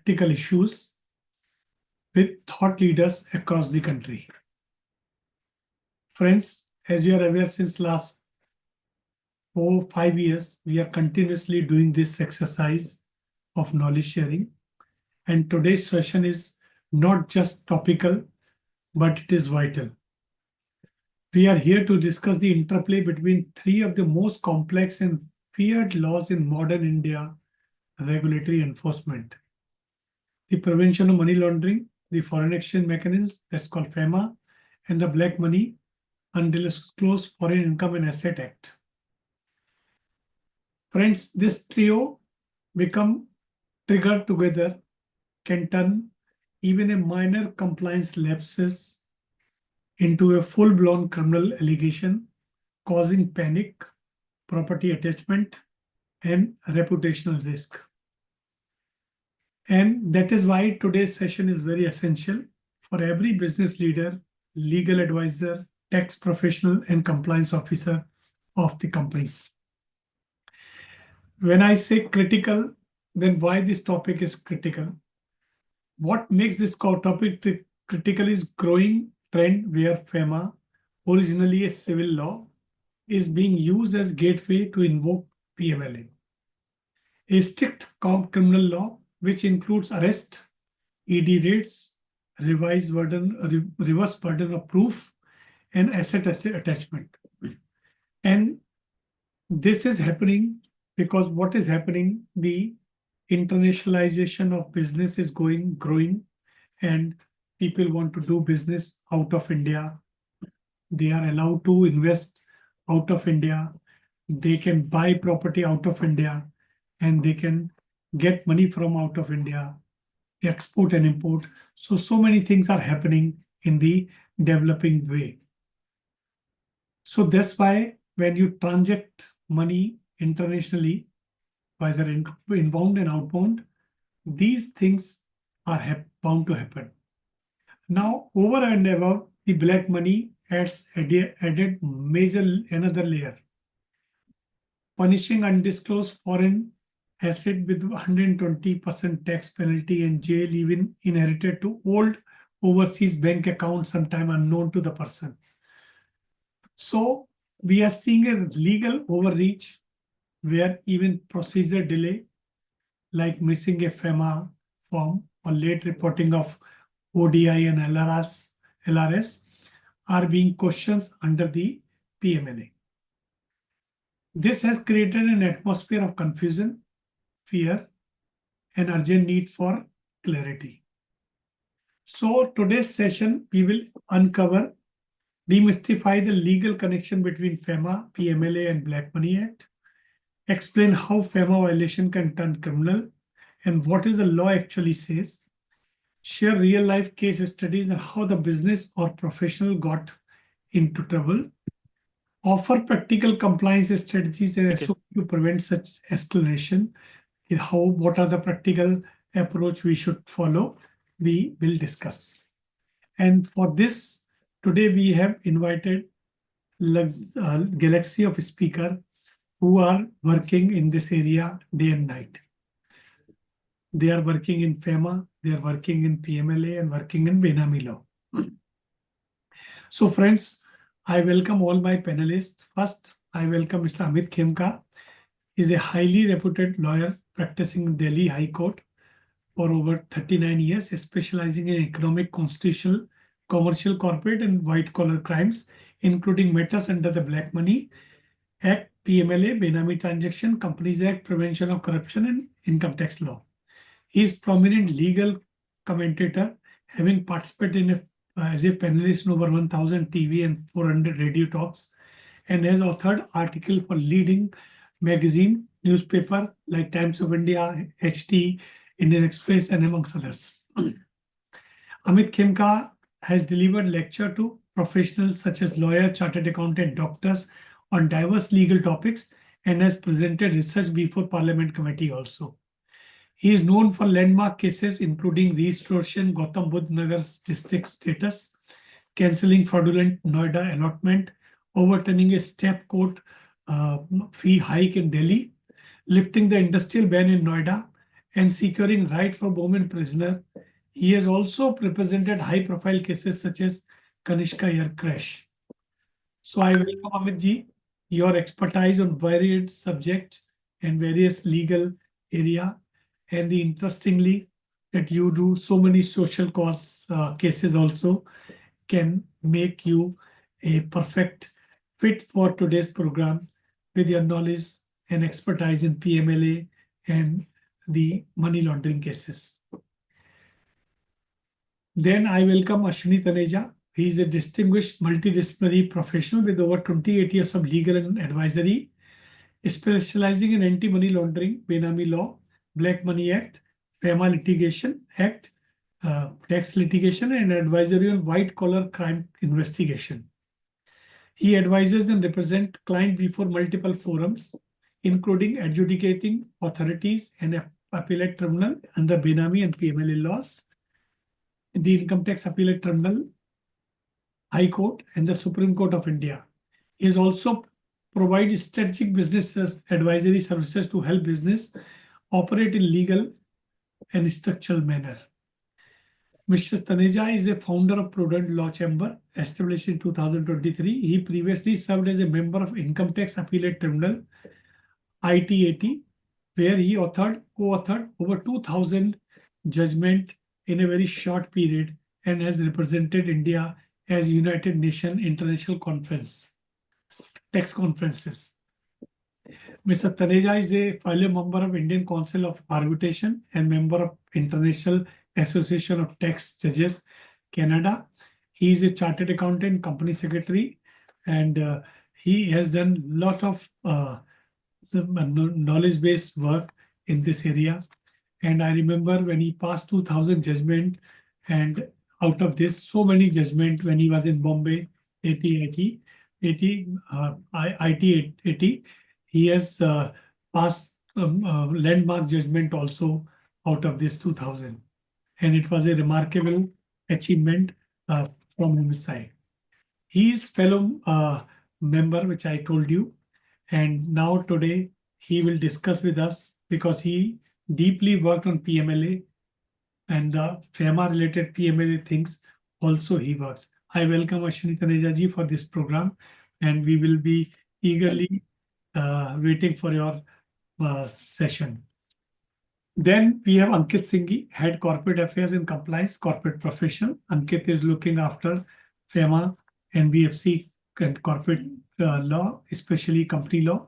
practical issues with thought leaders across the country. Friends, as you are aware, since last 4-5 years, we are continuously doing this exercise of knowledge sharing. And today's session is not just topical, but it is vital. We are here to discuss the interplay between three of the most complex and feared laws in modern India: regulatory enforcement, the prevention of money laundering, the foreign exchange mechanism, that's called FEMA, and the Black Money Undisclosed Foreign Income and Asset Act. Friends, this trio become triggered together can turn even a minor compliance lapses into a full-blown criminal allegation, causing panic, property attachment, and reputational risk. And that is why today's session is very essential for every business leader, legal advisor, tax professional, and compliance officer of the companies. When I say critical, then why this topic is critical? What makes this topic critical is growing trend where FEMA, originally a civil law, is being used as gateway to invoke PMLA, a strict criminal law which includes arrest, ED rates, reverse burden of proof, and asset attachment. And this is happening because what is happening, the internationalization of business is growing, and people want to do business out of India. They are allowed to invest out of India. They can buy property out of India, and they can get money from out of India, export and import. So many things are happening in the developing way. So that's why when you transact money internationally, whether inbound and outbound, these things are bound to happen. Now, over and above, the black money added another layer, punishing undisclosed foreign asset with 120% tax penalty and jail, even inherited to old overseas bank account, sometime unknown to the person. So we are seeing a legal overreach where even procedure delay, like missing a FEMA form or late reporting of ODI and LRS, are being questioned under the PMLA. This has created an atmosphere of confusion, fear, and urgent need for clarity. So today's session, we will uncover, demystify the legal connection between FEMA, PMLA, and Black Money Act, explain how FEMA violation can turn criminal and what is the law actually says, share real-life case studies and how the business or professional got into trouble, offer practical compliance strategies and SOP to prevent such escalation, what are the practical approach we should follow, we will discuss. And for this, today we have invited galaxy of speakers who are working in this area day and night. They are working in FEMA, they are working in PMLA, and working in Benami law. So friends, I welcome all my panelists. First, I welcome Mr. Amit Khemka. He is a highly reputed lawyer practicing in Delhi High Court for over 39 years, specializing in economic, constitutional, commercial, corporate, and white-collar crimes, including matters under the Black Money Act, PMLA, Benami Transaction, Companies Act, Prevention of Corruption, and Income Tax Law. He is prominent legal commentator, having participated as a panelist in over 1,000 TV and 400 radio talks, and has authored articles for leading magazine, newspaper like Times of India, HT, Indian Express, and amongst others. Amit Khemka has delivered lecture to professionals such as lawyer, chartered accountant, doctors on diverse legal topics, and has presented research before Parliament Committee also. He is known for landmark cases including restoration Gautam Budh Nagar's district status, cancelling fraudulent Noida allotment, overturning a step court fee hike in Delhi, lifting the industrial ban in Noida, and securing right for women prisoner. He has also represented high-profile cases such as Kanishka air crash. So I welcome Amit ji, your expertise on varied subjects and various legal area, and the interestingly that you do so many social cause cases also can make you a perfect fit for today's program with your knowledge and expertise in PMLA and the money laundering cases. Then I welcome Ashwini Taneja. He is a distinguished multidisciplinary professional with over 28 years of legal and advisory, specializing in anti-money laundering, Benami law, Black Money Act, FEMA litigation act, tax litigation, and advisory on white-collar crime investigation. He advises and represents clients before multiple forums, including adjudicating authorities and appellate tribunal under Benami and PMLA laws, the Income Tax Appellate Tribunal, High Court, and the Supreme Court of India. He is also provides strategic business advisory services to help business operate in legal and structural manner. Mr. Taneja is a founder of Prudent Law Chamber, established in 2023. He previously served as a member of Income Tax Appellate Tribunal, ITAT, where he co-authored over 2,000 judgments in a very short period and has represented India as United Nations International Tax Conferences. Mr. Taneja is a fellow member of Indian Council of Arbitration and member of International Association of Tax Judges, Canada. He is a chartered accountant, company secretary, and he has done a lot of knowledge-based work in this area. And I remember when he passed 2,000 judgment, and out of this, so many judgment when he was in Bombay, ITAT, he has passed landmark judgment also out of this 2,000. And it was a remarkable achievement from his side. He is fellow member, which I told you. And now today he will discuss with us because he deeply worked on PMLA and the FEMA related PMLA things also he works. I welcome Ashwini Taneja ji for this program, and we will be eagerly waiting for your session. Then we have Ankit Singhi, Head Corporate Affairs and Compliance, Corporate Professional. Ankit is looking after FEMA, NBFC and corporate law, especially company law,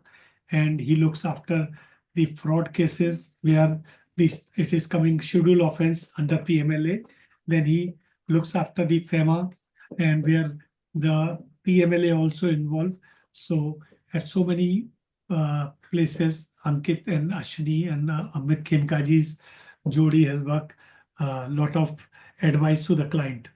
and he looks after the fraud cases where it is coming schedule offense under PMLA. Then he looks after the FEMA and where the PMLA also involved. So at so many places, Ankit and Ashwini and Amit Khemkaji's Jodi has worked a lot of advice to the client.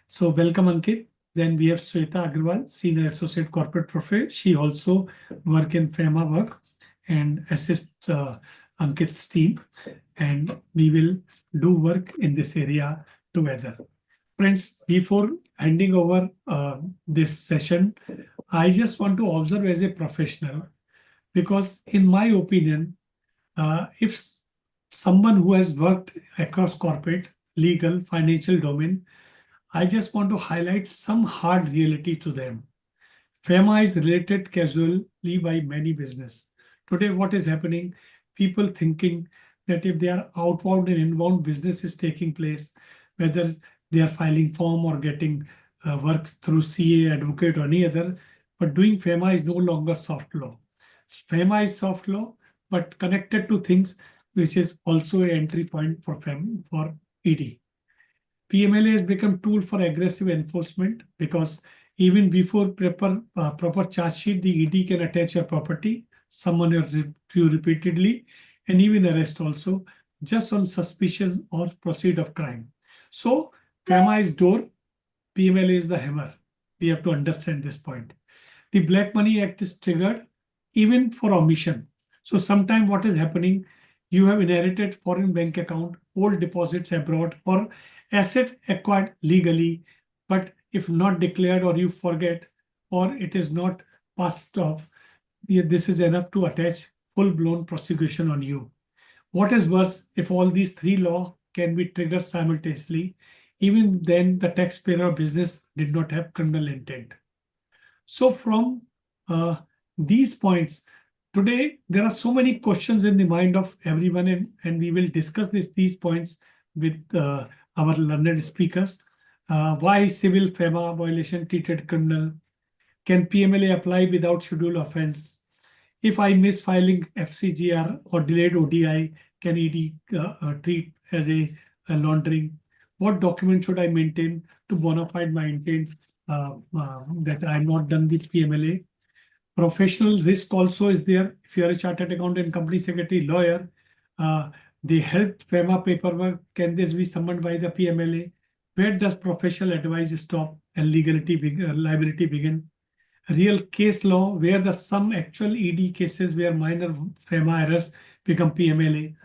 So welcome, Ankit. Then we have Sweta Agarwal, Senior Associate Corporate Professor. She also work in FEMA work and assist Ankit's team. And we will do work in this area together. Friends, before handing over this session, I just want to observe as a professional, because in my opinion, if someone who has worked across corporate, legal, financial domain, I just want to highlight some hard reality to them. FEMA is related casually by many business. Today, what is happening? People thinking that if they are outbound and inbound business is taking place, whether they are filing form or getting work through CA, advocate or any other, but doing FEMA is no longer soft law. FEMA is soft law, but connected to things which is also an entry point for ED. PMLA has become tool for aggressive enforcement because even before proper charge sheet, the ED can attach your property, summon you repeatedly, and even arrest also just on suspicion or proceed of crime. So FEMA is door, PMLA is the hammer. We have to understand this point. The Black Money Act is triggered even for omission. So sometimes what is happening, you have inherited foreign bank account, old deposits abroad, or asset acquired legally, but if not declared or you forget, or it is not passed off, this is enough to attach full-blown prosecution on you. What is worse, if all these three laws can be triggered simultaneously, even then the taxpayer or business did not have criminal intent. So from uh, these points, today there are so many questions in the mind of everyone, and we will discuss these points with our learned speakers. Why civil FEMA violation treated criminal? Can PMLA apply without schedule offense? If I miss filing FCGR or delayed ODI, can ED treat as a laundering? What document should I maintain to bona fide my intent that I'm not done with PMLA? Professional risk also is there. If you are a chartered accountant, company secretary, lawyer, uh, they help FEMA paperwork. Can this be summoned by the PMLA? Where does professional advice stop and liability begin? Real case law where some actual ED cases where minor FEMA errors become PMLA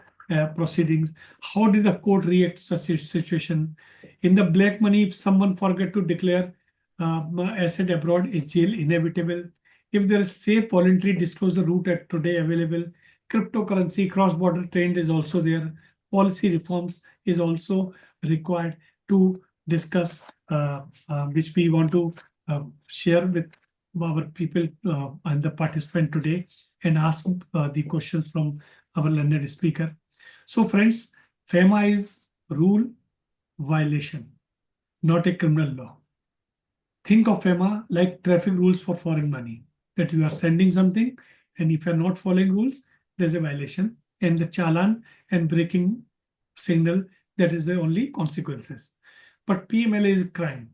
proceedings. How did the court react to such a situation? In the black money, if someone forget to declare asset abroad, is jail inevitable? If there is safe voluntary disclosure route at today available, cryptocurrency cross-border trend is also there. Policy reforms is also required to discuss, which we want to share with our people and the participant today and ask the questions from our learned speaker. So friends, FEMA is rule violation, not a criminal law. Think of FEMA like traffic rules for foreign money, that you are sending something and if you're not following rules, there's a violation, and the challan and braking signal, that is the only consequences. But PMLA is a crime,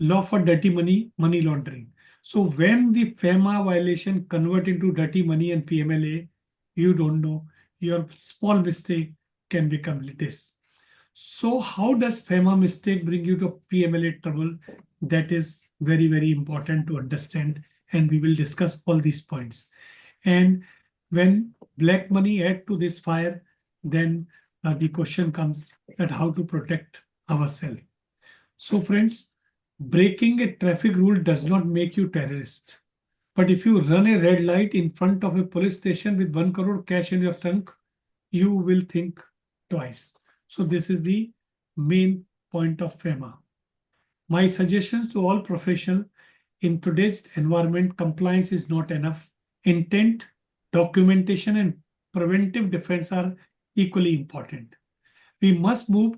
law for dirty money, money laundering. So when the FEMA violation convert into dirty money and PMLA, you don't know, your small mistake can become this. So how does FEMA mistake bring you to PMLA trouble? That is very, very important to understand. And we will discuss all these points. And when black money add to this fire, then the question comes that how to protect ourselves. So friends, breaking a traffic rule does not make you terrorist. But if you run a red light in front of a police station with 1 crore cash in your trunk, you will think twice. So this is the main point of FEMA. My suggestions to all professionals: in today's environment, compliance is not enough. Intent, documentation, and preventive defense are equally important. We must move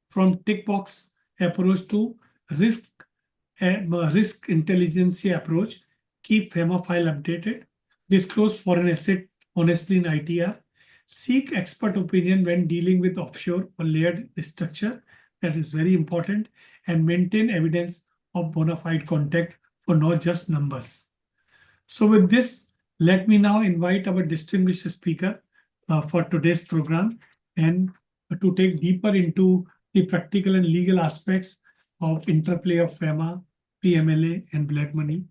from tick box approach to risk risk intelligence approach. Keep FEMA file updated. Disclose foreign asset honestly in ITR. Seek expert opinion when dealing with offshore or layered structure. That is very important. And maintain evidence of bona fide contact for not just numbers. So with this, let me now invite our distinguished speaker for today's program and to take deeper into the practical and legal aspects of interplay of FEMA, PMLA, and black money.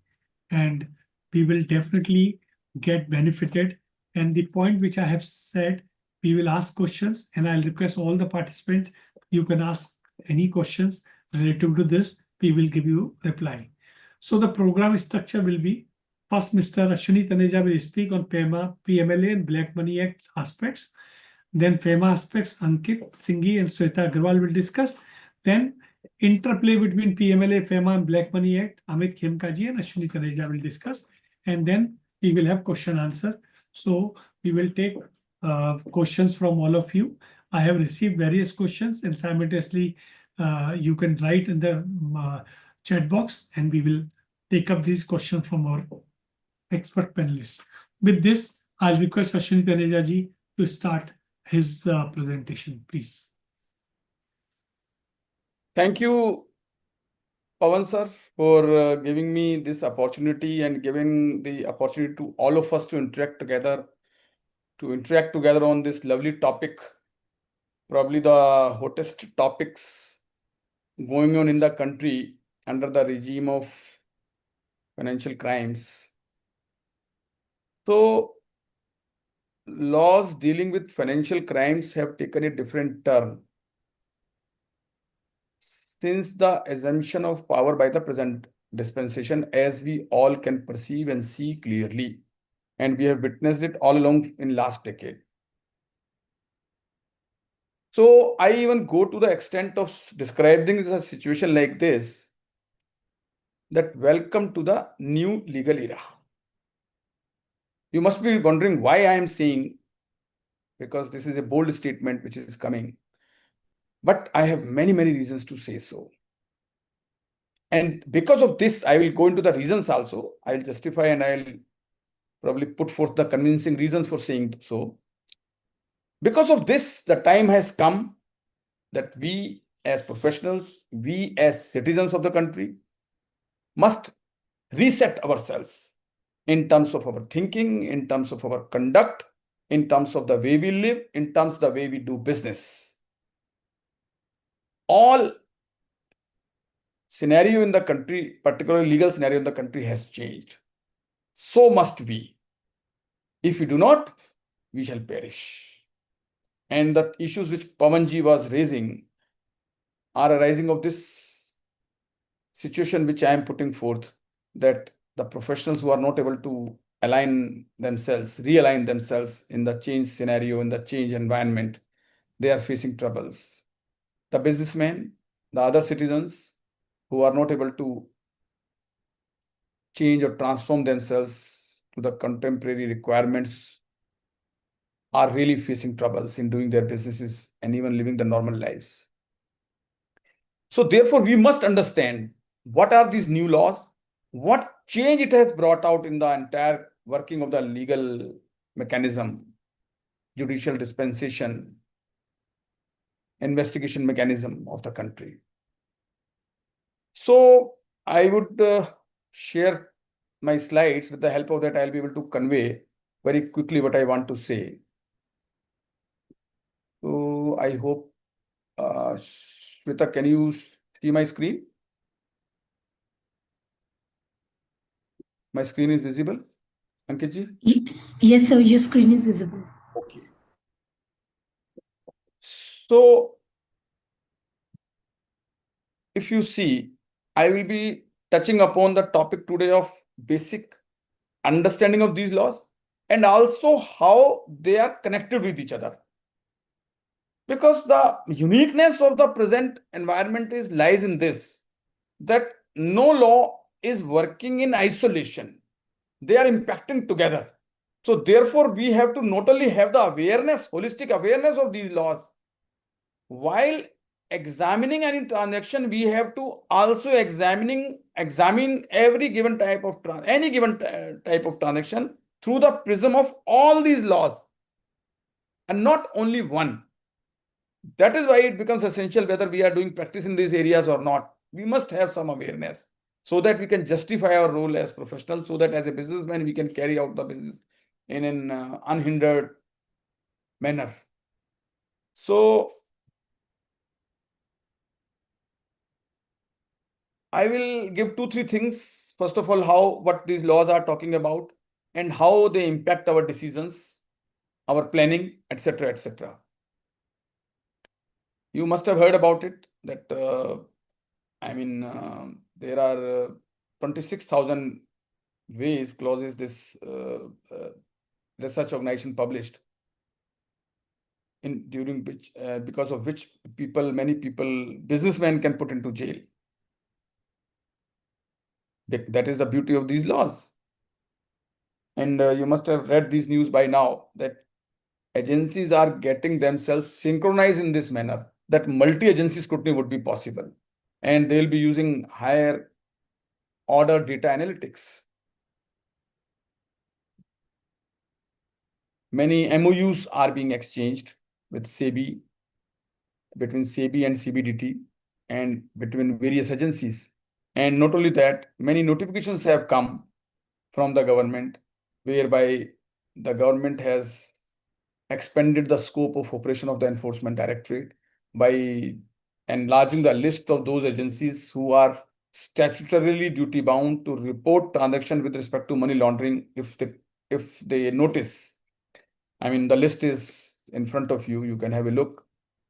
And we will definitely get benefited. And the point which I have said, we will ask questions, and I'll request all the participants, you can ask any questions relative to this, we will give you reply. So the program structure will be: first, Mr. Ashwini Taneja will speak on FEMA, PMLA, and Black Money Act aspects. Then FEMA aspects, Ankit Singhi and Sweta Agarwal will discuss. Then interplay between PMLA, FEMA, and Black Money Act, Amit Khemkaji and Ashwini Taneja will discuss. And then we will have question answer. So we will take questions from all of you. I have received various questions, and simultaneously you can write in the chat box, and we will take up these questions from our expert panelists. With this, I'll request Ashwini Taneja ji to start his presentation, please. Thank you, Pawan sir, for giving me this opportunity and giving the opportunity to all of us to interact together on this lovely topic, probably the hottest topics going on in the country under the regime of financial crimes. So, laws dealing with financial crimes have taken a different turn since the assumption of power by the present dispensation, as we all can perceive and see clearly, and we have witnessed it all along in last decade. So I even go to the extent of describing a situation like this, that welcome to the new legal era. You must be wondering why I am saying, because this is a bold statement which is coming. But I have many reasons to say so. And because of this, I will go into the reasons also. I will justify and I will probably put forth the convincing reasons for saying so. Because of this, the time has come that we as professionals, we as citizens of the country, must reset ourselves in terms of our thinking, in terms of our conduct, in terms of the way we live, in terms of the way we do business. All scenario in the country, particularly legal scenario in the country, has changed. So must we. If we do not, we shall perish. And the issues which Pavanji was raising are arising of this situation which I am putting forth, that the professionals who are not able to align themselves, realign themselves in the change scenario, in the change environment, they are facing troubles. The businessmen, the other citizens who are not able to change or transform themselves to the contemporary requirements are really facing troubles in doing their businesses and even living the normal lives. So therefore, we must understand what are these new laws, what change it has brought out in the entire working of the legal mechanism, judicial dispensation, investigation mechanism of the country. So I would share my slides. With the help of that, I'll be able to convey very quickly what I want to say. So I hope, Shweta, can you see my screen? My screen is visible, Ankit ji? Yes, sir, your screen is visible. Okay. So if you see, I will be touching upon the topic today of basic understanding of these laws and also how they are connected with each other. Because the uniqueness of the present environment lies in this, that no law is working in isolation. They are impacting together. So therefore, we have to not only have the awareness, holistic awareness of these laws, while examining any transaction, we have to also examine every given type of type of transaction through the prism of all these laws and not only one. That is why it becomes essential whether we are doing practice in these areas or not. We must have some awareness so that we can justify our role as professionals, so that as a businessman, we can carry out the business in an unhindered manner. So I will give 2-3 things. First of all, what these laws are talking about and how they impact our decisions, our planning, etc., etc. You must have heard about it, that there are 26,000 ways clauses this research organization published, during which because of which many people, businessmen can put into jail. That is the beauty of these laws. And you must have read these news by now, that agencies are getting themselves synchronized in this manner, that multi-agency scrutiny would be possible. And they'll be using higher order data analytics. Many MOUs are being exchanged with SEBI, between SEBI and CBDT, and between various agencies. And not only that, many notifications have come from the government, whereby the government has expanded the scope of operation of the Enforcement Directorate by enlarging the list of those agencies who are statutorily duty bound to report transaction with respect to money laundering if they notice. I mean, the list is in front of you, you can have a look.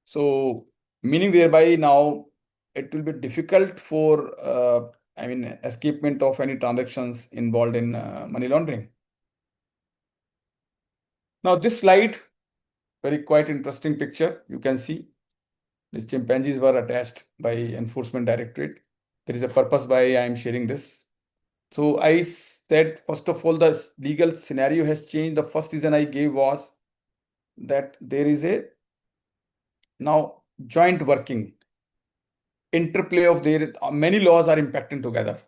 So meaning thereby now it will be difficult for escapement of any transactions involved in money laundering. Now this slide, quite interesting picture you can see. These chimpanzees were attached by Enforcement Directorate. There is a purpose why I am sharing this. So I said, first of all, the legal scenario has changed. The first reason I gave was that there is a now joint working, interplay of there, many laws are impacting together.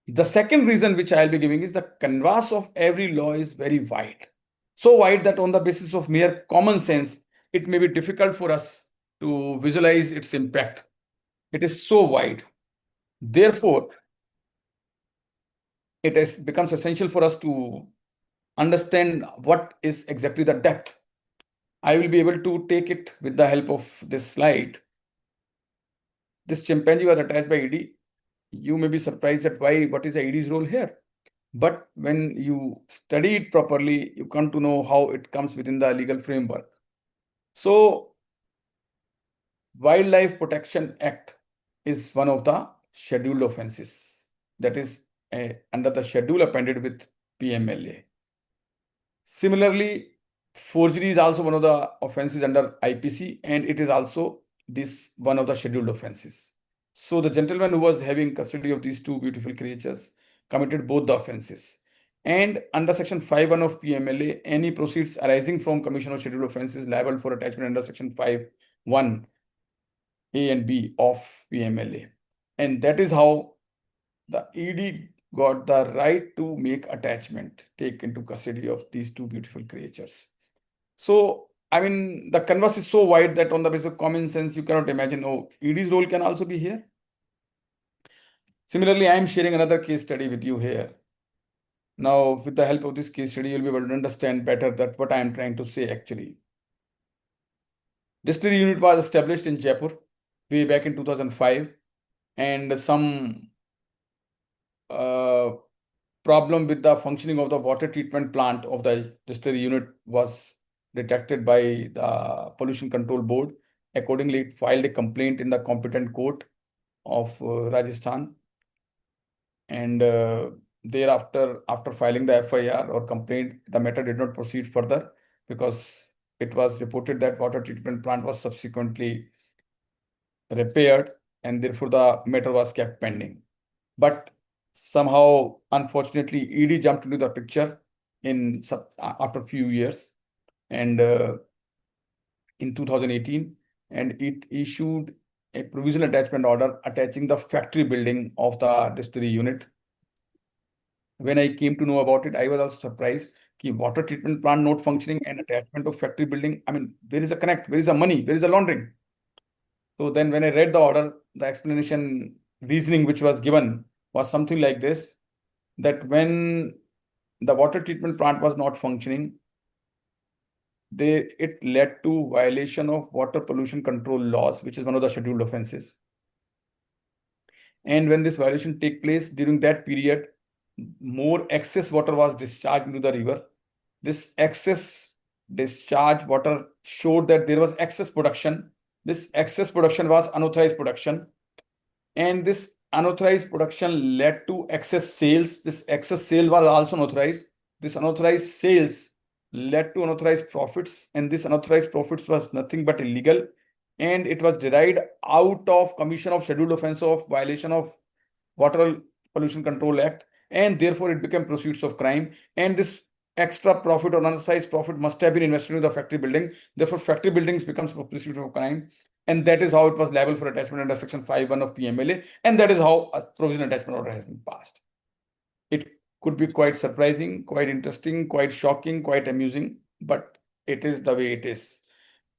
The second reason which I'll be giving is the canvas of every law is very wide. So wide that on the basis of mere common sense, it may be difficult for us to visualize its impact. It is so wide. Therefore, it becomes essential for us to understand what is exactly the depth. I will be able to take it with the help of this slide. This chimpanzee was attached by ED. You may be surprised at what is the ED's role here. But when you study it properly, you come to know how it comes within the legal framework. So, Wildlife Protection Act is one of the scheduled offenses that is under the schedule appended with PMLA. Similarly, forgery is also one of the offenses under IPC, and it is also this one of the scheduled offenses. So the gentleman who was having custody of these two beautiful creatures committed both the offenses. And under section 5(1) of PMLA, any proceeds arising from commission of scheduled offenses liable for attachment under section 5(1) A and B of PMLA. And that is how the ED got the right to make attachment, take into custody of these two beautiful creatures. So, I mean, the canvas is so wide that on the basis of common sense, you cannot imagine, oh, ED's role can also be here. Similarly, I am sharing another case study with you here. Now, with the help of this case study, you'll be able to understand better that what I am trying to say actually. Distillery unit was established in Jaipur way back in 2005, and some problem with the functioning of the water treatment plant of the distillery unit was detected by the Pollution Control Board. Accordingly, it filed a complaint in the competent court of Rajasthan. And thereafter, after filing the FIR or complaint, the matter did not proceed further because it was reported that water treatment plant was subsequently repaired, and therefore the matter was kept pending. But somehow, unfortunately, ED jumped into the picture after a few years, and in 2018, and it issued a provisional attachment order attaching the factory building of the distillery unit. When I came to know about it, I was also surprised. Water treatment plant not functioning and attachment of factory building. I mean, where is the connect? Where is the money? Where is the laundering? So then when I read the order, the explanation, reasoning which was given was something like this, that when the water treatment plant was not functioning, it led to violation of water pollution control laws, which is one of the scheduled offenses. And when this violation take place, during that period, more excess water was discharged into the river. This excess discharge water showed that there was excess production. This excess production was unauthorized production. And this unauthorized production led to excess sales. This excess sale was also unauthorized. This unauthorized sales led to unauthorized profits. And this unauthorized profits was nothing but illegal. And it was derived out of commission of scheduled offense of violation of Water Pollution Control Act. And therefore it became proceeds of crime. And this extra profit or unauthorized profit must have been invested in the factory building. Therefore, factory buildings becomes proceeds of crime. And that is how it was liable for attachment under section 5(1) of PMLA. And that is how a provisional attachment order has been passed. It could be quite surprising, quite interesting, quite shocking, quite amusing, but it is the way it is.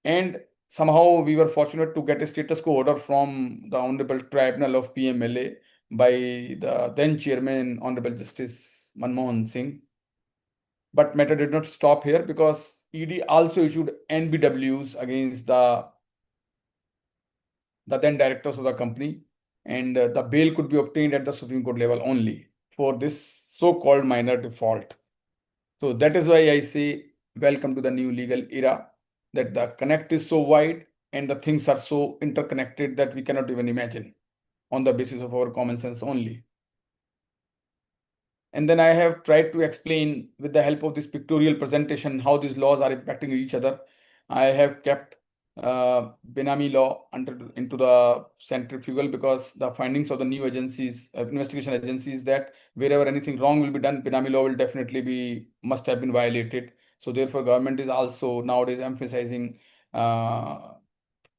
And somehow we were fortunate to get a status quo order from the Honorable Tribunal of PMLA by the then chairman, Honorable Justice Manmohan Singh. But matter did not stop here because ED also issued NBWs against the then directors of the company, and the bail could be obtained at the Supreme Court level only for this so-called minor default. So that is why I say welcome to the new legal era, that the connect is so wide and the things are so interconnected that we cannot even imagine on the basis of our common sense only. And then I have tried to explain with the help of this pictorial presentation how these laws are impacting each other. I have kept Benami law into the centrifugal, because the findings of the new agencies, investigation agencies, that wherever anything wrong will be done, Benami law will definitely must have been violated. So therefore, government is also nowadays emphasizing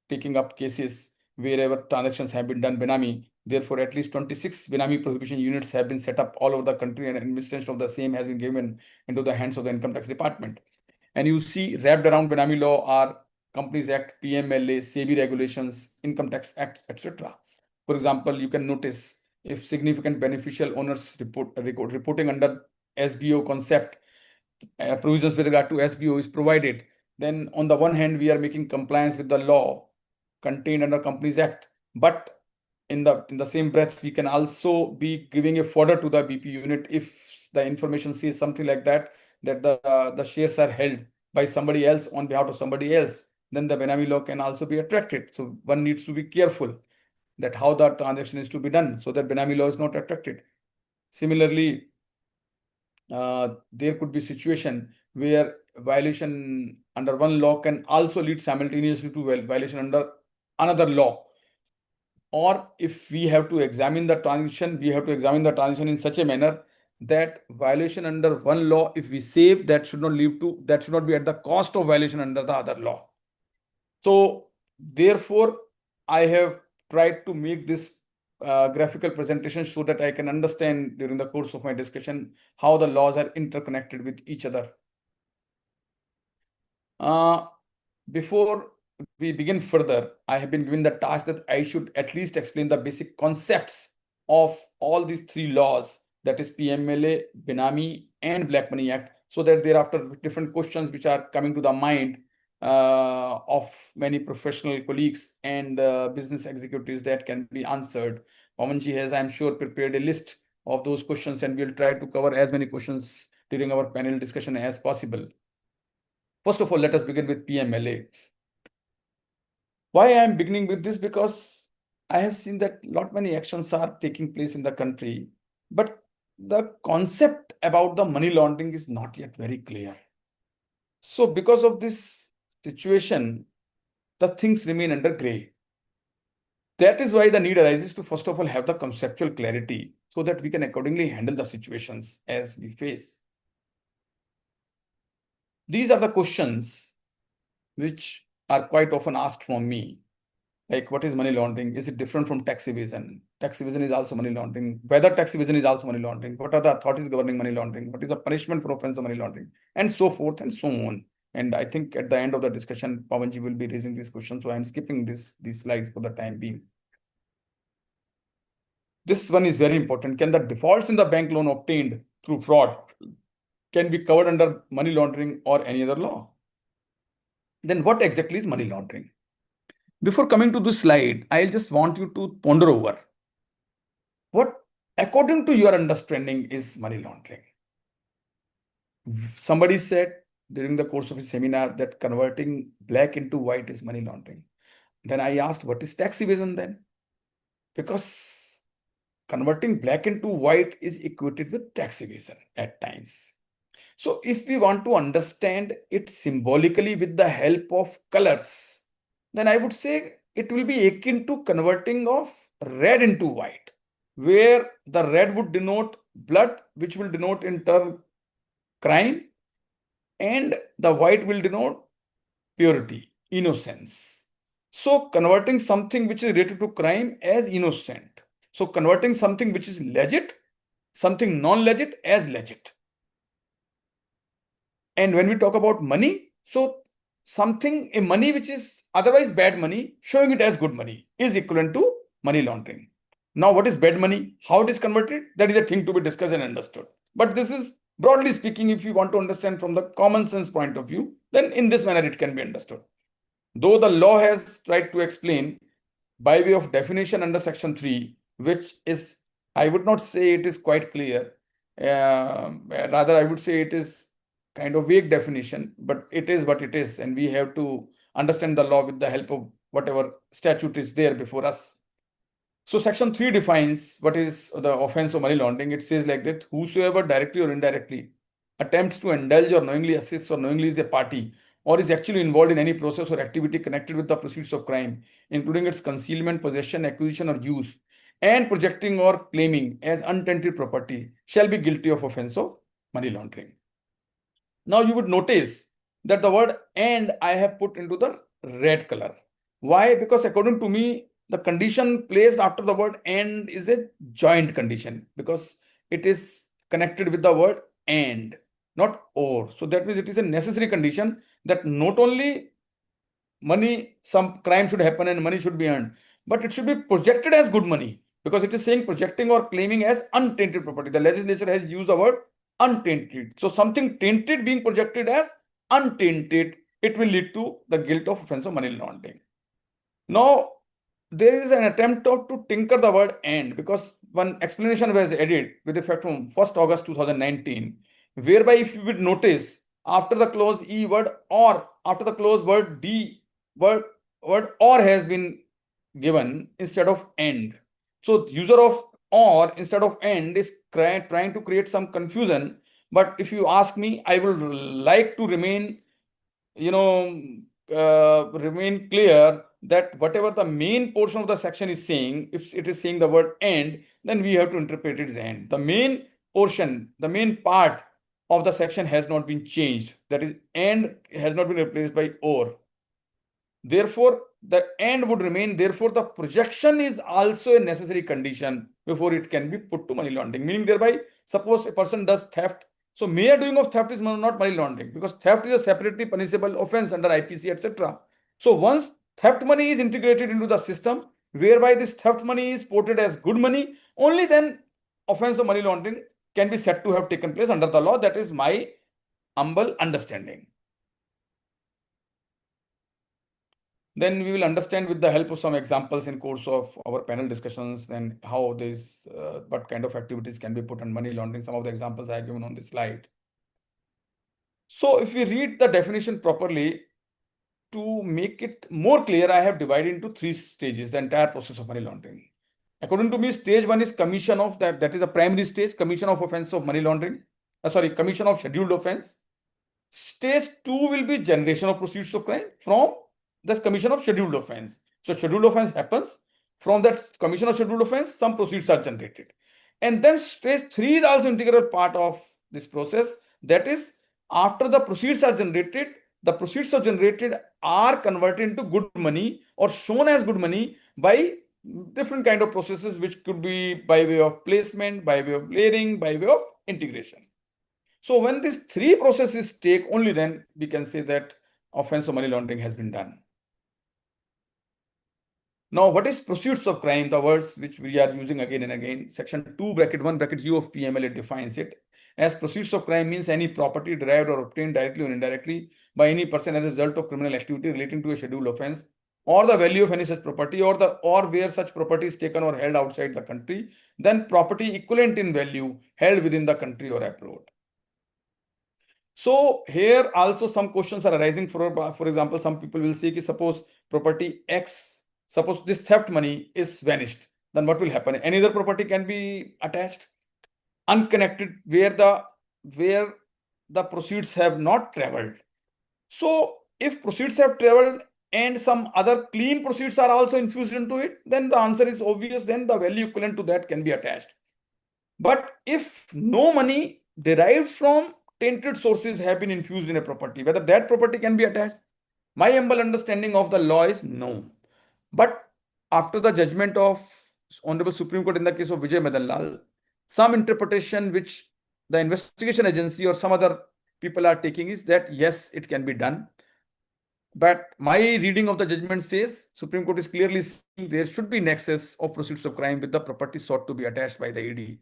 taking up cases wherever transactions have been done Benami. Therefore, at least 26 Benami prohibition units have been set up all over the country, and administration of the same has been given into the hands of the Income Tax Department. And you see, wrapped around Benami law are Companies Act, PMLA, SEBI regulations, Income Tax Act, etc. For example, you can notice if significant beneficial owners reporting under SBO concept, provisions with regard to SBO is provided, then on the one hand, we are making compliance with the law contained under Companies Act, but in the same breath, we can also be giving a fodder to the BP unit if the information says something like that the shares are held by somebody else on behalf of somebody else, then the Benami law can also be attracted. So one needs to be careful that how the transaction is to be done so that Benami law is not attracted. Similarly, there could be situation where violation under one law can also lead simultaneously to violation under another law. Or if we have to examine the transaction, we have to examine the transaction in such a manner that violation under one law, if we save, that should not be at the cost of violation under the other law. So therefore, I have tried to make this graphical presentation so that I can understand during the course of my discussion how the laws are interconnected with each other. Before we begin further, I have been given the task that I should at least explain the basic concepts of all these three laws, that is PMLA, Benami, and Black Money Act, so that thereafter different questions which are coming to the mind of many professional colleagues and business executives that can be answered. Pawanji has, I'm sure, prepared a list of those questions, and we'll try to cover as many questions during our panel discussion as possible. First of all, let us begin with PMLA. Why I am beginning with this? Because I have seen that many actions are taking place in the country, but the concept about the money laundering is not yet very clear. So because of this situation, the things remain under gray. That is why the need arises to first of all have the conceptual clarity so that we can accordingly handle the situations as we face. These are the questions which are quite often asked from me. Like, what is money laundering? Is it different from tax evasion? Tax evasion is also money laundering. Whether tax evasion is also money laundering? What are the authorities governing money laundering? What is the punishment for offense of money laundering? And so forth and so on. And I think at the end of the discussion, Pawanji will be raising these questions. So I'm skipping these slides for the time being. This one is very important. Can the defaults in the bank loan obtained through fraud can be covered under money laundering or any other law? Then what exactly is money laundering? Before coming to this slide, I'll just want you to ponder over what, according to your understanding, is money laundering. Somebody said during the course of a seminar that converting black into white is money laundering. Then I asked, what is tax evasion then? Because converting black into white is equated with tax evasion at times. So if we want to understand it symbolically with the help of colors, then I would say it will be akin to converting of red into white, where the red would denote blood, which will denote in turn crime, and the white will denote purity, innocence. So converting something which is related to crime as innocent. So converting something which is legit, something non-legit as legit. And when we talk about money, so a money which is otherwise bad money, showing it as good money is equivalent to money laundering. Now, what is bad money? How it is converted? That is a thing to be discussed and understood. But this is, broadly speaking, if you want to understand from the common sense point of view, then in this manner it can be understood. Though the law has tried to explain by way of definition under section 3, which is, I would not say it is quite clear. Rather, I would say it is kind of vague definition, but it is what it is, and we have to understand the law with the help of whatever statute is there before us. So section 3 defines what is the offense of money laundering. It says like that: whosoever directly or indirectly attempts to indulge or knowingly assists or knowingly is a party or is actually involved in any process or activity connected with the proceeds of crime, including its concealment, possession, acquisition, or use, and projecting or claiming as untainted property, shall be guilty of offense of money laundering. Now you would notice that the word "and" I have put into the red color. Why? Because according to me, the condition placed after the word "and" is a joint condition, because it is connected with the word "and," not "or." So that means it is a necessary condition that not only money, some crime should happen and money should be earned, but it should be projected as good money, because it is saying projecting or claiming as untainted property. The legislature has used the word untainted. So something tainted being projected as untainted, it will lead to the guilt of offense of money laundering. Now, there is an attempt to tinker the word "and," because one explanation was added with effect from 1st August 2019, whereby if you would notice, after the clause E, word "or," after the clause word D, word "or" has been given instead of "and." So user of "or" instead of "and" is trying to create some confusion. But if you ask me, I would like to remain, remain clear that whatever the main portion of the section is saying, if it is saying the word "and," then we have to interpret it as "and." The main portion, the main part of the section has not been changed. That is, "and" has not been replaced by "or." Therefore, the "and" would remain. Therefore, the projection is also a necessary condition before it can be put to money laundering. Meaning thereby, suppose a person does theft. So mere doing of theft is not money laundering, because theft is a separately punishable offense under IPC, etc. So once theft money is integrated into the system, whereby this theft money is portrayed as good money, only then offense of money laundering can be said to have taken place under the law. That is my humble understanding. Then we will understand with the help of some examples in course of our panel discussions, then how this, what kind of activities can be put on money laundering. Some of the examples I have given on this slide. So if we read the definition properly, to make it more clear, I have divided into 3 stages, the entire process of money laundering. According to me, stage 1 is commission of that is a primary stage, commission of offense of money laundering. Commission of scheduled offense. Stage 2 will be generation of proceeds of crime from the commission of scheduled offense. So scheduled offense happens. From that commission of scheduled offense, some proceeds are generated. And then stage 3 is also integral part of this process. That is, after the proceeds are generated, the proceeds are generated are converted into good money or shown as good money by different kind of processes, which could be by way of placement, by way of layering, by way of integration. So when these 3 processes take, only then we can say that offense of money laundering has been done. Now, what is proceeds of crime? The words which we are using again and again. Section 2(1)(u) of PMLA defines it as proceeds of crime means any property derived or obtained directly or indirectly by any person as a result of criminal activity relating to a scheduled offense, or the value of any such property, or where such property is taken or held outside the country, then property equivalent in value held within the country or abroad. So here also some questions are arising. For example, some people will say, suppose property X, suppose this theft money is vanished, then what will happen? Any other property can be attached, unconnected, where the proceeds have not traveled. So if proceeds have traveled and some other clean proceeds are also infused into it, then the answer is obvious. Then the value equivalent to that can be attached. But if no money derived from tainted sources have been infused in a property, whether that property can be attached, my humble understanding of the law is no. But after the judgment of Honorable Supreme Court in the case of Vijay Madan Lal, some interpretation which the investigation agency or some other people are taking is that yes, it can be done. But my reading of the judgment says Supreme Court is clearly saying there should be nexus of proceeds of crime with the property sought to be attached by the ED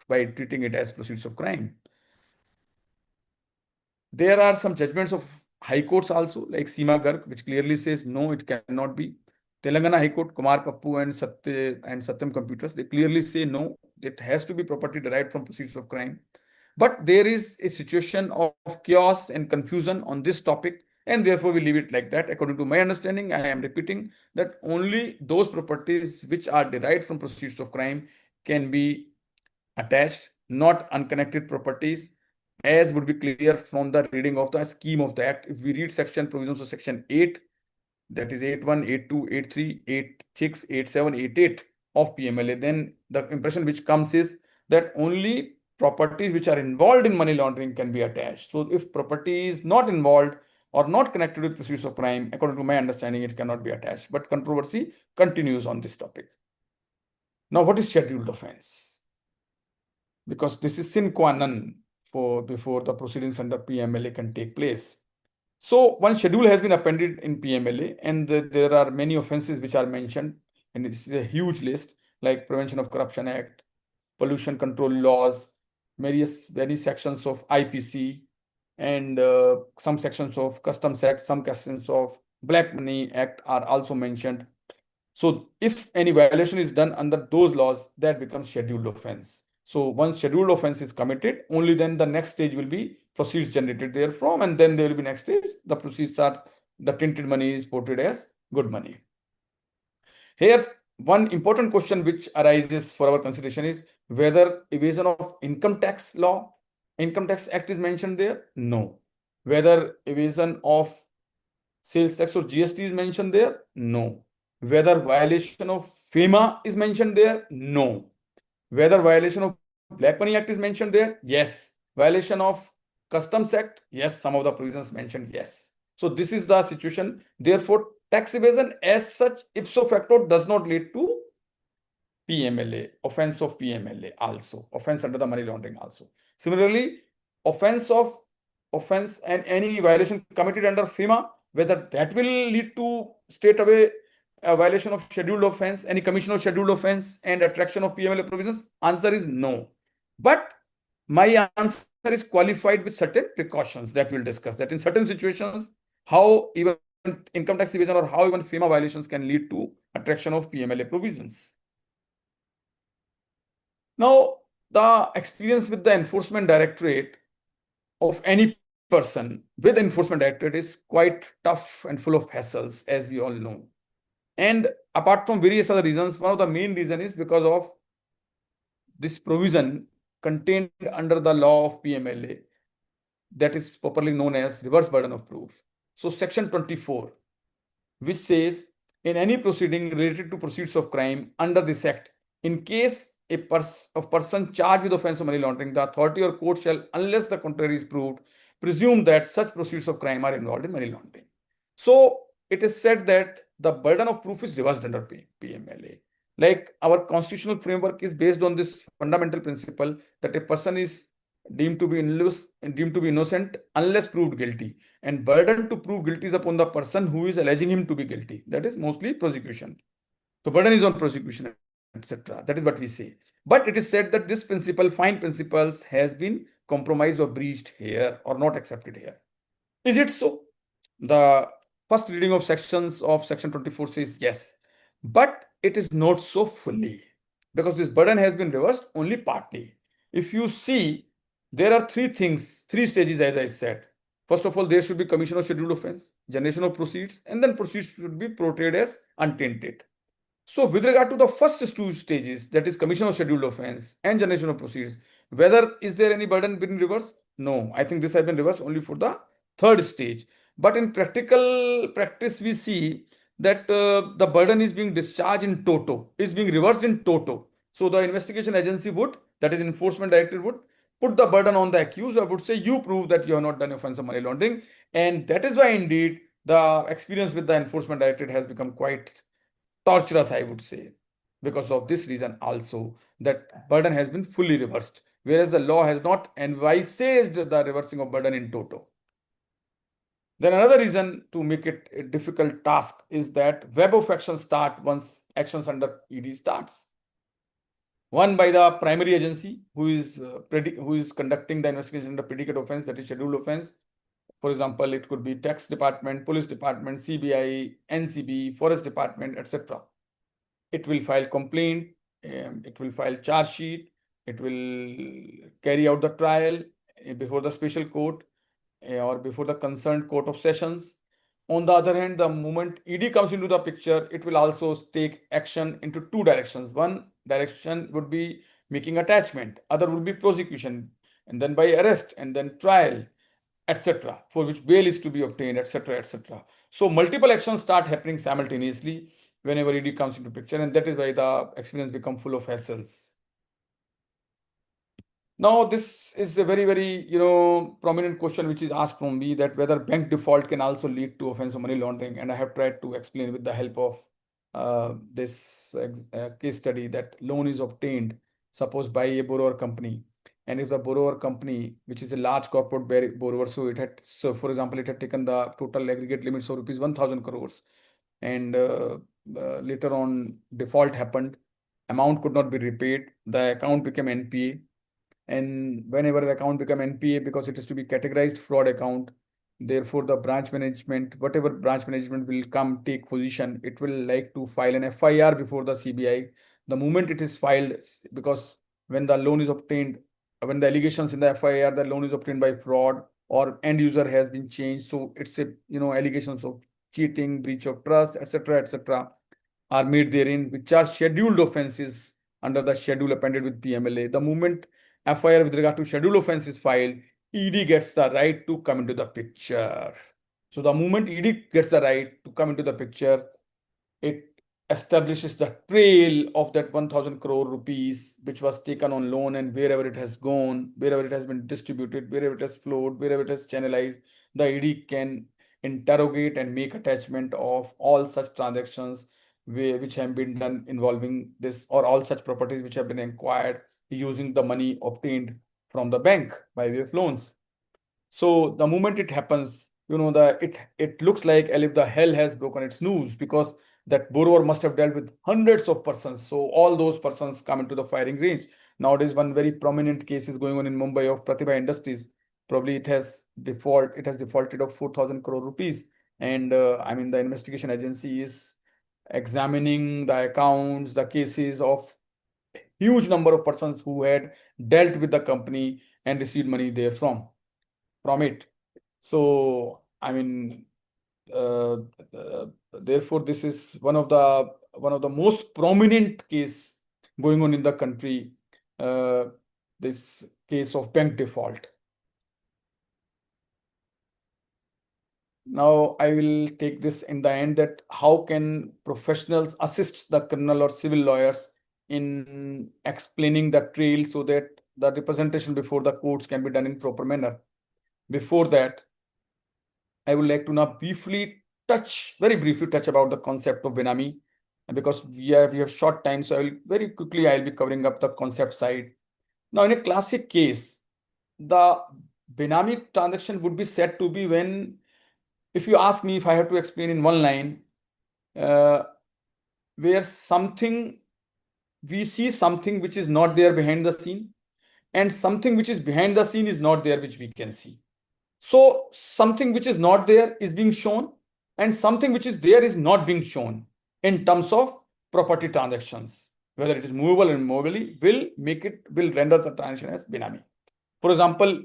by treating it as proceeds of crime. There are some judgments of high courts also, like Seema Garg, which clearly says no, it cannot be. Telangana High Court, Kumar Kappu and Satyam Computers, they clearly say no, it has to be property derived from proceeds of crime. But there is a situation of chaos and confusion on this topic, and therefore we leave it like that. According to my understanding, I am repeating that only those properties which are derived from proceeds of crime can be attached, not unconnected properties as would be clear from the reading of the scheme of the act. If we read section provisions of section 8, that is 8.1, 8.2, 8.3, 8.6, 8.7, 8.8 of PMLA, then the impression which comes is that only properties which are involved in money laundering can be attached. So if property is not involved or not connected with proceeds of crime, according to my understanding, it cannot be attached. But controversy continues on this topic. Now, what is scheduled offense? Because this is sine qua non before the proceedings under PMLA can take place. So one schedule has been appended in PMLA, and there are many offenses which are mentioned, and this is a huge list, like Prevention of Corruption Act, pollution control laws, many sections of IPC, and some sections of Customs Act, some sections of Black Money Act are also mentioned. So if any violation is done under those laws, that becomes scheduled offense. So once scheduled offense is committed, only then the next stage will be proceeds generated therefrom, and then there will be next stage, the proceeds are, the tinted money is portrayed as good money. Here, one important question which arises for our consideration is whether evasion of income tax law, income tax act is mentioned there? No. Whether evasion of sales tax or GST is mentioned there? No. Whether violation of FEMA is mentioned there? No. Whether violation of Black Money Act is mentioned there? Yes. Violation of Customs Act? Yes. Some of the provisions mentioned, yes. So this is the situation. Therefore, tax evasion as such ipso facto does not lead to PMLA, offense of PMLA also, offense under the money laundering also. Similarly, offense and any violation committed under FEMA, whether that will lead to straight away a violation of scheduled offense, any commission of scheduled offense and attraction of PMLA provisions? Answer is no. But my answer is qualified with certain precautions that we'll discuss, that in certain situations, how even income tax evasion or how even FEMA violations can lead to attraction of PMLA provisions. Now, the experience with the enforcement directorate of any person with enforcement directorate is quite tough and full of hassles, as we all know. And apart from various other reasons, one of the main reasons is because of this provision contained under the law of PMLA that is properly known as reverse burden of proof. So section 24, which says in any proceeding related to proceeds of crime under this act, in case a person charged with offense of money laundering, the authority or court shall, unless the contrary is proved, presume that such proceeds of crime are involved in money laundering. So it is said that the burden of proof is reversed under PMLA. Like our constitutional framework is based on this fundamental principle that a person is deemed to be innocent unless proved guilty, and burden to prove guilty is upon the person who is alleging him to be guilty. That is mostly prosecution. So burden is on prosecution, etc. That is what we say. But it is said that this principle, fine principles, has been compromised or breached here or not accepted here. Is it so? The first reading of sections of section 24 says yes, but it is not so fully, because this burden has been reversed only partly. If you see, there are three stages, as I said. First of all, there should be commission of scheduled offense, generation of proceeds, and then proceeds should be portrayed as untainted. So with regard to the first two stages, that is commission of scheduled offense and generation of proceeds, whether is there any burden been reversed? No, I think this has been reversed only for the third stage. But in practical practice, we see that the burden is being discharged in toto, is being reversed in toto. So the investigation agency would, that is enforcement director, would put the burden on the accused. I would say, you prove that you have not done offense of money laundering. And that is why indeed the experience with the enforcement directorate has become quite torturous, I would say, because of this reason also, that burden has been fully reversed, whereas the law has not envisaged the reversing of burden in toto. Then another reason to make it a difficult task is that web of actions start once actions under ED starts. One by the primary agency who is conducting the investigation under predicate offense, that is scheduled offense. For example, it could be tax department, police department, CBI, NCB, forest department, etc. It will file complaint, it will file charge sheet, it will carry out the trial before the special court or before the concerned court of sessions. On the other hand, the moment ED comes into the picture, it will also take action into two directions. One direction would be making attachment, other would be prosecution. and then by arrest, and then trial, etc., for which bail is to be obtained, etc., etc. So multiple actions start happening simultaneously whenever ED comes into picture, and that is why the experience become full of hassles. Now, this is a very, very, prominent question which is asked from me, that whether bank default can also lead to offense of money laundering. And I have tried to explain with the help of this case study that loan is obtained, suppose by a borrower company. And if the borrower company, which is a large corporate borrower, so for example, it had taken the total aggregate limits of rupees 1,000 crores, and later on default happened, amount could not be repaid, the account became NPA. And whenever the account become NPA, because it is to be categorized fraud account, therefore the branch management, whatever branch management will come take position, it will like to file an FIR before the CBI. The moment it is filed, because when the loan is obtained, when the allegations in the FIR, the loan is obtained by fraud or end user has been changed, so it's a allegations of cheating, breach of trust, etc., etc., are made therein, which are scheduled offenses under the schedule appended with PMLA. The moment FIR with regard to schedule offense is filed, ED gets the right to come into the picture. So the moment ED gets the right to come into the picture, it establishes the trail of that 1,000 crore rupees, which was taken on loan, and wherever it has gone, wherever it has been distributed, wherever it has flowed, wherever it has channelized, the ED can interrogate and make attachment of all such transactions which have been done involving this, or all such properties which have been acquired using the money obtained from the bank by way of loans. So the moment it happens, it looks like as if the hell has broken its news, because that borrower must have dealt with hundreds of persons. So all those persons come into the firing range. Nowadays, one very prominent case is going on in Mumbai of Pratibha Industries. Probably it has defaulted of 4,000 crore rupees. And the investigation agency is examining the accounts, the cases of huge number of persons who had dealt with the company and received money therefrom from it. So therefore this is one of the most prominent case going on in the country, this case of bank default. Now I will take this in the end, that how can professionals assist the criminal or civil lawyers in explaining the trail so that the representation before the courts can be done in proper manner. Before that, I would like to now very briefly touch about the concept of Benami, because we have short time, so I'll be covering up the concept side. Now, in a classic case, the Benami transaction would be said to be when, if you ask me, if I have to explain in one line, where we see something which is not there behind the scene, and something which is behind the scene is not there, which we can see. So something which is not there is being shown, and something which is there is not being shown in terms of property transactions. Whether it is movable or immovable will render the transaction as Benami. For example,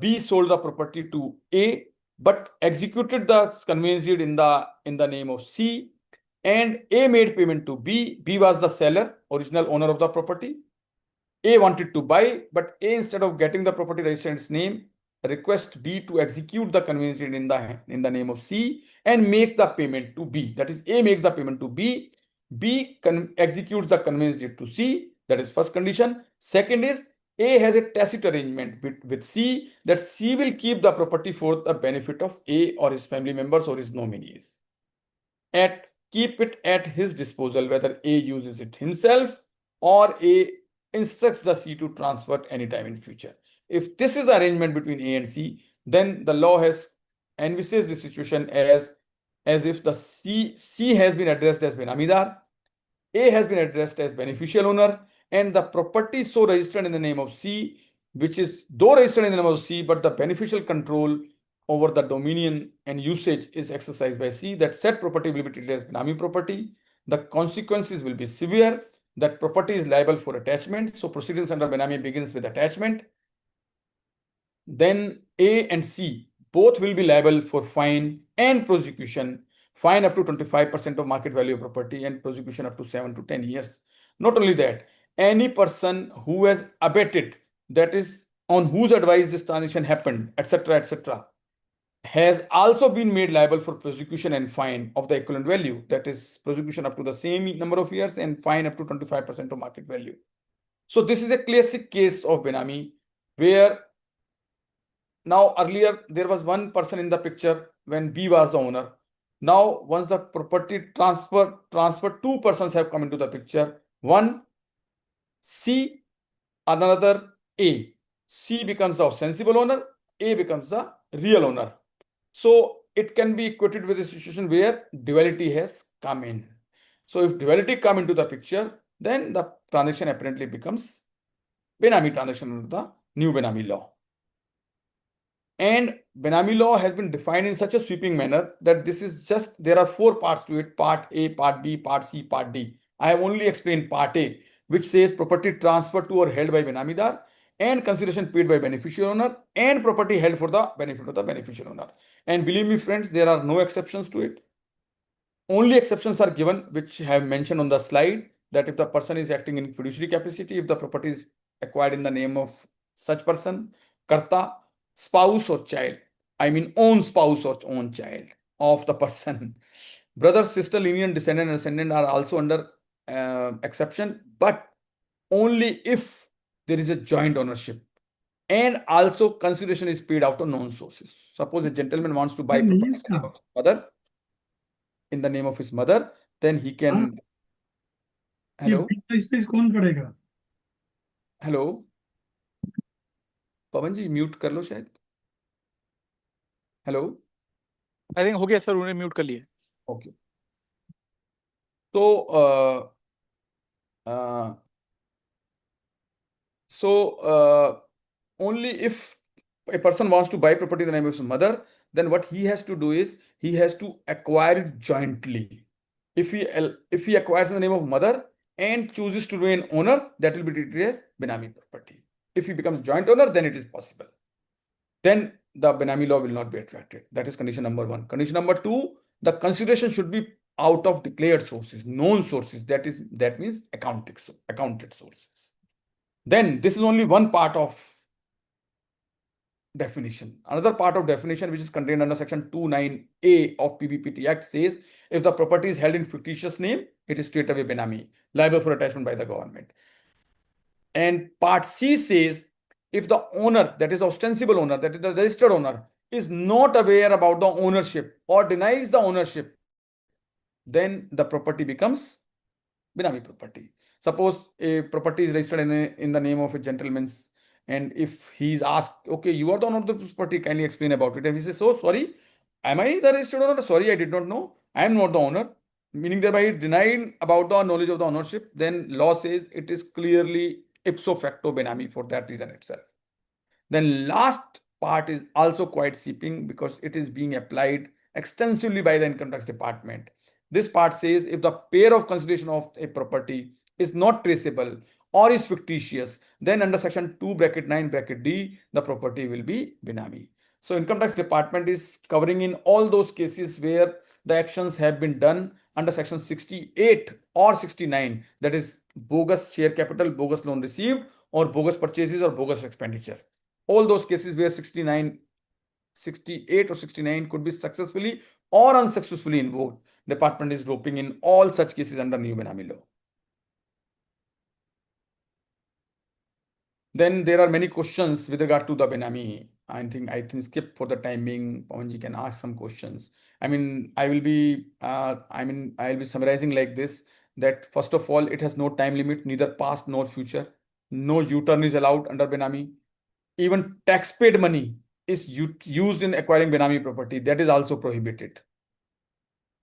B sold the property to A, but executed the conveyance deed in the name of C, and A made payment to B. B was the seller, original owner of the property. A wanted to buy, but A, instead of getting the property registered in its name, request B to execute the conveyance deed in the name of C and makes the payment to B. That is, A makes the payment to B. B executes the conveyance deed to C. That is first condition. Second is, A has a tacit arrangement with C that C will keep the property for the benefit of A or his family members or his nominees. Keep it at his disposal, whether A uses it himself or A instructs the C to transfer at any time in future. If this is the arrangement between A and C, then the law has envisaged the situation as if the C has been addressed as Benamidar, A has been addressed as beneficial owner, and the property so registered in the name of C, which is though registered in the name of C, but the beneficial control over the dominion and usage is exercised by C, that said property will be treated as Benami property. The consequences will be severe. That property is liable for attachment. So proceedings under Benami begins with attachment. Then A and C both will be liable for fine and prosecution. Fine up to 25% of market value of property, and prosecution up to 7 to 10 years. Not only that, any person who has abetted, that is on whose advice this transaction happened, etc., has also been made liable for prosecution and fine of the equivalent value. That is prosecution up to the same number of years and fine up to 25% of market value. So this is a classic case of Benami, where now earlier there was one person in the picture when B was the owner. Now once the property transfer, two persons have come into the picture. One C, another A. C becomes the ostensible owner, A becomes the real owner. So it can be equated with a situation where duality has come in. So if duality come into the picture, then the transaction apparently becomes Benami transaction under the new Benami law. And Benami law has been defined in such a sweeping manner that this is just, there are 4 parts to it: part A, part B, part C, part D. I have only explained part A, which says property transferred to or held by Benamidar and consideration paid by beneficial owner and property held for the benefit of the beneficial owner. And believe me, friends, there are no exceptions to it. Only exceptions are given, which I have mentioned on the slide, that if the person is acting in fiduciary capacity, if the property is acquired in the name of such person, karta, spouse or child, I mean own spouse or own child of the person. Brother, sister, lineage, descendant, and ascendant are also under exception, but only if there is a joint ownership and also consideration is paid out of known sources. Suppose a gentleman wants to buy property in the name of his mother, then he can. Hello, space कौन करेगा? hello, पवन जी mute कर लो शायद. Hello, I think हो गया sir, उन्हें mute कर लिए. Okay. तो only if a person wants to buy property in the name of his mother, then what he has to do is he has to acquire it jointly. If he acquires in the name of mother and chooses to remain owner, that will be treated as Benami property. If he becomes joint owner, then it is possible. Then the Benami law will not be attracted. That is condition number 1. Condition number 2, the consideration should be out of declared sources, known sources. That means accounted sources. Then this is only one part of definition. Another part of definition, which is contained under section 29A of PBPT Act, says if the property is held in fictitious name, it is straightaway Benami, liable for attachment by the government. And part C says if the owner, that is the ostensible owner, that is the registered owner, is not aware about the ownership or denies the ownership, then the property becomes Benami property. Suppose a property is registered in the name of a gentleman's, and if he's asked, okay, you are the owner of the property, kindly explain about it. And he says, so sorry, am I the registered owner? Sorry, I did not know. I am not the owner. Meaning thereby he denied about the knowledge of the ownership. Then law says it is clearly ipso facto Benami for that reason itself. Then last part is also quite sweeping because it is being applied extensively by the income tax department. This part says if the pair of consideration of a property is not traceable or is fictitious, then under section 2(9)(d), the property will be Benami. So income tax department is covering in all those cases where the actions have been done under section 68 or 69, that is bogus share capital, bogus loan received, or bogus purchases or bogus expenditure. All those cases where 68 or 69 could be successfully or unsuccessfully invoked, department is roping in all such cases under new Benami law. Then there are many questions with regard to the Benami. I think skip for the time being. Pawanji can ask some questions. I mean, I'll be summarizing like this, that first of all, it has no time limit, neither past nor future. No U-turn is allowed under Benami. Even tax paid money is used in acquiring Benami property. That is also prohibited.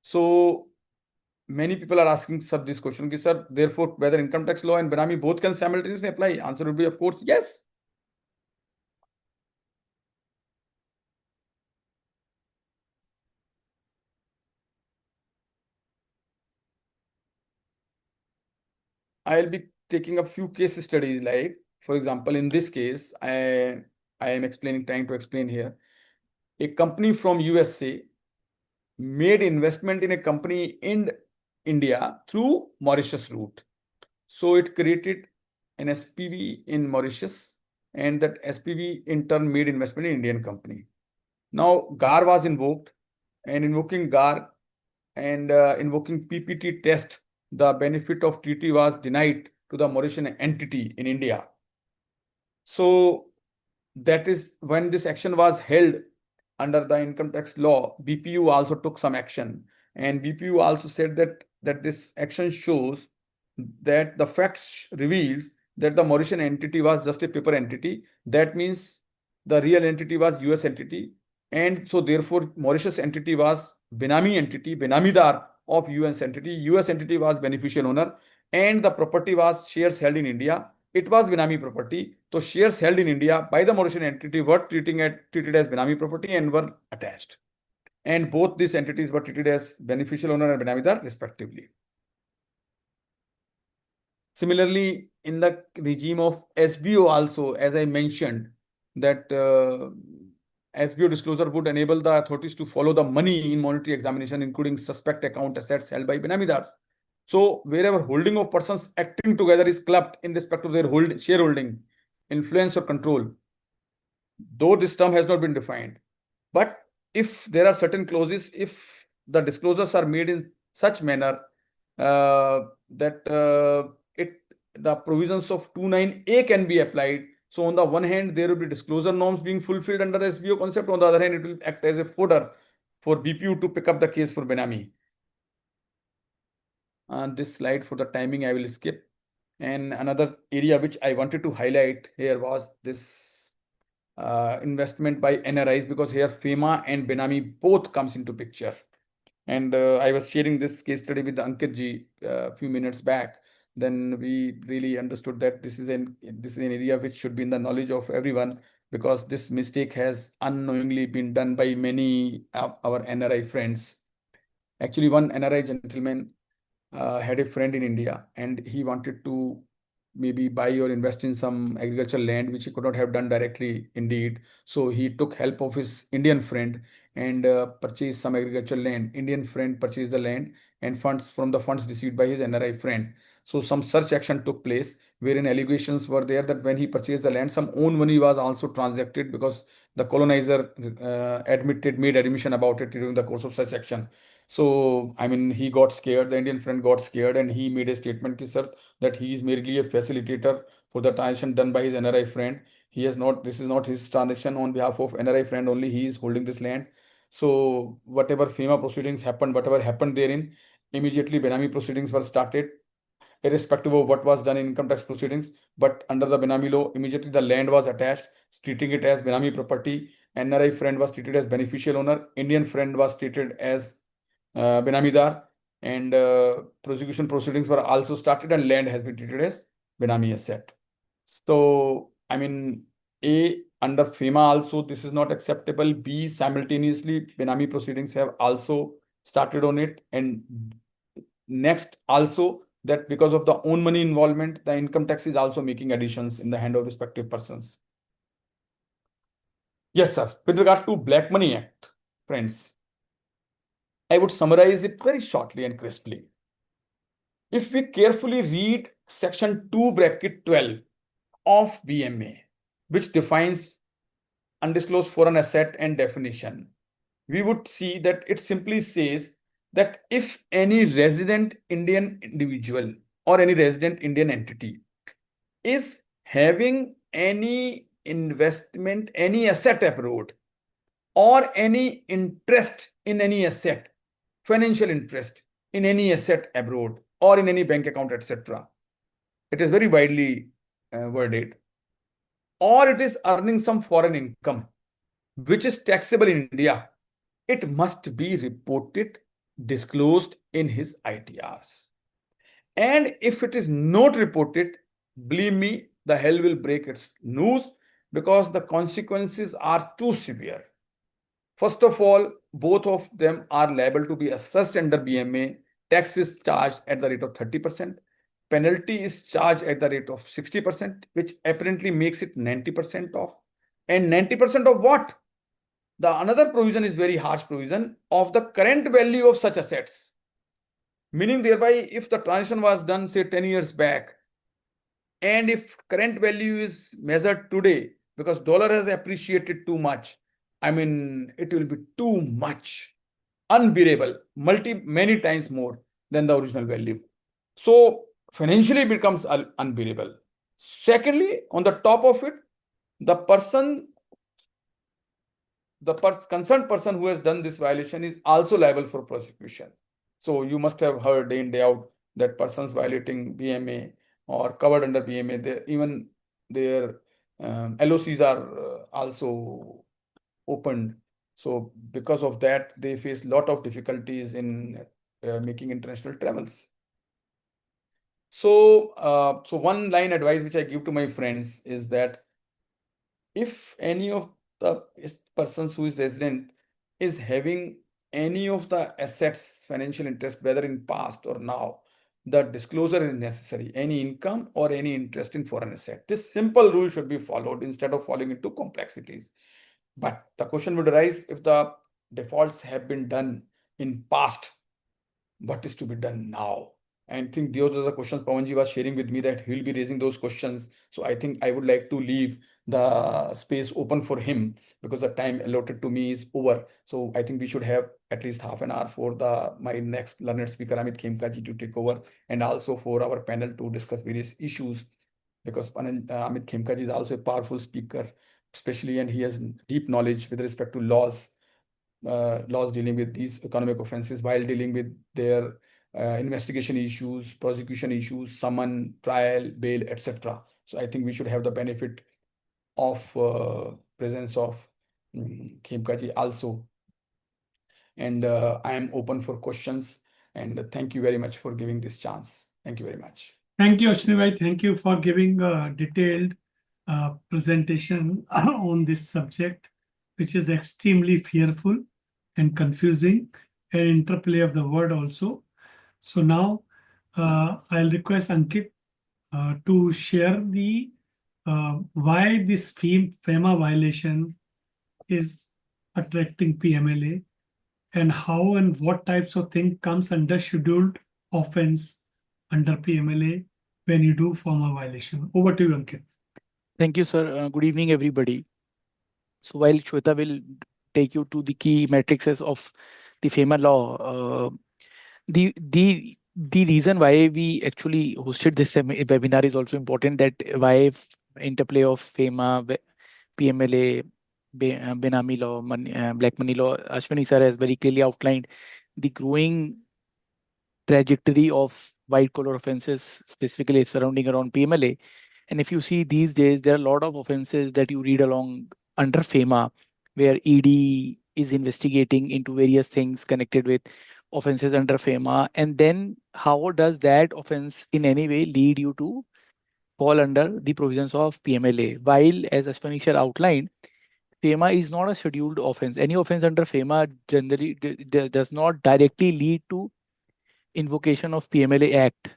So many people are asking sir this question, sir, therefore whether income tax law and Benami both can simultaneously apply? Answer would be of course yes. I'll be taking a few case studies, like for example, in this case, I am trying to explain here. A company from USA made investment in a company in India through Mauritius route. So it created an SPV in Mauritius and that SPV in turn made investment in Indian company. Now GAR was invoked, and invoking GAR and invoking PPT test, the benefit of treaty was denied to the Mauritian entity in India. So that is when this action was held under the income tax law. BPU also took some action, and BPU also said that this action shows that the facts reveals that the Mauritian entity was just a paper entity. That means the real entity was US entity, and so therefore Mauritius entity was Benami entity, Benamidar of US entity. US entity was beneficial owner, and the property was shares held in India. It was Benami property. So shares held in India by the Mauritian entity were treated as Benami property and were attached. And both these entities were treated as beneficial owner and Benamidar respectively. Similarly, in the regime of SBO also, as I mentioned, that SBO disclosure would enable the authorities to follow the money in monetary examination, including suspect account assets held by Benamidars. So wherever holding of persons acting together is clubbed in respect of their shareholding, influence or control, though this term has not been defined. But if there are certain clauses, if the disclosures are made in such manner that the provisions of 29A can be applied. So on the one hand, there will be disclosure norms being fulfilled under SBO concept. On the other hand, it will act as a fodder for BPU to pick up the case for Benami. This slide for the timing I will skip. And another area which I wanted to highlight here was this investment by NRIs, because here FEMA and Benami both comes into picture. And I was sharing this case study with Ankit ji a few minutes back. Then we really understood that this is an area which should be in the knowledge of everyone, because this mistake has unknowingly been done by many of our NRI friends. Actually, one NRI gentleman had a friend in India, and he wanted to maybe buy or invest in some agricultural land, which he could not have done directly indeed. So he took help of his Indian friend and purchased some agricultural land. Indian friend purchased the land and funds received by his NRI friend. So some search action took place, wherein allegations were there that when he purchased the land, some own money was also transacted, because the colonizer made admission about it during the course of such action. So, I mean, he got scared, the Indian friend got scared, and he made a statement, sir, that he is merely a facilitator for the transaction done by his NRI friend. He has not, this is not his transaction on behalf of NRI friend only, he is holding this land. So, whatever FEMA proceedings happened, whatever happened therein, immediately Benami proceedings were started, irrespective of what was done in income tax proceedings. But under the Benami law, immediately the land was attached, treating it as Benami property. NRI friend was treated as beneficial owner. Indian friend was treated as Benamidar, and prosecution proceedings were also started, and land has been treated as Benami asset. So, I mean, A, under FEMA also, this is not acceptable. B, simultaneously, Benami proceedings have also started on it. And next, also, that because of the own money involvement, the income tax is also making additions in the hand of respective persons. Yes, sir. With regard to Black Money Act, friends, I would summarize it very shortly and crisply. If we carefully read section 2(12) of BMA, which defines undisclosed foreign asset and definition, we would see that it simply says that if any resident Indian individual or any resident Indian entity is having any investment, any asset abroad, or any interest in any asset, financial interest in any asset abroad or in any bank account, etc. It is very widely worded. Or it is earning some foreign income, which is taxable in India. It must be reported, disclosed in his ITRs. And if it is not reported, believe me, the hell will break its loose, because the consequences are too severe. First of all, both of them are liable to be assessed under BMA. Tax is charged at the rate of 30%. Penalty is charged at the rate of 60%, which apparently makes it 90% of. And 90% of what? The another provision is very harsh provision of the current value of such assets. Meaning thereby, if the transaction was done, say 10 years back, And if current value is measured today, because dollar has appreciated too much, I mean, it will be too much, unbearable, many times more than the original value. So financially it becomes unbearable. Secondly, on the top of it, the concerned person who has done this violation is also liable for prosecution. So you must have heard day in, day out that persons violating BMA or covered under BMA, even their LOCs are also opened. So because of that, they face a lot of difficulties in making international travels. So, so one line advice which I give to my friends is that if any of the persons who is resident is having any of the assets, financial interest, whether in past or now, the disclosure is necessary, any income or any interest in foreign asset. This simple rule should be followed instead of falling into complexities. But the question would arise, if the defaults have been done in past, what is to be done now? I think those are the questions Pawanji was sharing with me, that he will be raising those questions. So I think I would like to leave the space open for him, because the time allotted to me is over. So I think we should have at least half an hour for my next learned speaker, Amit Khemkaji, to take over, and also for our panel to discuss various issues, because Amit Khemkaji is also a powerful speaker, especially, and he has deep knowledge with respect to laws dealing with these economic offenses, while dealing with their investigation issues, prosecution issues, summon, trial, bail, etc. So I think we should have the benefit of presence of Khemkaji also. And I am open for questions. And thank you very much for giving this chance. Thank you very much. Thank you, Ashwini. Thank you for giving a detailed presentation on this subject, which is extremely fearful and confusing, and interplay of the word also. So now I'll request Ankit to share the why this FEMA violation is attracting PMLA, and how and what types of thing comes under scheduled offense under PMLA when you do FEMA violation. Over to you, Ankit. Thank you, sir. Good evening, everybody. So while Shweta will take you to the key matrices of the FEMA law, the reason why we actually hosted this webinar is also important. That why interplay of FEMA, PMLA, Benami law, black money law. Ashwini sir has very clearly outlined the growing trajectory of white collar offenses, specifically surrounding around PMLA. And if you see these days, there are a lot of offenses that you read along under FEMA, where ED is investigating into various things connected with offenses under FEMA. And then how does that offense in any way lead you to fall under the provisions of PMLA? While, as Ashwani sir outlined, FEMA is not a scheduled offense. Any offense under FEMA generally does not directly lead to invocation of PMLA Act.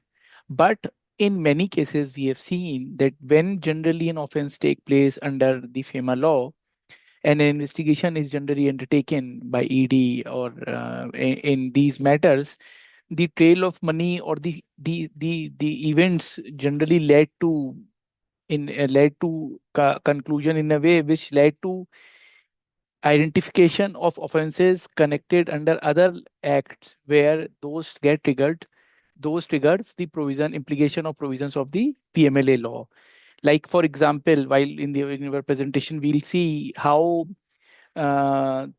But in many cases, we have seen that when generally an offense take place under the FEMA law, and an investigation is generally undertaken by ED or in these matters, the trail of money or the events generally led to conclusion in a way which led to identification of offenses connected under other acts, where those get triggered. Those triggers the provision implication of provisions of the PMLA law. Like, for example, while in our presentation, we'll see how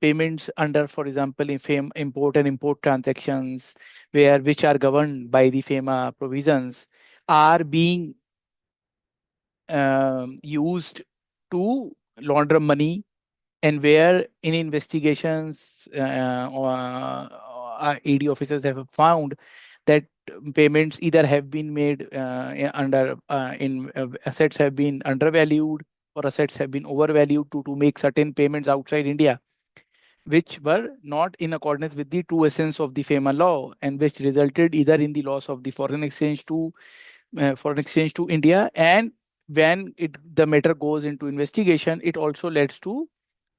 payments under, for example, in import and import transactions, which are governed by the FEMA provisions, are being used to launder money, and where in investigations AD officers have found that payments either have been made assets have been undervalued, or assets have been overvalued to make certain payments outside India, which were not in accordance with the true essence of the FEMA law, and which resulted either in the loss of the foreign exchange to India. And when the matter goes into investigation, it also leads to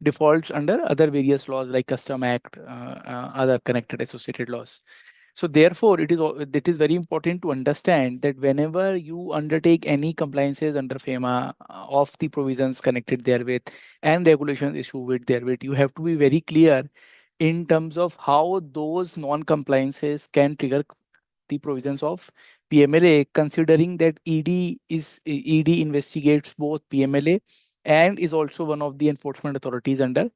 defaults under other various laws like Custom Act, other connected associated laws. So therefore, it is very important to understand that whenever you undertake any compliances under FEMA of the provisions connected therewith and regulations issued with therewith, you have to be very clear in terms of how those non-compliances can trigger the provisions of PMLA, considering that ED investigates both PMLA and is also one of the enforcement authorities under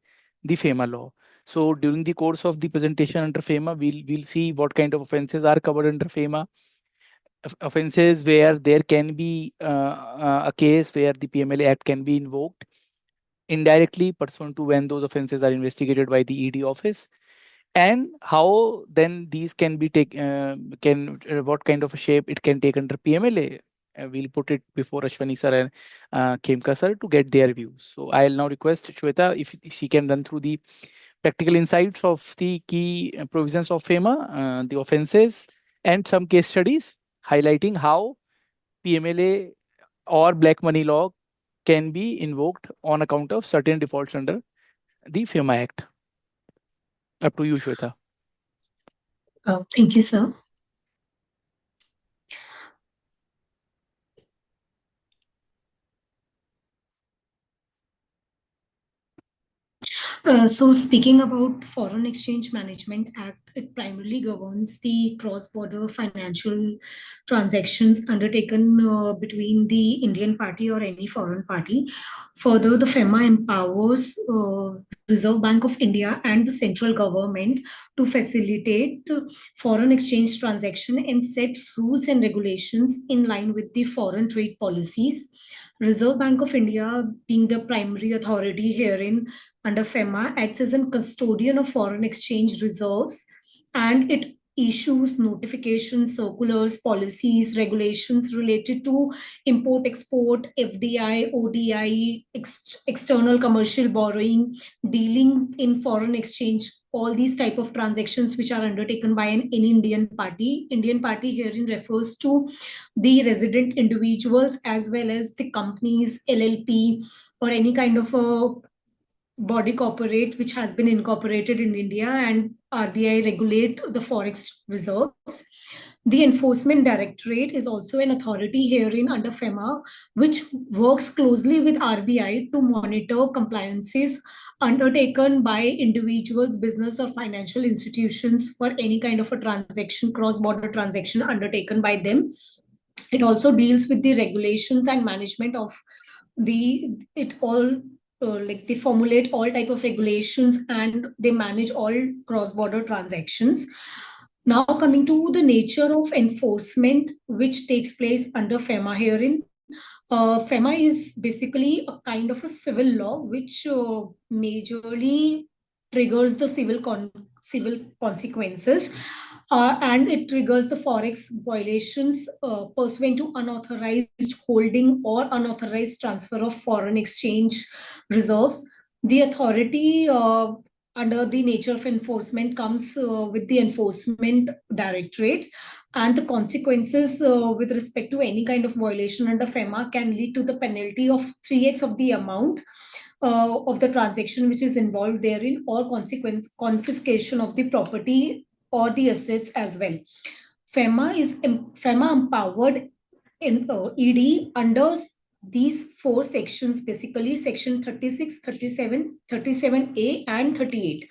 the FEMA law. So during the course of the presentation under FEMA, we'll see what kind of offenses are covered under FEMA. Offenses where there can be a case where the PMLA Act can be invoked indirectly pursuant to when those offenses are investigated by the ED office, and how then these can be what kind of a shape it can take under PMLA. We'll put it before Ashwani sir and Khemka sir to get their views. So I'll now request Shweta if she can run through the practical insights of the key provisions of FEMA, the offenses, and some case studies highlighting how PMLA or black money law can be invoked on account of certain defaults under the FEMA Act. Up to you, Shweta. Thank you, sir. So speaking about Foreign Exchange Management Act, it primarily governs the cross-border financial transactions undertaken between the Indian party or any foreign party. Further, the FEMA empowers Reserve Bank of India and the central government to facilitate foreign exchange transaction and set rules and regulations in line with the foreign trade policies. Reserve Bank of India, being the primary authority herein under FEMA, acts as a custodian of foreign exchange reserves, and it issues notifications, circulars, policies, regulations related to import, export, FDI, ODI, external commercial borrowing, dealing in foreign exchange, all these type of transactions which are undertaken by an Indian party. Indian party herein refers to the resident individuals as well as the companies, LLP, or any kind of a body corporate which has been incorporated in India, and RBI regulate the forex reserves. The Enforcement Directorate is also an authority herein under FEMA, which works closely with RBI to monitor compliances undertaken by individuals, business, or financial institutions for any kind of a transaction, cross-border transaction undertaken by them. It also deals with the regulations and management of like they formulate all type of regulations and they manage all cross-border transactions. Now coming to the nature of enforcement which takes place under FEMA herein. FEMA is basically a kind of a civil law which majorly triggers the civil consequences, and it triggers the forex violations pursuant to unauthorized holding or unauthorized transfer of foreign exchange reserves. The authority under the nature of enforcement comes with the Enforcement Directorate, and the consequences with respect to any kind of violation under FEMA can lead to the penalty of 3x of the amount of the transaction which is involved therein, or confiscation of the property or the assets as well. FEMA empowered in ED under these four sections, basically section 36, 37, 37A and 38.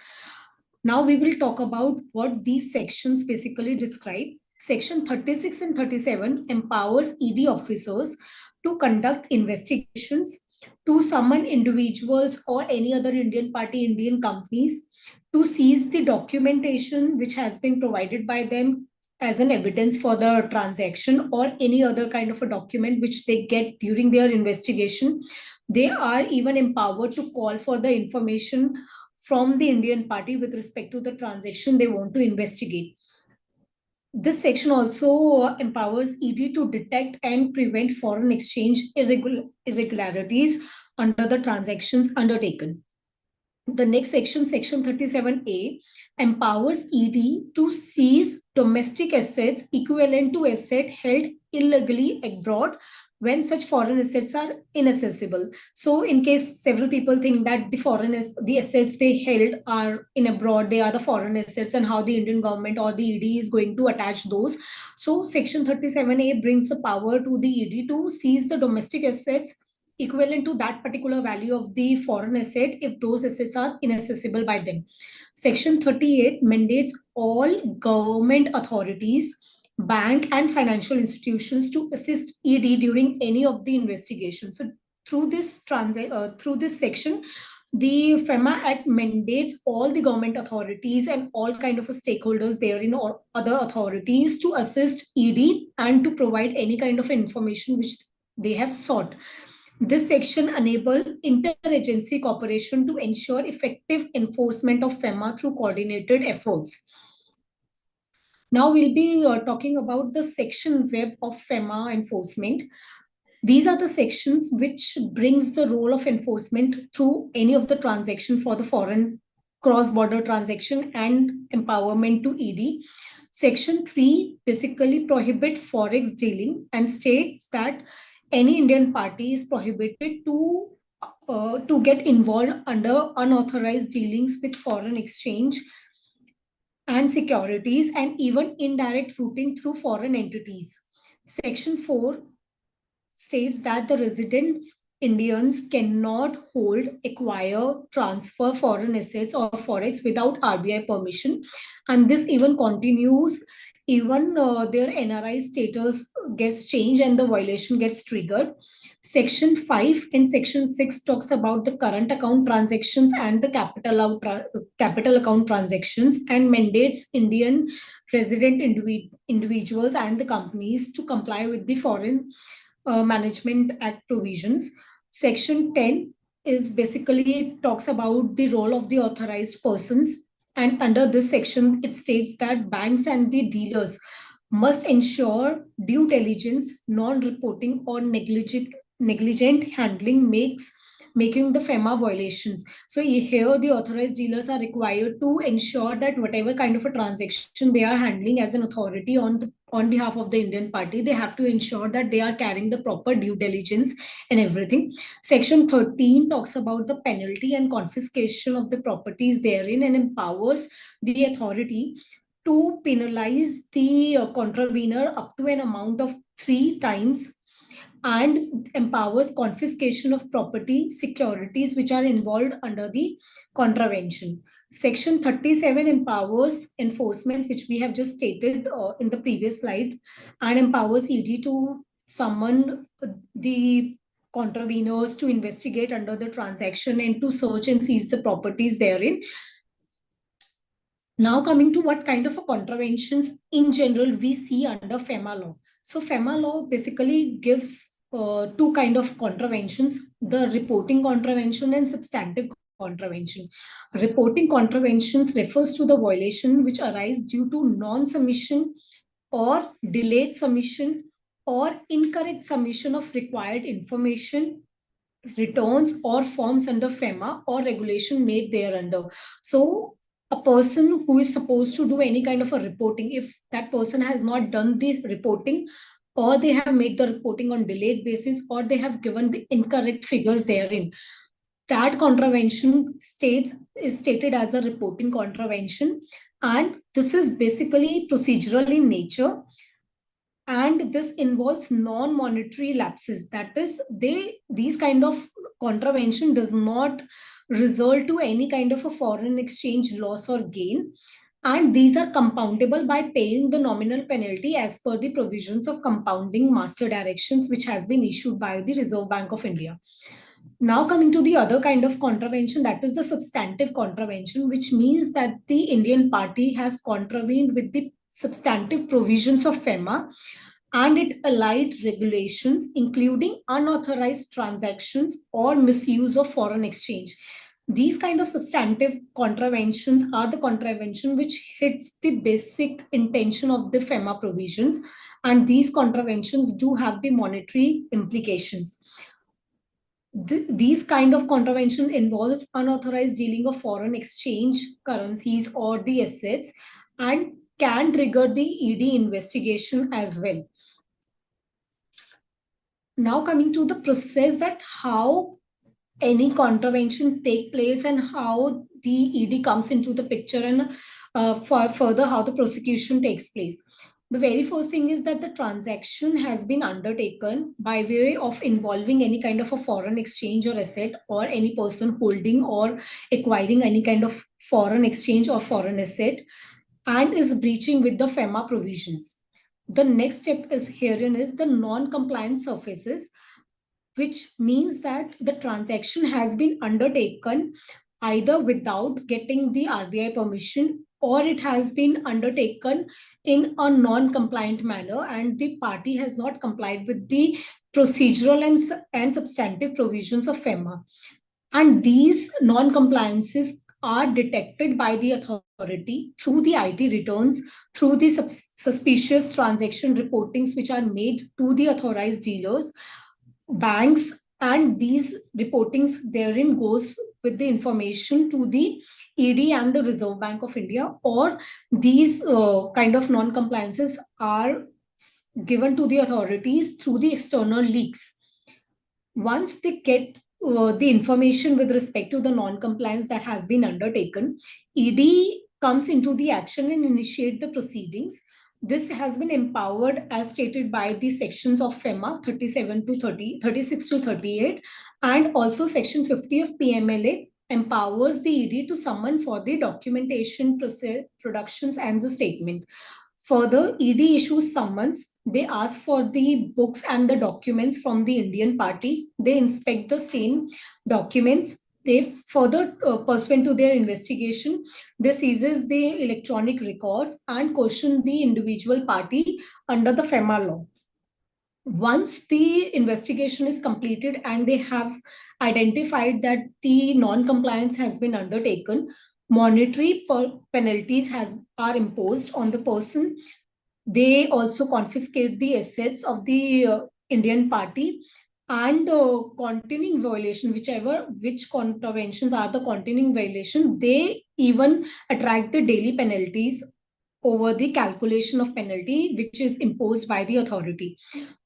Now we will talk about what these sections basically describe. Section 36 and 37 empowers ED officers to conduct investigations, to summon individuals or any other Indian party, Indian companies, to seize the documentation which has been provided by them as an evidence for the transaction, or any other kind of a document which they get during their investigation. They are even empowered to call for the information from the Indian party with respect to the transaction they want to investigate. This section also empowers ED to detect and prevent foreign exchange irregularities under the transactions undertaken. The next section, section 37A, empowers ED to seize domestic assets equivalent to asset held illegally abroad when such foreign assets are inaccessible. So in case several people think that the assets they held are in abroad, they are the foreign assets, and how the Indian government or the ED is going to attach those. So section 37A brings the power to the ED to seize the domestic assets equivalent to that particular value of the foreign asset if those assets are inaccessible by them. Section 38 mandates all government authorities, bank and financial institutions to assist ED during any of the investigations. So through this section, the FEMA Act mandates all the government authorities and all kind of stakeholders therein or other authorities to assist ED and to provide any kind of information which they have sought. This section enables interagency cooperation to ensure effective enforcement of FEMA through coordinated efforts. Now we'll be talking about the section web of FEMA enforcement. These are the sections which brings the role of enforcement through any of the transaction for the foreign cross-border transaction and empowerment to ED. Section 3 basically prohibits forex dealing and states that any Indian party is prohibited to get involved under unauthorized dealings with foreign exchange and securities and even indirect routing through foreign entities. Section 4 states that the residents Indians cannot hold, acquire, transfer foreign assets or forex without RBI permission, and this even continues even their NRI status gets changed and the violation gets triggered. Section 5 and Section 6 talks about the current account transactions and the capital account transactions and mandates Indian resident individuals and the companies to comply with the Foreign Management Act provisions. Section 10 is basically talks about the role of the authorized persons. And under this section, it states that banks and the dealers must ensure due diligence, non-reporting or negligent handling making the FEMA violations. So here the authorized dealers are required to ensure that whatever kind of a transaction they are handling as an authority on behalf of the Indian party, they have to ensure that they are carrying the proper due diligence and everything. Section 13 talks about the penalty and confiscation of the properties therein and empowers the authority to penalize the contravener up to an amount of 3 times and empowers confiscation of property securities which are involved under the contravention. Section 37 empowers enforcement, which we have just stated in the previous slide, and empowers ED to summon the contraveners to investigate under the transaction and to search and seize the properties therein. Now coming to what kind of a contraventions in general we see under FEMA law. So FEMA law basically gives 2 kind of contraventions, the reporting contravention and substantive contravention. Reporting contraventions refers to the violation which arise due to non-submission or delayed submission or incorrect submission of required information, returns or forms under FEMA or regulation made thereunder. So a person who is supposed to do any kind of a reporting, if that person has not done the reporting, or they have made the reporting on delayed basis, or they have given the incorrect figures therein, that contravention is stated as a reporting contravention. And this is basically procedural in nature. And this involves non-monetary lapses. That is, these kind of contravention does not result to any kind of a foreign exchange loss or gain. And these are compoundable by paying the nominal penalty as per the provisions of compounding master directions, which has been issued by the Reserve Bank of India. Now coming to the other kind of contravention, that is the substantive contravention, which means that the Indian party has contravened with the substantive provisions of FEMA and its allied regulations, including unauthorized transactions or misuse of foreign exchange. These kind of substantive contraventions are the contravention which hits the basic intention of the FEMA provisions, and these contraventions do have the monetary implications. these kind of contravention involves unauthorized dealing of foreign exchange currencies or the assets and can trigger the ED investigation as well. Now coming to the process that how any contravention take place and how the ED comes into the picture and further how the prosecution takes place. The very first thing is that the transaction has been undertaken by way of involving any kind of a foreign exchange or asset or any person holding or acquiring any kind of foreign exchange or foreign asset and is breaching with the FEMA provisions. The next step is herein is the non-compliant surfaces, which means that the transaction has been undertaken either without getting the RBI permission or it has been undertaken in a non-compliant manner and the party has not complied with the procedural and substantive provisions of FEMA. And these non-compliances are detected by the authority through the IT returns, through the suspicious transaction reportings which are made to the authorized dealers, banks, and these reportings therein goes with the information to the ED and the Reserve Bank of India, or these kind of non-compliances are given to the authorities through the external leaks. Once they get the information with respect to the non-compliance that has been undertaken, ED comes into the action and initiate the proceedings. This has been empowered as stated by the sections of FEMA 37 to 30, 36 to 38, and also section 50 of PMLA empowers the ED to summon for the documentation, productions and the statement. Further, ED issues summons. They ask for the books and the documents from the Indian party. They inspect the same documents. They further, pursuant to their investigation, they seizes the electronic records and question the individual party under the FEMA law. Once the investigation is completed and they have identified that the non-compliance has been undertaken, monetary penalties are imposed on the person. They also confiscate the assets of the Indian party and continuing violation, which contraventions are the continuing violation, they even attract the daily penalties over the calculation of penalty which is imposed by the authority.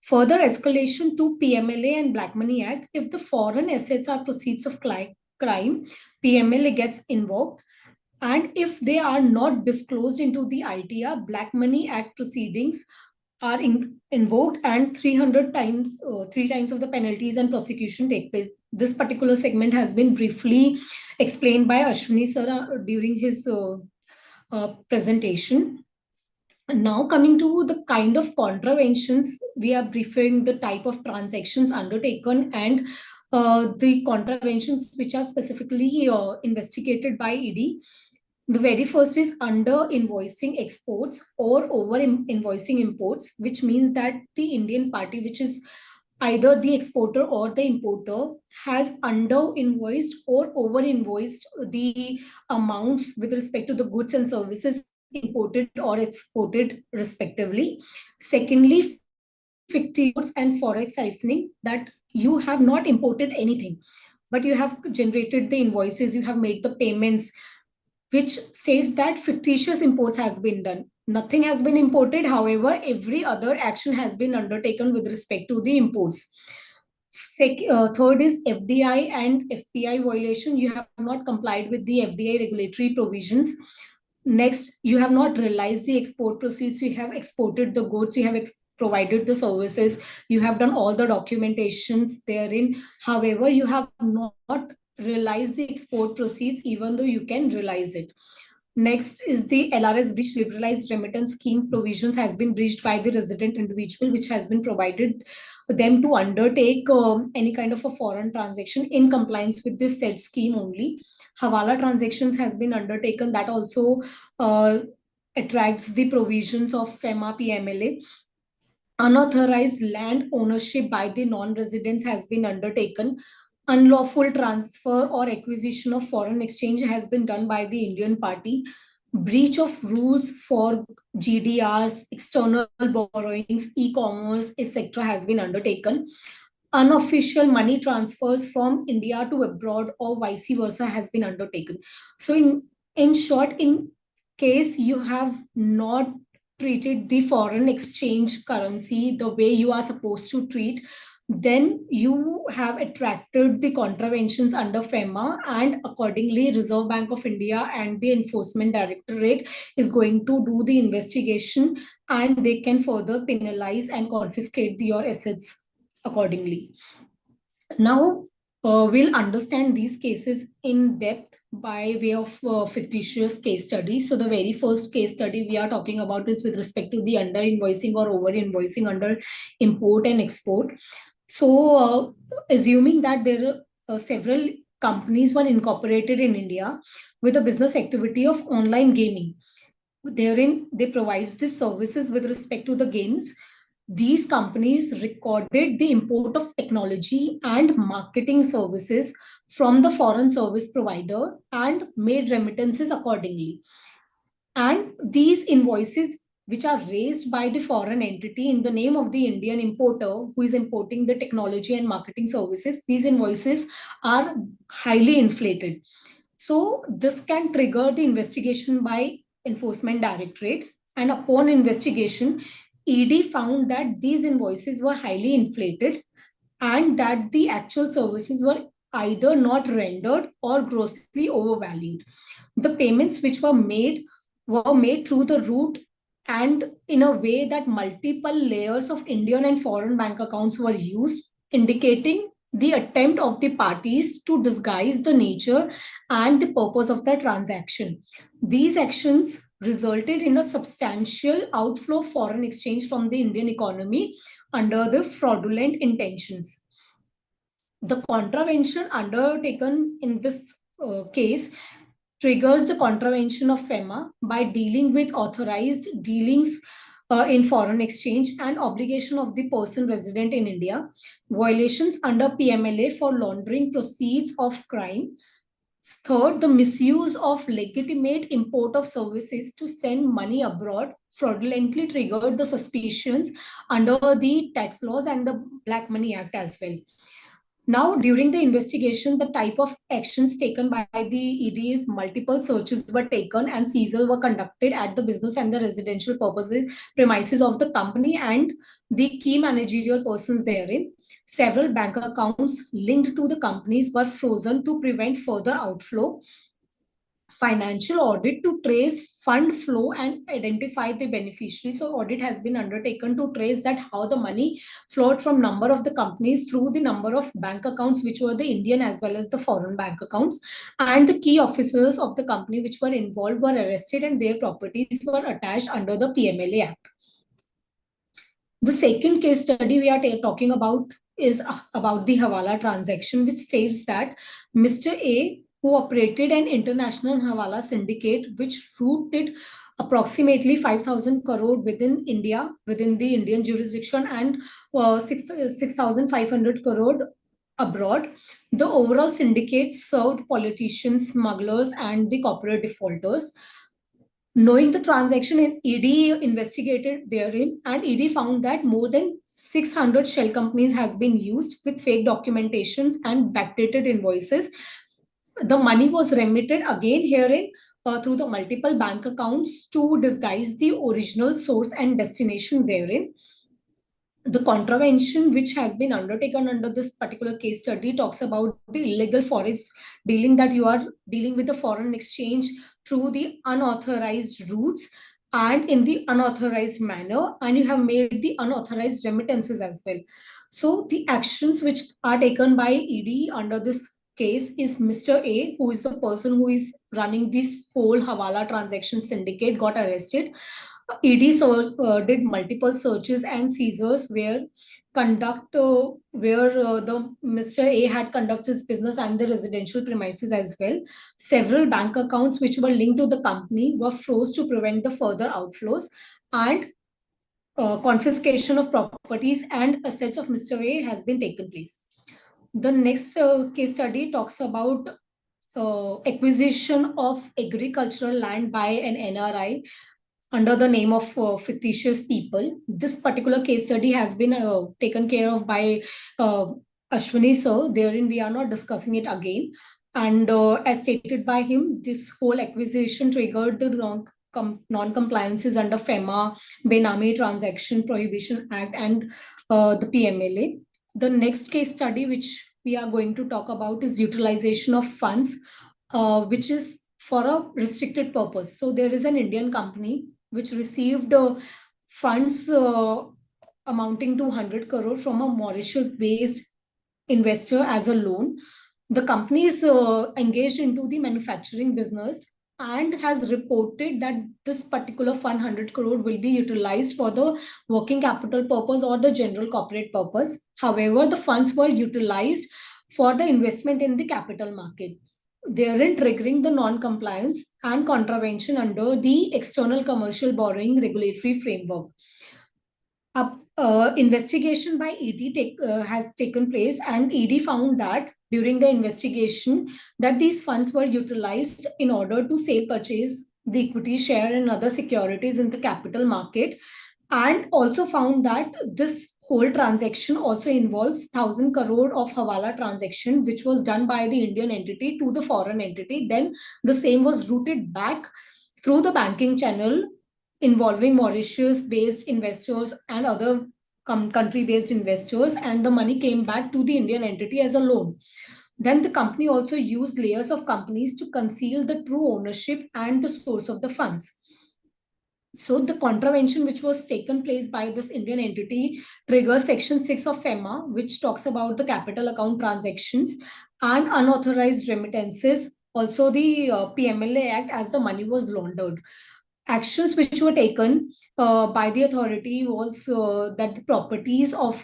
Further escalation to PMLA and Black Money Act, if the foreign assets are proceeds of crime, PMLA gets invoked. And if they are not disclosed into the ITR, Black Money Act proceedings are invoked and 300 times, 3 times of the penalties and prosecution take place. This particular segment has been briefly explained by Ashwini sir during his presentation. Now coming to the kind of contraventions, we are briefing the type of transactions undertaken and the contraventions which are specifically investigated by ED. The very first is under invoicing exports or over invoicing imports, which means that the Indian party, which is either the exporter or the importer, has under invoiced or over invoiced the amounts with respect to the goods and services imported or exported respectively. Secondly, fictitious and forex siphoning, that you have not imported anything, but you have generated the invoices, you have made the payments, which states that fictitious imports has been done. Nothing has been imported. However, every other action has been undertaken with respect to the imports. Third is FDI and FPI violation. You have not complied with the FDI regulatory provisions. Next, you have not realized the export proceeds. You have exported the goods. You have provided the services. You have done all the documentations therein. However, you have not realize the export proceeds even though you can realize it. Next is the LRS breach, liberalized remittance scheme provisions has been breached by the resident individual, which has been provided them to undertake any kind of a foreign transaction in compliance with this said scheme only. Hawala transactions has been undertaken, that also attracts the provisions of FEMA PMLA. Unauthorized land ownership by the non-residents has been undertaken. Unlawful transfer or acquisition of foreign exchange has been done by the Indian party. Breach of rules for GDRs, external borrowings, e-commerce, etc. has been undertaken. unofficial money transfers from India to abroad or vice versa has been undertaken. So in short, in case you have not treated the foreign exchange currency the way you are supposed to treat, then you have attracted the contraventions under FEMA, and accordingly Reserve Bank of India and the Enforcement Directorate is going to do the investigation, and they can further penalize and confiscate your assets accordingly. Now, we'll understand these cases in depth by way of fictitious case study. So the very first case study we are talking about is with respect to the under invoicing or over invoicing under import and export. So assuming that there are several companies were incorporated in India with a business activity of online gaming. Therein, they provides the services with respect to the games. These companies recorded the import of technology and marketing services from the foreign service provider and made remittances accordingly. And these invoices, which are raised by the foreign entity in the name of the Indian importer who is importing the technology and marketing services, these invoices are highly inflated. So this can trigger the investigation by Enforcement Directorate. And upon investigation, ED found that these invoices were highly inflated and that the actual services were either not rendered or grossly overvalued. The payments which were made through the route and in a way that multiple layers of Indian and foreign bank accounts were used, indicating the attempt of the parties to disguise the nature and the purpose of the transaction. These actions resulted in a substantial outflow of foreign exchange from the Indian economy under the fraudulent intentions. The contravention undertaken in this case triggers the contravention of FEMA by dealing with authorized dealings in foreign exchange and obligation of the person resident in India, violations under PMLA for laundering proceeds of crime. Third, the misuse of legitimate import of services to send money abroad fraudulently triggered the suspicions under the tax laws and the Black Money Act as well. Now, during the investigation, the type of actions taken by the ED is multiple searches were taken and seizures were conducted at the business and the residential premises of the company and the key managerial persons therein. Several bank accounts linked to the companies were frozen to prevent further outflow. Financial audit to trace fund flow and identify the beneficiary. So audit has been undertaken to trace that how the money flowed from number of the companies through the number of bank accounts, which were the Indian as well as the foreign bank accounts. And the key officers of the company which were involved were arrested and their properties were attached under the PMLA Act. The second case study we are talking about is about the Hawala transaction, which states that Mr. A, who operated an international Hawala syndicate, which routed approximately 5,000 crore within India, within the Indian jurisdiction, and 6,500 crore abroad. The overall syndicate served politicians, smugglers, and the corporate defaulters. Knowing the transaction, ED investigated therein, and ED found that more than 600 shell companies has been used with fake documentations and backdated invoices. The money was remitted again herein through the multiple bank accounts to disguise the original source and destination therein. The contravention which has been undertaken under this particular case study talks about the illegal forex dealing, that you are dealing with the foreign exchange through the unauthorized routes and in the unauthorized manner, and you have made the unauthorized remittances as well. So the actions which are taken by ED under this case is Mr. A, who is the person who is running this whole Hawala transaction syndicate, got arrested. ED did multiple searches and seizures where the Mr. A had conducted his business and the residential premises as well. Several bank accounts which were linked to the company were froze to prevent the further outflows, and confiscation of properties and assets of Mr. A has been taken place. The next case study talks about acquisition of agricultural land by an NRI under the name of fictitious people. This particular case study has been taken care of by Ashwini sir. Therein, we are not discussing it again. And as stated by him, this whole acquisition triggered the non-compliances under FEMA, Benami Transaction Prohibition Act, and the PMLA. The next case study, which we are going to talk about, is utilization of funds, which is for a restricted purpose. So there is an Indian company which received funds amounting to 100 crore from a Mauritius-based investor as a loan. The company is engaged into the manufacturing business and has reported that this particular fund, 100 crore, will be utilized for the working capital purpose or the general corporate purpose. However, the funds were utilized for the investment in the capital market, therein triggering the non-compliance and contravention under the external commercial borrowing regulatory framework. Investigation by ED has taken place, and ED found that during the investigation that these funds were utilized in order to sale purchase the equity share and other securities in the capital market, and also found that this whole transaction also involves 1,000 crore of Hawala transaction, which was done by the Indian entity to the foreign entity. Then the same was routed back through the banking channel involving Mauritius-based investors and other country-based investors, and the money came back to the Indian entity as a loan. Then the company also used layers of companies to conceal the true ownership and the source of the funds. So the contravention which was taken place by this Indian entity triggers Section 6 of FEMA, which talks about the capital account transactions and unauthorized remittances. Also the PMLA Act, as the money was laundered. Actions which were taken by the authority was that the properties of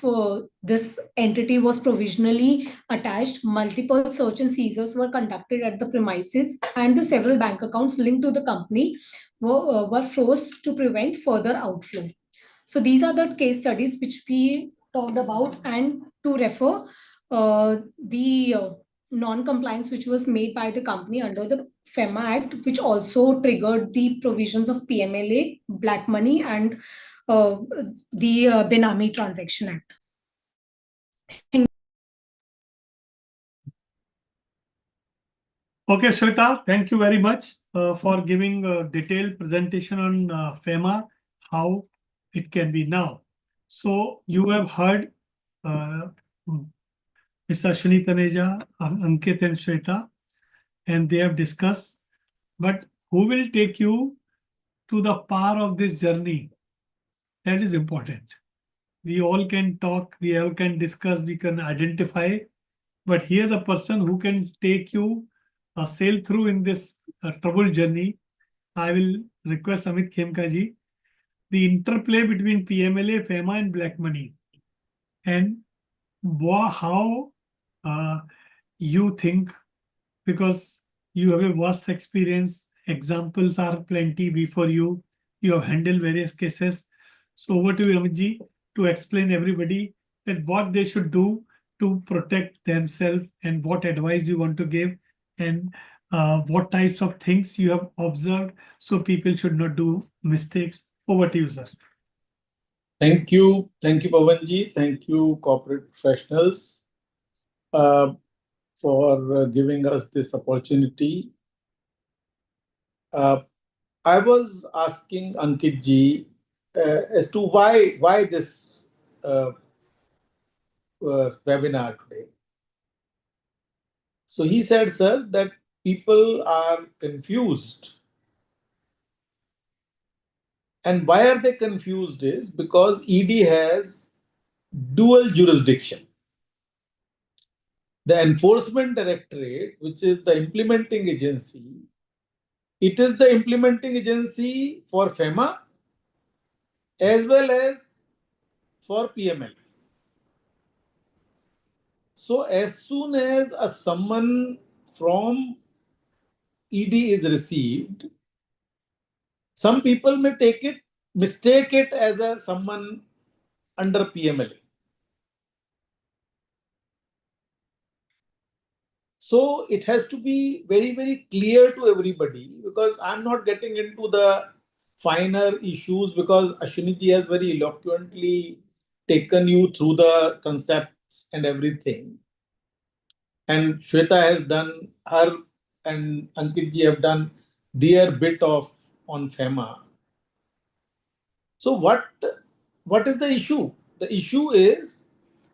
this entity was provisionally attached. Multiple search and seizures were conducted at the premises, and the several bank accounts linked to the company were froze to prevent further outflow. So these are the case studies which we talked about, and to refer the non-compliance which was made by the company under the FEMA Act, which also triggered the provisions of PMLA, black money, and the Benami Transaction Act. Okay, Shweta, thank you very much for giving a detailed presentation on FEMA, how it can be now. So you have heard Mr. Ashwini Taneja, Ankit and Shweta, and they have discussed. But who will take you to the power of this journey? That is important. We all can talk, we all can discuss, we can identify, but here the person who can take you sail through in this troubled journey, I will request Amit Khemka ji, the interplay between PMLA, FEMA and black money, and how you think, because you have a vast experience, examples are plenty before you, you have handled various cases. So over to you, Amit ji, to explain everybody that what they should do to protect themselves and what advice you want to give, and what types of things you have observed so people should not do mistakes. Over to you, sir. Thank you, Pawanji. Thank you, corporate professionals, for giving us this opportunity. I was asking Ankit ji as to why this webinar today. So he said, sir, that people are confused. And why are they confused is because ED has dual jurisdiction. The Enforcement Directorate, which is the implementing agency, it is the implementing agency for FEMA as well as for PMLA. So as soon as a summon from ED is received, some people may mistake it as a summon under PMLA. So it has to be very, very clear to everybody, because I'm not getting into the finer issues, because Ashwini has very eloquently taken you through the concepts and everything. And Shweta has done her, and Ankit ji have done their bit of on FEMA. So what is the issue? The issue is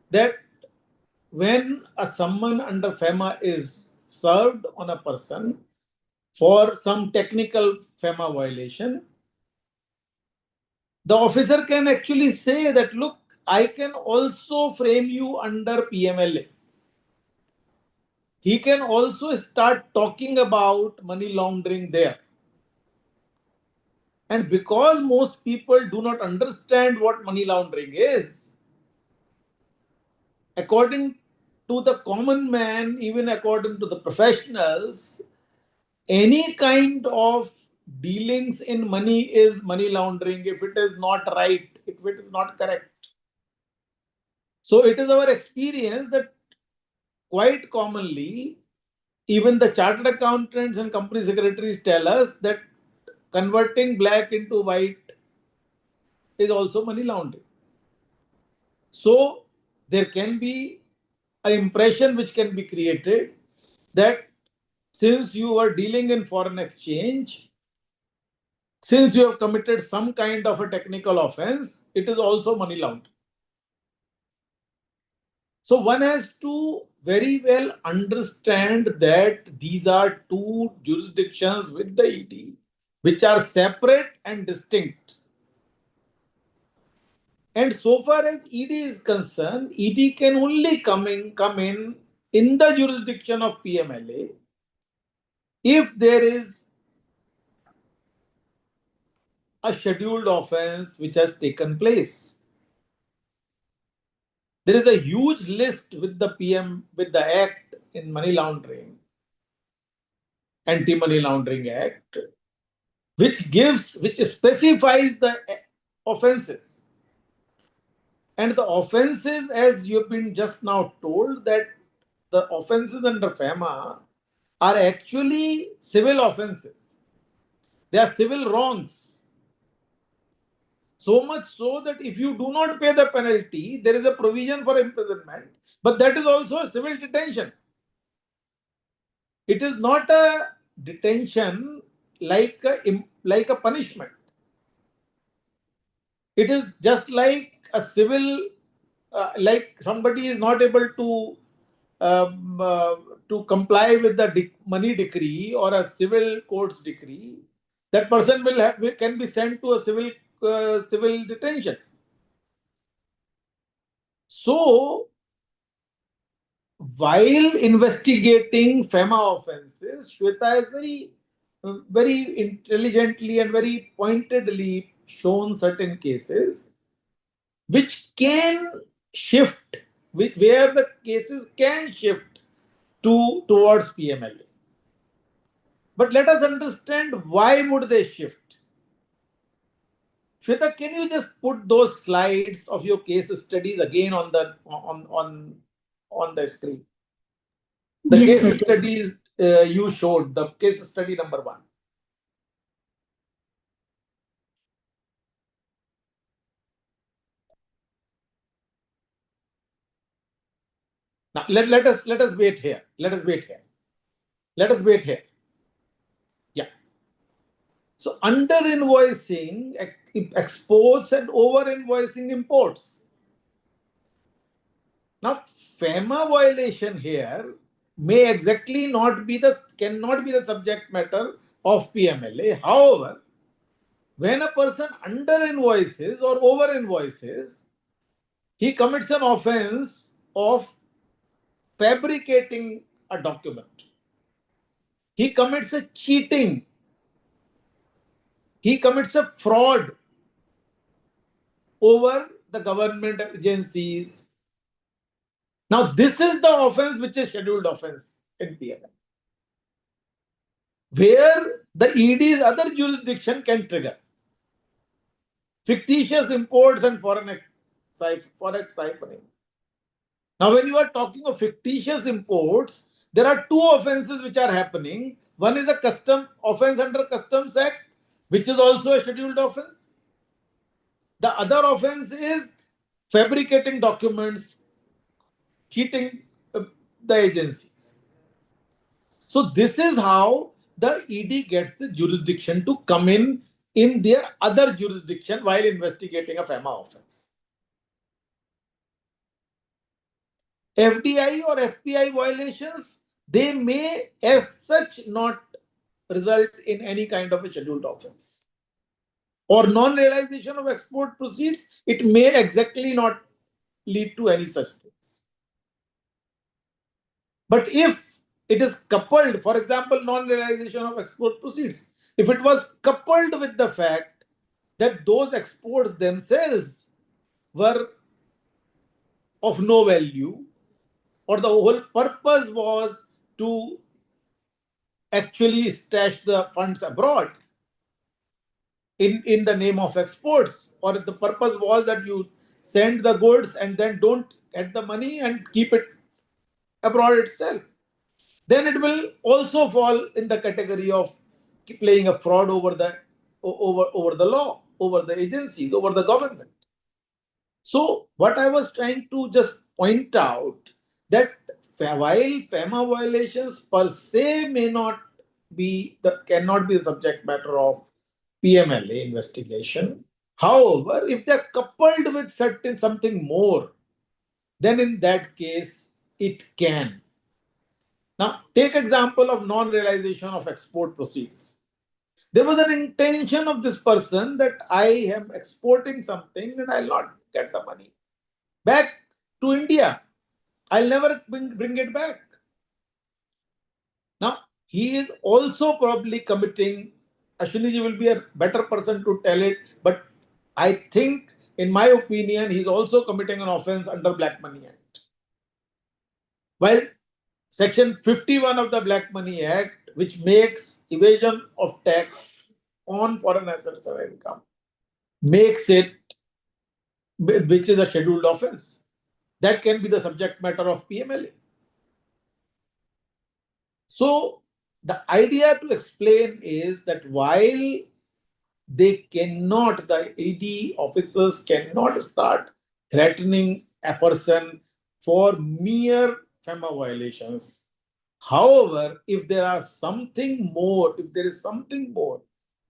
that when a summon under FEMA is served on a person for some technical FEMA violation, the officer can actually say that, look, I can also frame you under PMLA. He can also start talking about money laundering there. And because most people do not understand what money laundering is, according to the common man, even according to the professionals, any kind of dealings in money is money laundering if it is not right, if it is not correct. So it is our experience that quite commonly, even the chartered accountants and company secretaries tell us that converting black into white is also money laundering. So there can be an impression which can be created that since you are dealing in foreign exchange, since you have committed some kind of a technical offense, it is also money laundering. So one has to very well understand that these are two jurisdictions with the ED, which are separate and distinct. And so far as ED is concerned, ED can only come in the jurisdiction of PMLA if there is a scheduled offense which has taken place. There is a huge list with the Act in money laundering, Anti-Money Laundering Act, which specifies the offenses. And the offenses, as you've been just now told, that the offenses under FEMA are actually civil offenses. They are civil wrongs. So much so that if you do not pay the penalty, there is a provision for imprisonment, but that is also a civil detention. It is not a detention like a punishment. It is just like a civil, like somebody is not able to comply with the money decree or a civil court's decree. That person can be sent to a civil detention. So while investigating FEMA offenses, Shweta has very intelligently and very pointedly shown certain cases which can shift, where the cases can shift towards PMLA. But let us understand why would they shift. Shweta, can you just put those slides of your case studies again on the screen? The Yes, case sir. studies you showed, the case study number 1. Now let us wait here. Let us wait here. Yeah. So under invoicing exports and over invoicing imports. Now FEMA violation here may cannot be the subject matter of PMLA. However, when a person under invoices or over invoices, he commits an offense of fabricating a document. He commits a cheating. He commits a fraud over the government agencies. Now, this is the offense which is scheduled offense in PMLA, where the ED's other jurisdiction can trigger fictitious imports and forex siphoning. Now, when you are talking of fictitious imports, there are two offenses which are happening. One is a custom offense under Customs Act, which is also a scheduled offense. The other offense is fabricating documents, cheating the agencies. So this is how the ED gets the jurisdiction to come in their other jurisdiction while investigating a FEMA offense. FDI or FPI violations, they may as such not result in any kind of a scheduled offense. Or non-realization of export proceeds, it may exactly not lead to any such things. But if it is coupled, for example, non-realization of export proceeds, if it was coupled with the fact that those exports themselves were of no value, or the whole purpose was to actually stash the funds abroad in the name of exports, or the purpose was that you send the goods and then don't get the money and keep it abroad itself, then it will also fall in the category of playing a fraud over the law, over the agencies, over the government. So what I was trying to just point out, that while FEMA violations per se cannot be the subject matter of PMLA investigation. However, if they're coupled with something more, then in that case, it can. Now, take example of non-realization of export proceeds. There was an intention of this person that I am exporting something and I'll not get the money back to India. I'll never bring it back. Now, he is also probably committing, Ashwini will be a better person to tell it, but I think, in my opinion, he's also committing an offense under Black Money Act. While Section 51 of the Black Money Act, which makes evasion of tax on foreign assets or income, makes it, which is a scheduled offense, that can be the subject matter of PMLA. So the idea to explain is that while the ED officers cannot start threatening a person for mere FEMA violations. However, if there is something more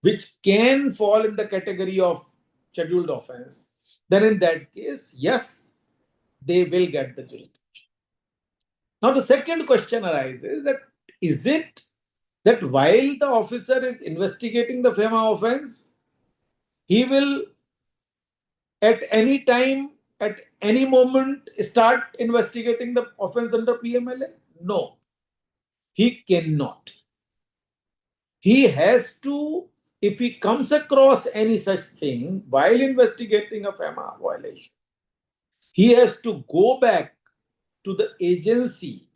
which can fall in the category of scheduled offense, then in that case, yes, they will get the jurisdiction. Now, the second question arises that is it that while the officer is investigating the FEMA offense, he will at any time, at any moment, start investigating the offense under PMLA? No, he cannot. He has to, if he comes across any such thing while investigating a FEMA violation, he has to go back to the agency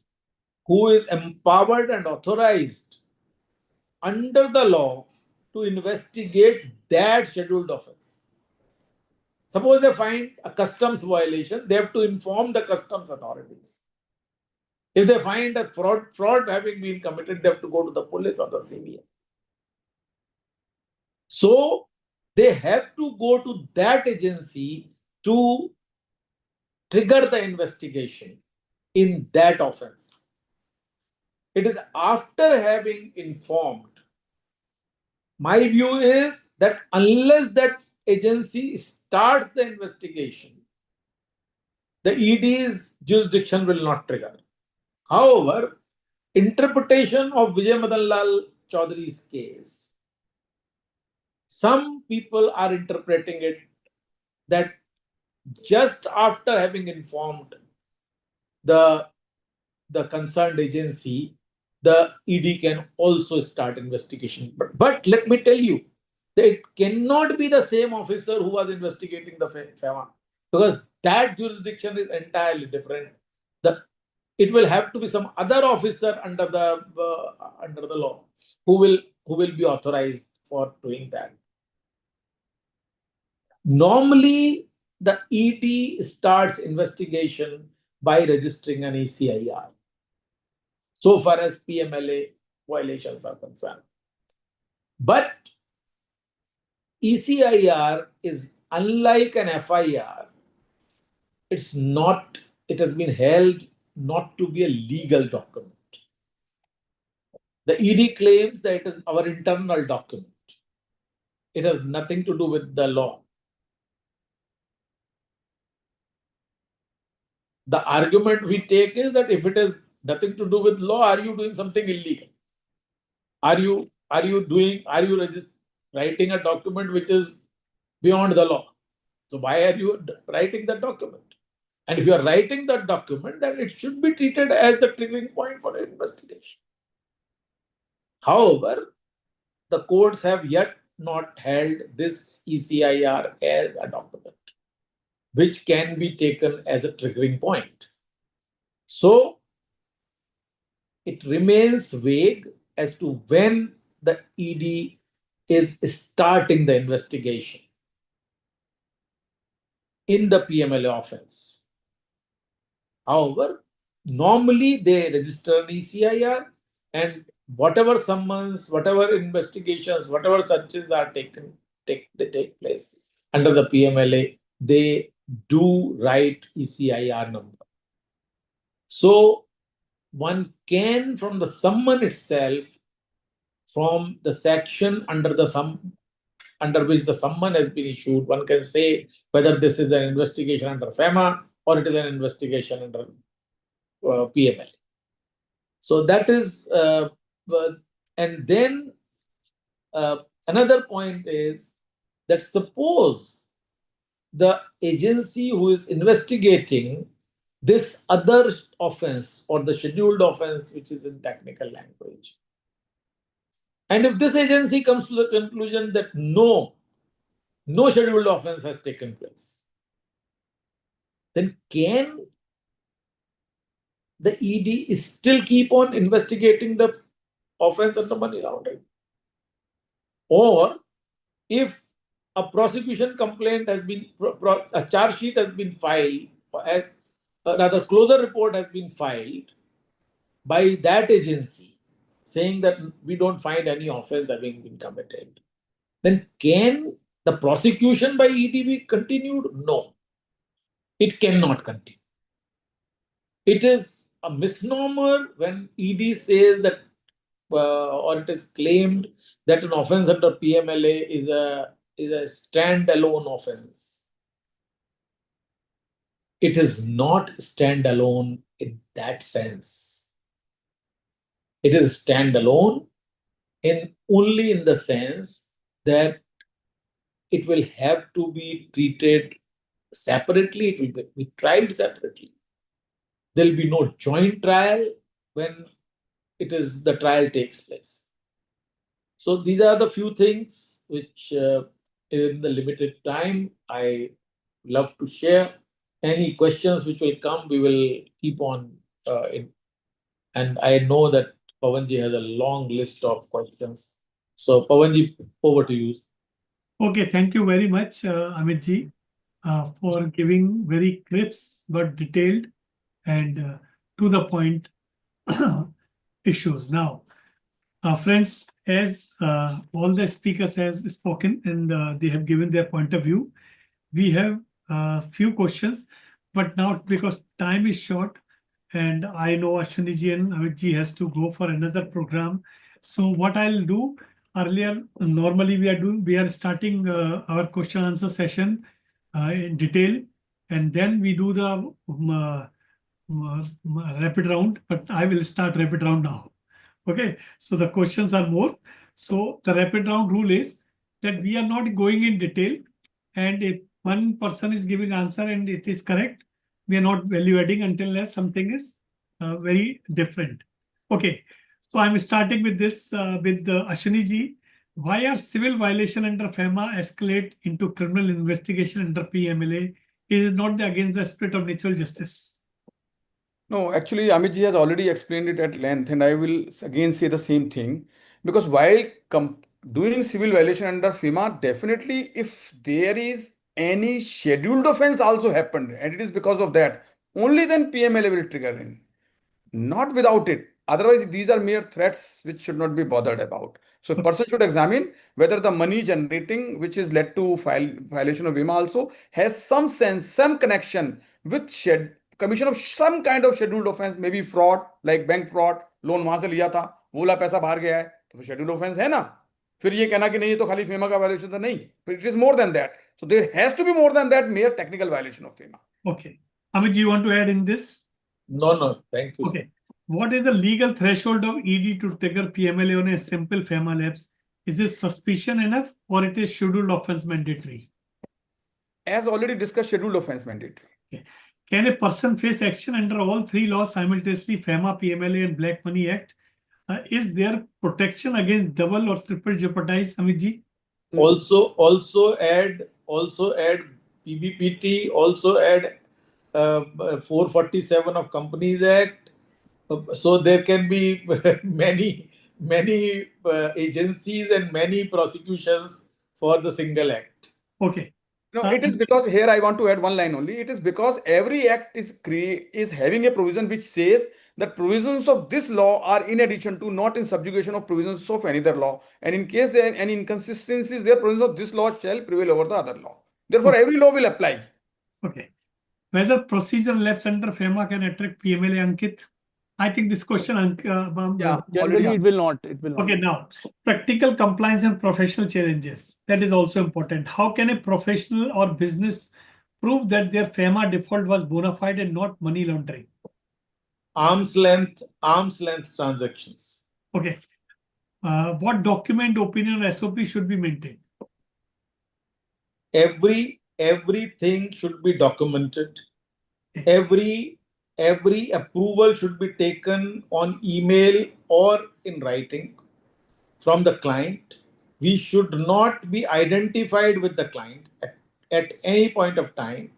who is empowered and authorized under the law to investigate that scheduled offense. Suppose they find a customs violation, they have to inform the customs authorities. If they find a fraud having been committed, they have to go to the police or the CBI. So they have to go to that agency to trigger the investigation in that offense. It is after having informed. My view is that unless that agency starts the investigation, the ED's jurisdiction will not trigger. However, interpretation of Vijay Madan Lal Chaudhary's case, some people are interpreting it that just after having informed the concerned agency, the ED can also start investigation. But let me tell you, that it cannot be the same officer who was investigating the FEMA, because that jurisdiction is entirely different. It will have to be some other officer under the law who will be authorized for doing that. Normally, the ED starts investigation by registering an ECIR, so far as PMLA violations are concerned. But ECIR is unlike an FIR. It's not, it has been held not to be a legal document. The ED claims that it is our internal document. It has nothing to do with the law. The argument we take is that if it has nothing to do with law, are you doing something illegal? Are you writing a document which is beyond the law? So why are you writing that document? And if you are writing that document, then it should be treated as the triggering point for an investigation. However, the courts have yet not held this ECIR as a document, which can be taken as a triggering point. So it remains vague as to when the ED is starting the investigation in the PMLA offense. However, normally they register an ECIR, and whatever summons, whatever investigations, whatever searches are take place under the PMLA, they do write ECIR number. So one can, from the summon itself, from the section under which the summon has been issued, one can say whether this is an investigation under FEMA or it is an investigation under PMLA. So that is, and then another point is that suppose the agency who is investigating this other offense or the scheduled offense, which is in technical language, and if this agency comes to the conclusion that no scheduled offense has taken place, then can the ED still keep on investigating the offense under money laundering? Or if a prosecution complaint has been, a charge sheet has been filed, as another closure report has been filed by that agency saying that we don't find any offense having been committed, then can the prosecution by ED be continued? No, it cannot continue. It is a misnomer when ED says that, or it is claimed that an offense under PMLA is a standalone offense. It is not standalone in that sense. It is standalone only in the sense that it will have to be treated separately. It will be tried separately. There will be no joint trial when the trial takes place. So these are the few things which in the limited time I love to share. Any questions which will come, we will keep on and I know that Pawanji has a long list of questions. So Pawanji, over to you. Okay, thank you very much, Amitji, for giving very crisp but detailed and to the point issues. Now, friends, as all the speakers has spoken and they have given their point of view, we have a few questions, but now because time is short and I know Ashwini and Amitji has to go for another program. So what I'll do, earlier, normally we are starting our question answer session in detail, and then we do the rapid round, but I will start rapid round now. Okay, so the questions are more. So the rapid round rule is that we are not going in detail, and if one person is giving answer and it is correct, we are not value adding until something is very different. Okay, so I'm starting with this with Ashwini ji. Why are civil violation under FEMA escalate into criminal investigation under PMLA? Is it not against the spirit of natural justice? No, actually, Amitji has already explained it at length, and I will again say the same thing. Because while doing civil violation under FEMA, definitely if there is any scheduled offense also happened, and it is because of that, only then PMLA will trigger in. Not without it. Otherwise, these are mere threats which should not be bothered about. So, a person should examine whether the money generating, which is led to violation of FEMA also, has some sense, some connection with commission of some kind of scheduled offense, maybe fraud, like bank fraud, loan वहां से लिया था, बोला पैसा बाहर गया है, तो scheduled offense है ना. फिर ये कहना कि नहीं ये तो खाली FEMA का violation था, नहीं. But it is more than that. So there has to be more than that mere technical violation of FEMA. Okay. Amit, do you want to add in this? No, thank you. Okay. What is the legal threshold of ED to trigger PMLA on a simple FEMA lapse? Is this suspicion enough or it is scheduled offense mandatory? As already discussed, scheduled offense mandatory. Okay. Can a person face action under all three laws simultaneously, FEMA, PMLA, and Black Money Act? Is there protection against double or triple jeopardize, Amitji? Also add PBPT, also add 447 of Companies Act. So there can be many agencies and many prosecutions for the single act. Okay. No, it is because here I want to add one line only. It is because every act is having a provision which says that provisions of this law are in addition to, not in subjugation of provisions of any other law. And in case there are any inconsistencies, their provisions of this law shall prevail over the other law. Therefore, every law will apply. Okay. Whether procedural lapse under FEMA can attract PMLA, Ankit? I think this question, Generally, it will not. It will not. Okay, now, practical compliance and professional challenges. That is also important. How can a professional or business prove that their FEMA default was bona fide and not money laundering? Arm's length transactions. Okay. What document, opinion, or SOP should be maintained? Everything should be documented. Every approval should be taken on email or in writing from the client. We should not be identified with the client at any point of time.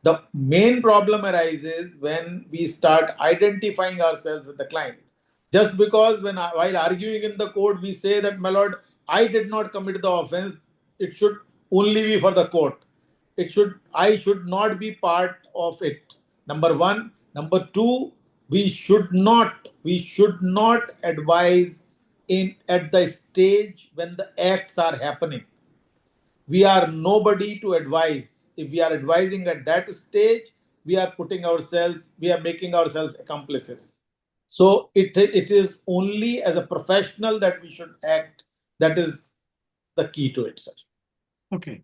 The main problem arises when we start identifying ourselves with the client. Just because while arguing in the court, we say that, my lord, I did not commit the offense, it should only be for the court. I should not be part of it. Number one. Number two, we should not advise at the stage when the acts are happening. We are nobody to advise. If we are advising at that stage, we are making ourselves accomplices. So it is only as a professional that we should act. That is the key to it, sir. Okay.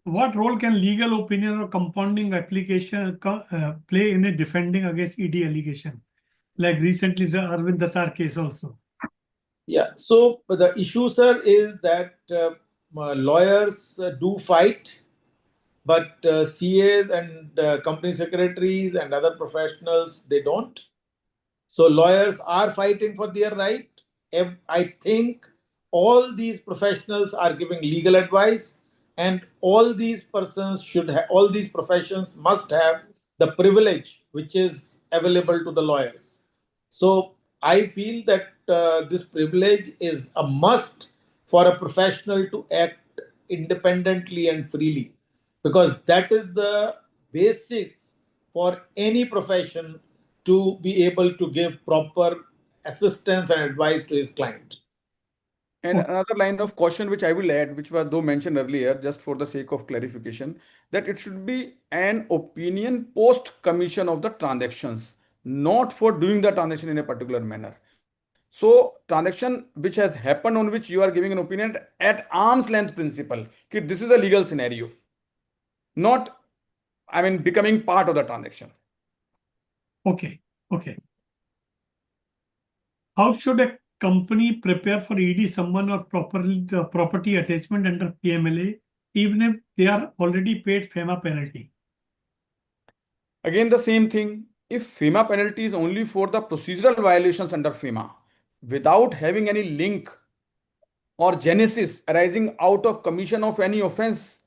What role can legal opinion or compounding application play in a defending against ED allegation? Like recently the Arvind Datar case also. Yeah. So the issue, sir, is that lawyers do fight, but CAs and company secretaries and other professionals, they don't. So lawyers are fighting for their right. I think all these professionals are giving legal advice, and all these professions must have the privilege which is available to the lawyers. So I feel that this privilege is a must for a professional to act independently and freely, because that is the basis for any profession to be able to give proper assistance and advice to his client. And another line of caution which I will add, which was though mentioned earlier, just for the sake of clarification, that it should be an opinion post commission of the transactions, not for doing the transaction in a particular manner. So transaction which has happened on which you are giving an opinion at arm's length principle, okay, this is a legal scenario, not, becoming part of the transaction. Okay. How should a company prepare for ED summon or property attachment under PMLA, even if they are already paid FEMA penalty? Again, the same thing. If FEMA penalty is only for the procedural violations under FEMA, without having any link or genesis arising out of commission of any offense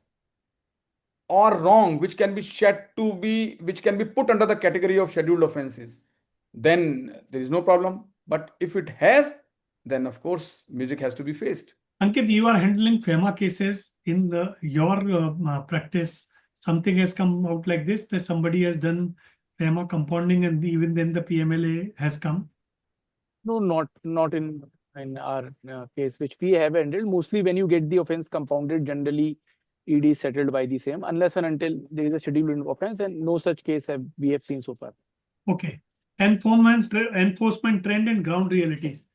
or wrong, which can be put under the category of scheduled offenses, then there is no problem. But if it has, then of course music has to be faced. Ankit, you are handling FEMA cases in your practice. Something has come out like this, that somebody has done FEMA compounding and even then the PMLA has come? No, not in our case, which we have handled. Mostly when you get the offense compounded, generally ED is settled by the same, unless and until there is a scheduled offense, and no such case we have seen so far. Okay. Enforcement trend and ground realities.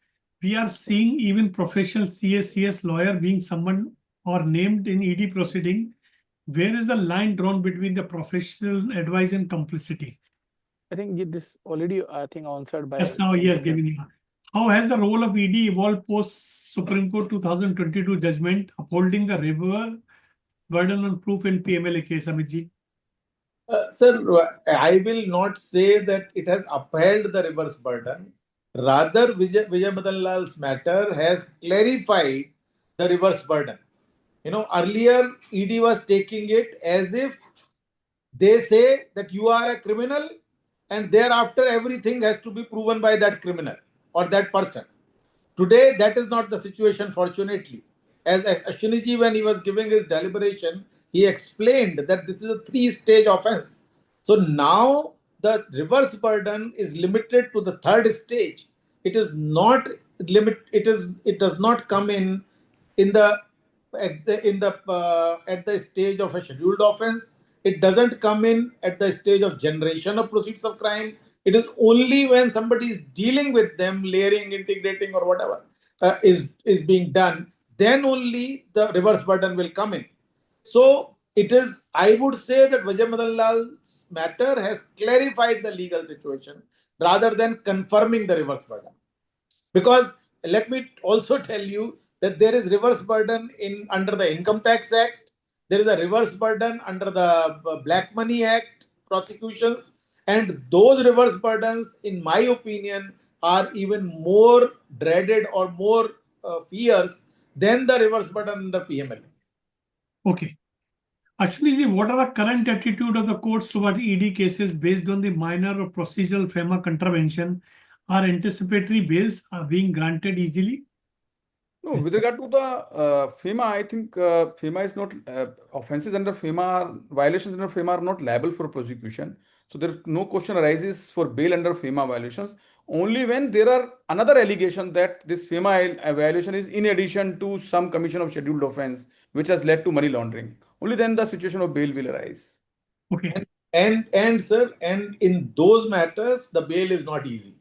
We are seeing even professional CS lawyer being summoned or named in ED proceeding. Where is the line drawn between the professional advice and complicity? I think this already, I think, answered by. Just now, MD yes, sir. given you. How has the role of ED evolved post Supreme Court 2022 judgment upholding the river burden on proof in PMLA case, Amit ji? Sir, I will not say that it has upheld the reverse burden. Rather, Vijay Madan Lal's matter has clarified the reverse burden. Earlier ED was taking it as if they say that you are a criminal and thereafter everything has to be proven by that criminal or that person. Today, that is not the situation, fortunately. As Ashwiniji, when he was giving his deliberation, he explained that this is a three-stage offense. So now the reverse burden is limited to the third stage. It is not it does not come in the at the stage of a scheduled offense. It doesn't come in at the stage of generation of proceeds of crime. It is only when somebody is dealing with them, layering, integrating, or whatever is being done, then only the reverse burden will come in. So it is, I would say that Vijay Madan Lal's matter has clarified the legal situation rather than confirming the reverse burden. Because let me also tell you that there is reverse burden under the Income Tax Act. There is a reverse burden under the Black Money Act prosecutions. And those reverse burdens, in my opinion, are even more dreaded or more fierce than the reverse burden under PMLA. Okay. Actually, what are the current attitude of the courts towards ED cases based on the minor or procedural FEMA contravention? Are anticipatory bails being granted easily? No, with regard to the FEMA, I think FEMA is not offenses under FEMA, violations under FEMA are not liable for prosecution. So there no question arises for bail under FEMA violations. Only when there are another allegation that this FEMA violation is in addition to some commission of scheduled offense which has led to money laundering. Only then the situation of bail will arise. Okay. And sir, and in those matters, the bail is not easy.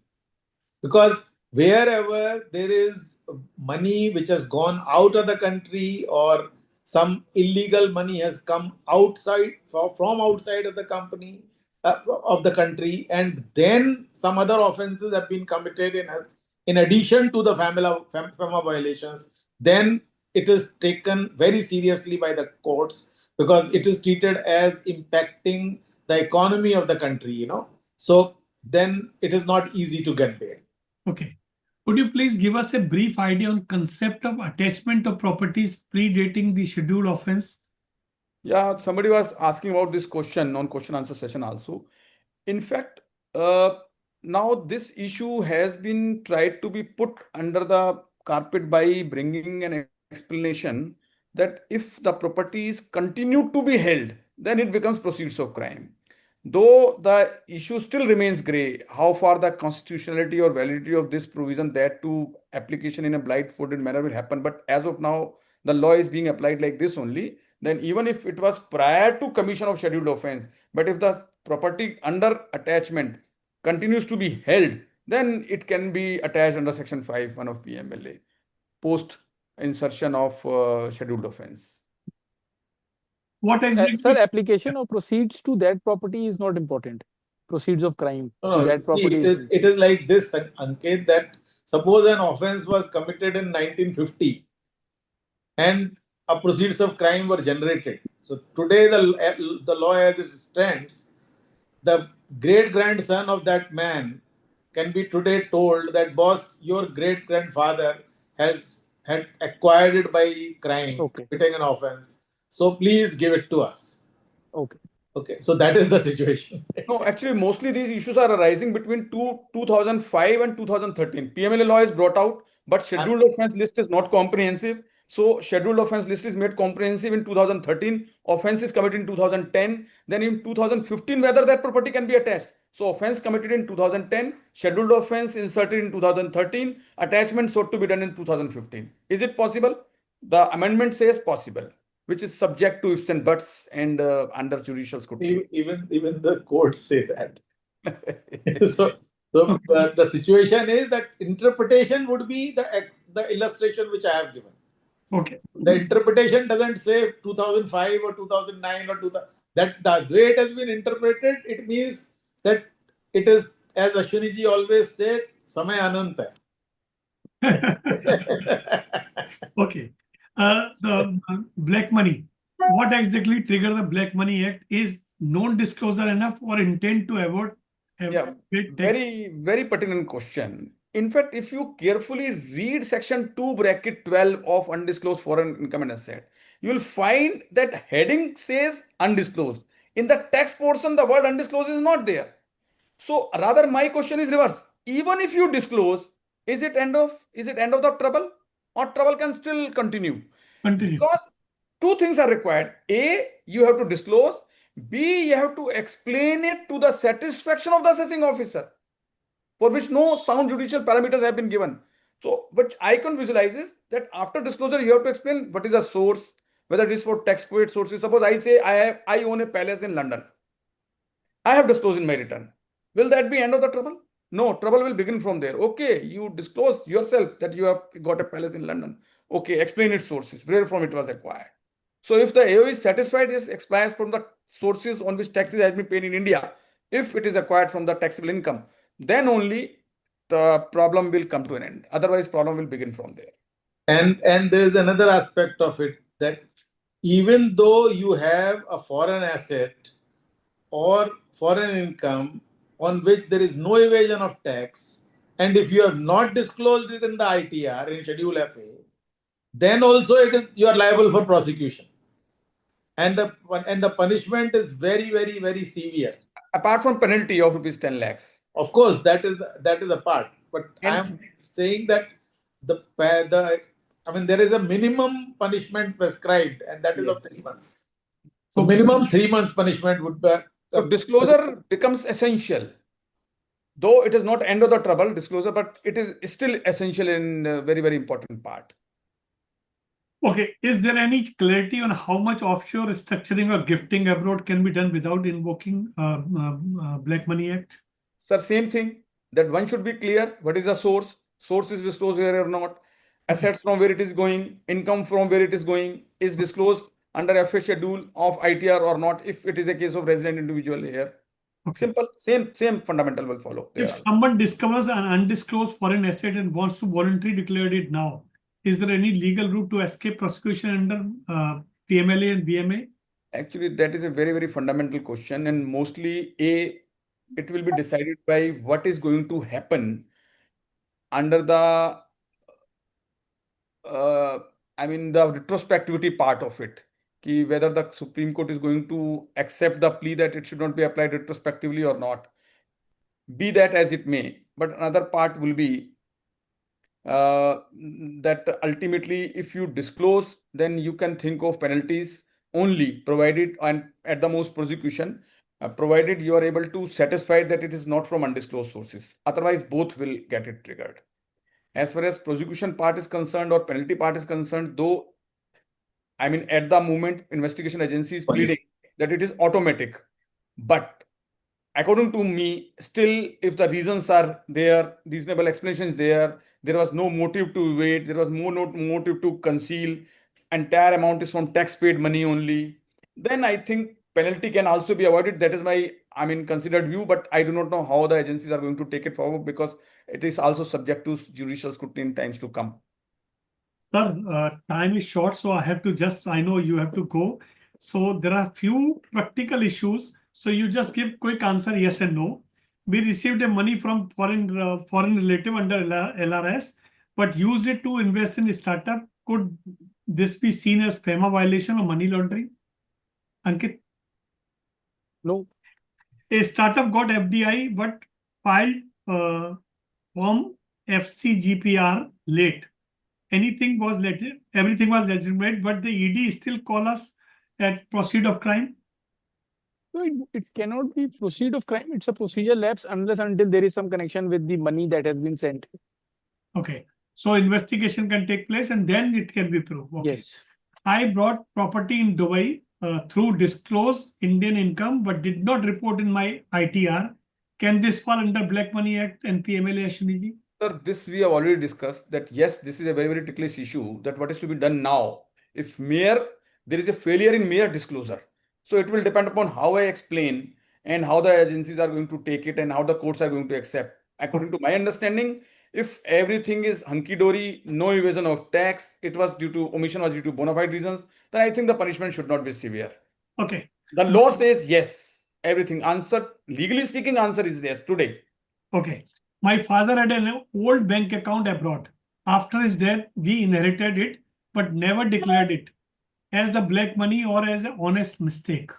Because wherever there is money which has gone out of the country or some illegal money has come outside from outside of the company of the country, and then some other offenses have been committed in addition to the FEMA violations, then it is taken very seriously by the courts because it is treated as impacting the economy of the country. So then it is not easy to get bail. Okay. Could you please give us a brief idea on concept of attachment of properties predating the scheduled offense? Yeah, somebody was asking about this question on question answer session also. In fact, now this issue has been tried to be put under the carpet by bringing an explanation that if the properties continue to be held, then it becomes proceeds of crime. Though the issue still remains gray, how far the constitutionality or validity of this provision that to application in a blindfolded manner will happen. But as of now, the law is being applied like this only. Then even if it was prior to commission of scheduled offense, but if the property under attachment continues to be held, then it can be attached under section 5(1) of PMLA post insertion of scheduled offense. What exactly? Sir, application of proceeds to that property is not important. Proceeds of crime to that See, property it is like this, Ankit, that suppose an offense was committed in 1950 and a proceeds of crime were generated. So today the law as it stands, the great grandson of that man can be today told that boss, your great grandfather had acquired it by crime, Okay. committing an offense. So please give it to us. Okay. Okay, so that is the situation. No, actually, mostly these issues are arising between 2005 and 2013. PMLA law is brought out, but scheduled offense list is not comprehensive. So scheduled offense list is made comprehensive in 2013. Offense is committed in 2010. Then in 2015, whether that property can be attached. So offense committed in 2010, scheduled offense inserted in 2013, attachment sought to be done in 2015. Is it possible? The amendment says possible, which is subject to ifs and buts and under judicial scrutiny. Even the courts say that. So the situation is that interpretation would be the illustration which I have given. Okay. The interpretation doesn't say 2005 or 2009 or 2000. That the way it has been interpreted, it means that it is, as Ashwini ji always said, Samay Ananta. Okay. The black money. What exactly triggered the Black Money Act? Is non-disclosure enough or intent to avoid Yeah, tax? very pertinent question. In fact, if you carefully read section 2 bracket 12 of undisclosed foreign income and asset, you will find that heading says undisclosed. In the text portion, the word undisclosed is not there. So rather my question is reverse. Even if you disclose, is it end of the trouble, or trouble can still continue? Continue. Because two things are required. A, you have to disclose. B, you have to explain it to the satisfaction of the assessing officer, for which no sound judicial parameters have been given. So, what I can visualize is that after disclosure, you have to explain what is the source, whether it is for tax-paid sources. Suppose I say I own a palace in London. I have disclosed in my return. Will that be end of the trouble? No, trouble will begin from there. Okay, you disclosed yourself that you have got a palace in London. Okay, explain its sources, where from it was acquired. So if the AO is satisfied, this explains from the sources on which taxes has been paid in India. If it is acquired from the taxable income, then only the problem will come to an end. Otherwise, problem will begin from there. And there is another aspect of it, that even though you have a foreign asset or foreign income on which there is no evasion of tax, and if you have not disclosed it in the ITR, in Schedule FA, then also you are liable for prosecution, and the punishment is very severe. Apart from penalty of rupees 10 lakhs. Of course, that is a part, but I And- am saying that there is a minimum punishment prescribed, and that is of Yes. 3 months. So minimum 3 months punishment would be. So disclosure becomes essential. Though it is not end of the trouble, disclosure, but it is still essential in a very important part. Okay. Is there any clarity on how much offshore structuring or gifting abroad can be done without invoking Black Money Act? Sir, same thing, that one should be clear. What is the source? Source is disclosed here or not? Assets from where it is going, income from where it is going, is disclosed under FA schedule of ITR or not, if it is a case of resident individual here. Okay. Simple, same fundamental will follow there. If someone discovers an undisclosed foreign asset and wants to voluntarily declare it now, is there any legal route to escape prosecution under PMLA and BMA? Actually, that is a very fundamental question, and mostly it will be decided by what is going to happen under the the retrospectivity part of it. Whether the Supreme Court is going to accept the plea that it should not be applied retrospectively or not. Be that as it may, but another part will be that ultimately, if you disclose, then you can think of penalties only, provided, and at the most prosecution, provided you are able to satisfy that it is not from undisclosed sources. Otherwise, both will get it triggered. As far as prosecution part is concerned or penalty part is concerned, though, at the moment, investigation agency is pleading that it is automatic. But according to me, still, if the reasons are there, reasonable explanations there was no motive to evade, there was no motive to conceal, entire amount is from tax-paid money only, then I think penalty can also be avoided. That is my, considered view, but I do not know how the agencies are going to take it forward, because it is also subject to judicial scrutiny in times to come. Sir, time is short, so I know you have to go. So there are few practical issues. So you just give quick answer, yes and no. We received a money from foreign relative under LRS, but used it to invest in a startup. Could this be seen as FEMA violation or money laundering? Ankit? No. A startup got FDI but filed Form FCGPR late. Everything was legitimate, but the ED still call us at proceed of crime. So it cannot be proceed of crime. It's a procedure lapse unless until there is some connection with the money that has been sent. Okay. So investigation can take place and then it can be proved. Okay. Yes. I brought property in Dubai through disclosed Indian income but did not report in my ITR. Can this fall under Black Money Act and PMLA, Ashwini ji? Sir, this we have already discussed that yes, this is a very, very ticklish issue that what is to be done now. If there is a failure in mere disclosure. So it will depend upon how I explain and how the agencies are going to take it and how the courts are going to accept. According to my understanding, if everything is hunky-dory, no evasion of tax, omission was due to bona fide reasons, then I think the punishment should not be severe. Okay. The law says yes, everything. Answer, legally speaking, answer is yes today. Okay. My father had an old bank account abroad. After his death, we inherited it but never declared it as the black money or as an honest mistake.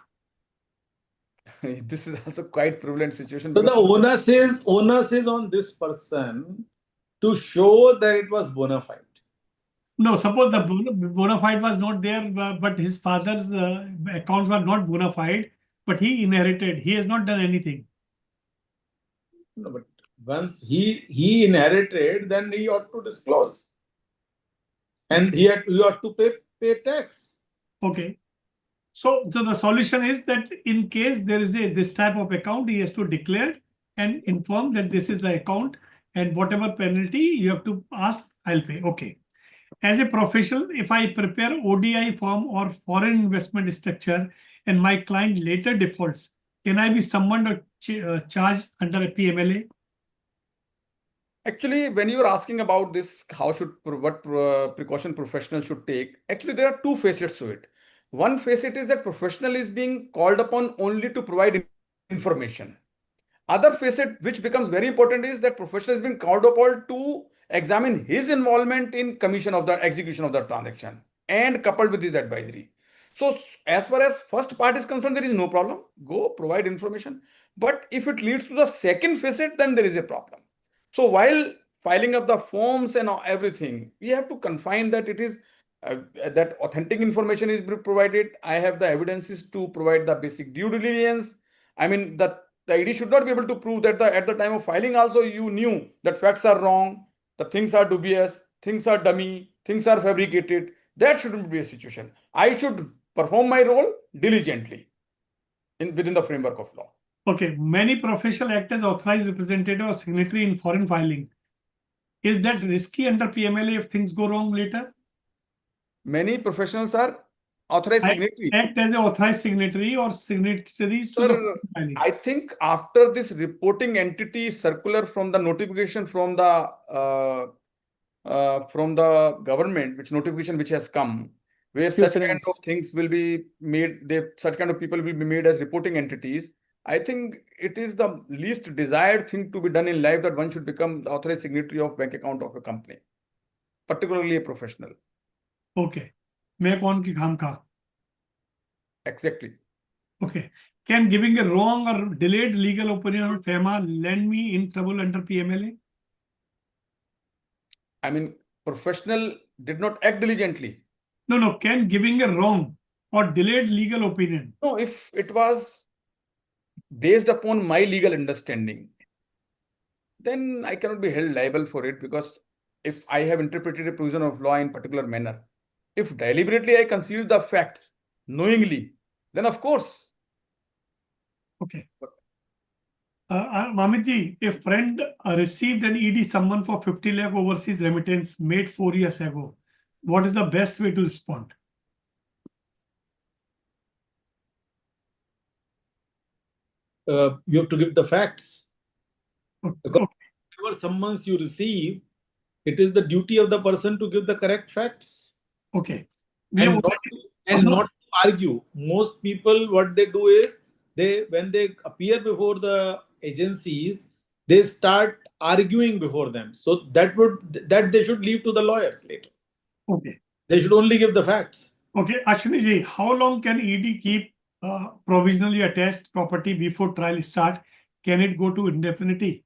This is also quite prevalent situation. So the because- onus is on this person to show that it was bona fide. No, suppose the bona fide was not there, but his father's accounts were not bona fide, but he inherited. He has not done anything. No, but once he inherited, then he ought to disclose, and you ought to pay tax. Okay. So the solution is that in case there is this type of account, he has to declare and inform that this is the account and whatever penalty you have to ask, I'll pay. Okay. As a professional, if I prepare ODI form or foreign investment structure and my client later defaults, can I be summoned or charged under a PMLA? Actually, when you are asking about this, what precaution professional should take, actually there are two facets to it. One facet is that professional is being called upon only to provide information. Other facet which becomes very important is that professional is being called upon to examine his involvement in commission of the execution of the transaction and coupled with his advisory. So as far as first part is concerned, there is no problem. Go provide information. But if it leads to the second facet, then there is a problem. So while filing up the forms and everything, we have to confine that it is that authentic information is provided. I have the evidences to provide the basic due diligence. I mean, the ID should not be able to prove that at the time of filing also you knew that facts are wrong, the things are dubious, things are dummy, things are fabricated. That shouldn't be a situation. I should perform my role diligently within the framework of law. Okay, many professional act as authorized representative or signatory in foreign filing. Is that risky under PMLA if things go wrong later? Many professionals are authorized signatory. Act as an authorized signatory or signatories to the filing. I think after this reporting entity circular from the notification from the government, which notification which has come, where such kind of things will be made, such kind of people will be made as reporting entities. I think it is the least desired thing to be done in life that one should become the authorized signatory of bank account of a company, particularly a professional. Okay. मैं कौन की खाम खा? Exactly. Okay. Can giving a wrong or delayed legal opinion on FEMA land me in trouble under PMLA? I mean, professional did not act diligently. No. Can giving a wrong or delayed legal opinion? No, if it was based upon my legal understanding, then I cannot be held liable for it, because if I have interpreted a provision of law in particular manner, if deliberately I concealed the facts knowingly, then of course. Okay. Mamit ji, a friend received an ED summon for 50 lakh overseas remittance made 4 years ago. What is the best way to respond? You have to give the facts. Okay. Because whatever summons you receive, it is the duty of the person to give the correct facts. Okay. And not to argue. Most people, what they do is, when they appear before the agencies, they start arguing before them. So that they should leave to the lawyers later. Okay. They should only give the facts. Okay, Ashwini ji, how long can ED keep provisionally attached property before trial start? Can it go to indefinity?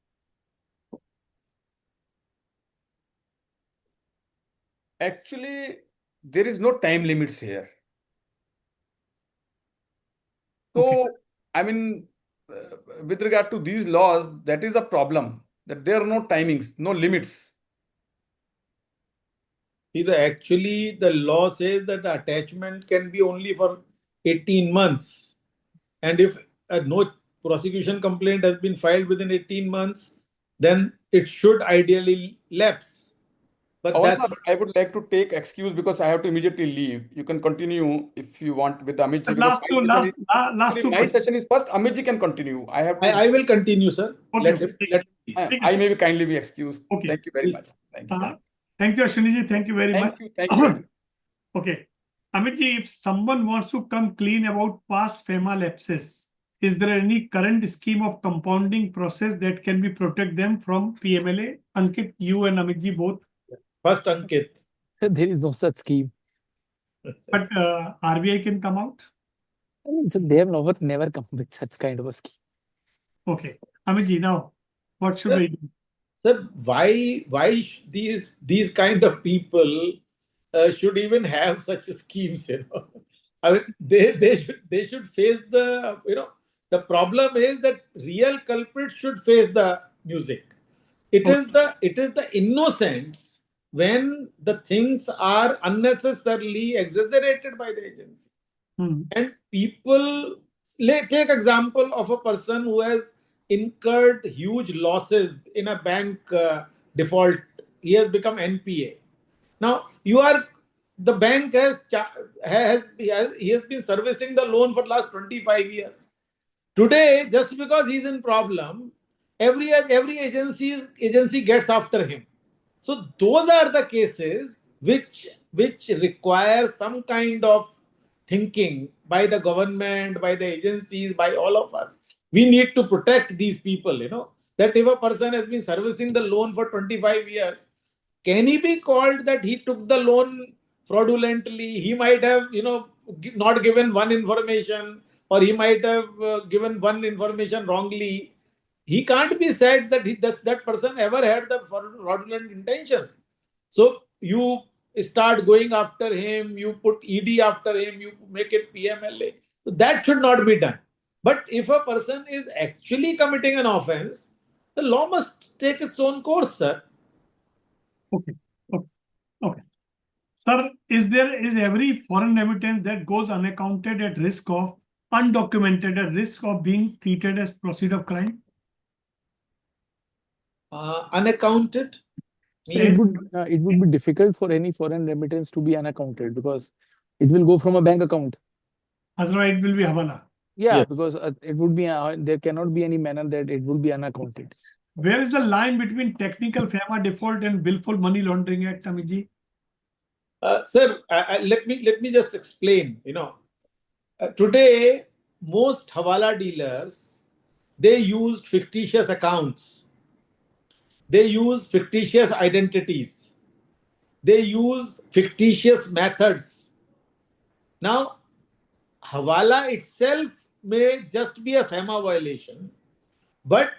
Actually, there is no time limits here. So, Okay. I mean, with regard to these laws, that is a problem, that there are no timings, no limits. Actually, the law says that the attachment can be only for 18 months. And if no prosecution complaint has been filed within 18 months, then it should ideally lapse. But Pawan that's sir, I would like to take excuse because I have to immediately leave. You can continue if you want with Amit ji, because Last two my questions. session is first. Amit ji can continue. I have to. I will continue, sir. Okay, Let me. I may be kindly be excused. Okay. Thank you very Please. much. Thank you. Thank you, Ashwini ji. Thank you very much. Thank you. Okay. Amit ji, if someone wants to come clean about past FEMA lapses, is there any current scheme of compounding process that can be protect them from PMLA? Ankit, you and Amit ji both. First, Ankit. There is no such scheme. But RBI can come out? I mean, so they have never come with such kind of a scheme. Okay. Amit ji, now, what should we do? Sir, why these kind of people should even have such schemes? I mean, they should face the the problem is that real culprits should face the music. It is the innocents when the things are unnecessarily exaggerated by the agency. And people, take example of a person who has incurred huge losses in a bank default. He has become NPA. Now the bank he has been servicing the loan for the last 25 years. Today, just because he's in problem, every agency gets after him. So those are the cases which require some kind of thinking by the government, by the agencies, by all of us. We need to protect these people, that if a person has been servicing the loan for 25 years, can he be called that he took the loan fraudulently? He might have, not given one information, or he might have given one information wrongly. He can't be said that that person ever had the fraudulent intentions. So you start going after him, you put ED after him, you make it PMLA. So that should not be done. But if a person is actually committing an offense, the law must take its own course, sir. Okay. Sir, is every foreign remittance that goes unaccounted at risk of undocumented at risk of being treated as proceed of crime? Unaccounted? So it would be difficult for any foreign remittance to be unaccounted because it will go from a bank account. Otherwise, it will be Hawala. Yeah, because it would be there cannot be any manner that it will be unaccounted. Where is the line between technical FEMA default and willful money laundering act, Amiji? Sir, let me just explain. Today most Hawala dealers, they used fictitious accounts. They use fictitious identities. They use fictitious methods. Now, Hawala itself may just be a FEMA violation, but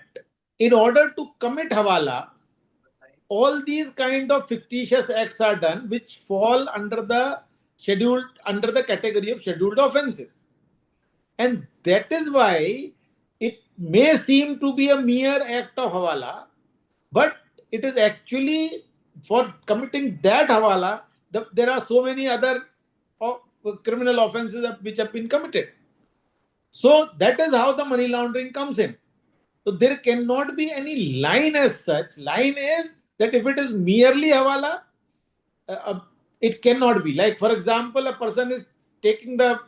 in order to commit Hawala, all these kind of fictitious acts are done which fall under the category of scheduled offenses. And that is why it may seem to be a mere act of Hawala, but it is actually for committing that Hawala, there are so many other criminal offenses which have been committed. So that is how the money laundering comes in. So there cannot be any line as such. Line is that if it is merely Hawala, it cannot be. Like, for example, a person is taking the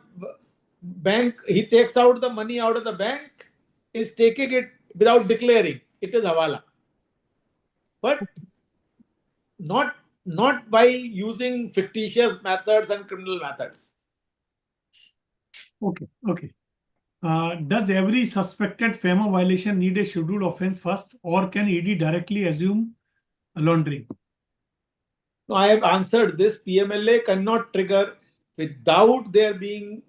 bank, he takes out the money out of the bank, is taking it without declaring. It is Hawala. But not by using fictitious methods and criminal methods. Okay. Does every suspected FEMA violation need a scheduled offense first, or can ED directly assume laundering? No, I have answered this. PMLA cannot trigger without there being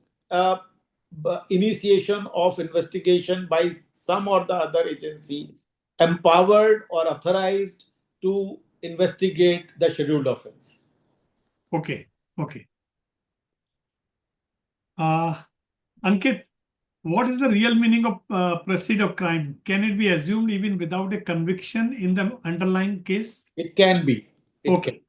initiation of investigation by some or the other agency empowered or authorized to investigate the scheduled offense. Okay. Ankit, what is the real meaning of proceed of crime? Can it be assumed even without a conviction in the underlying case? It can be. It Okay.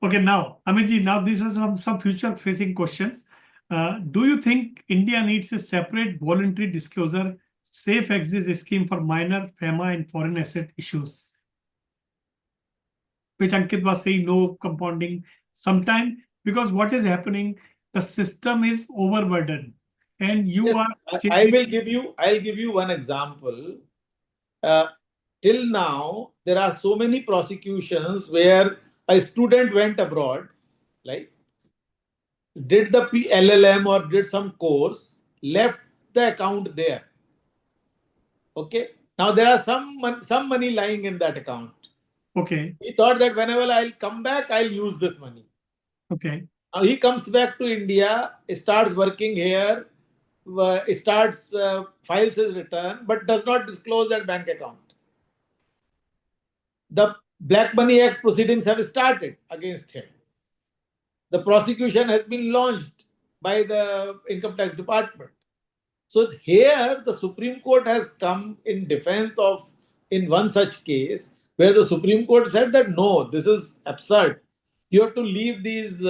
Okay, now, Amitji, now these are some future-facing questions. Do you think India needs a separate voluntary disclosure safe exit scheme for minor FEMA and foreign asset issues? Which Ankit was saying, no compounding sometime, because what is happening, the system is overburdened and you Yes, are I'll give you one example. Till now, there are so many prosecutions where a student went abroad, like did the LLM or did some course, left the account there. Okay. Now there are some money lying in that account. Okay. He thought that whenever I'll come back, I'll use this money. Okay. Now he comes back to India, starts working here, files his return, but does not disclose that bank account. The Black Money Act proceedings have started against him. The prosecution has been launched by the Income Tax Department. So here the Supreme Court has come in defense of, in one such case, where the Supreme Court said that no, this is absurd. You have to leave these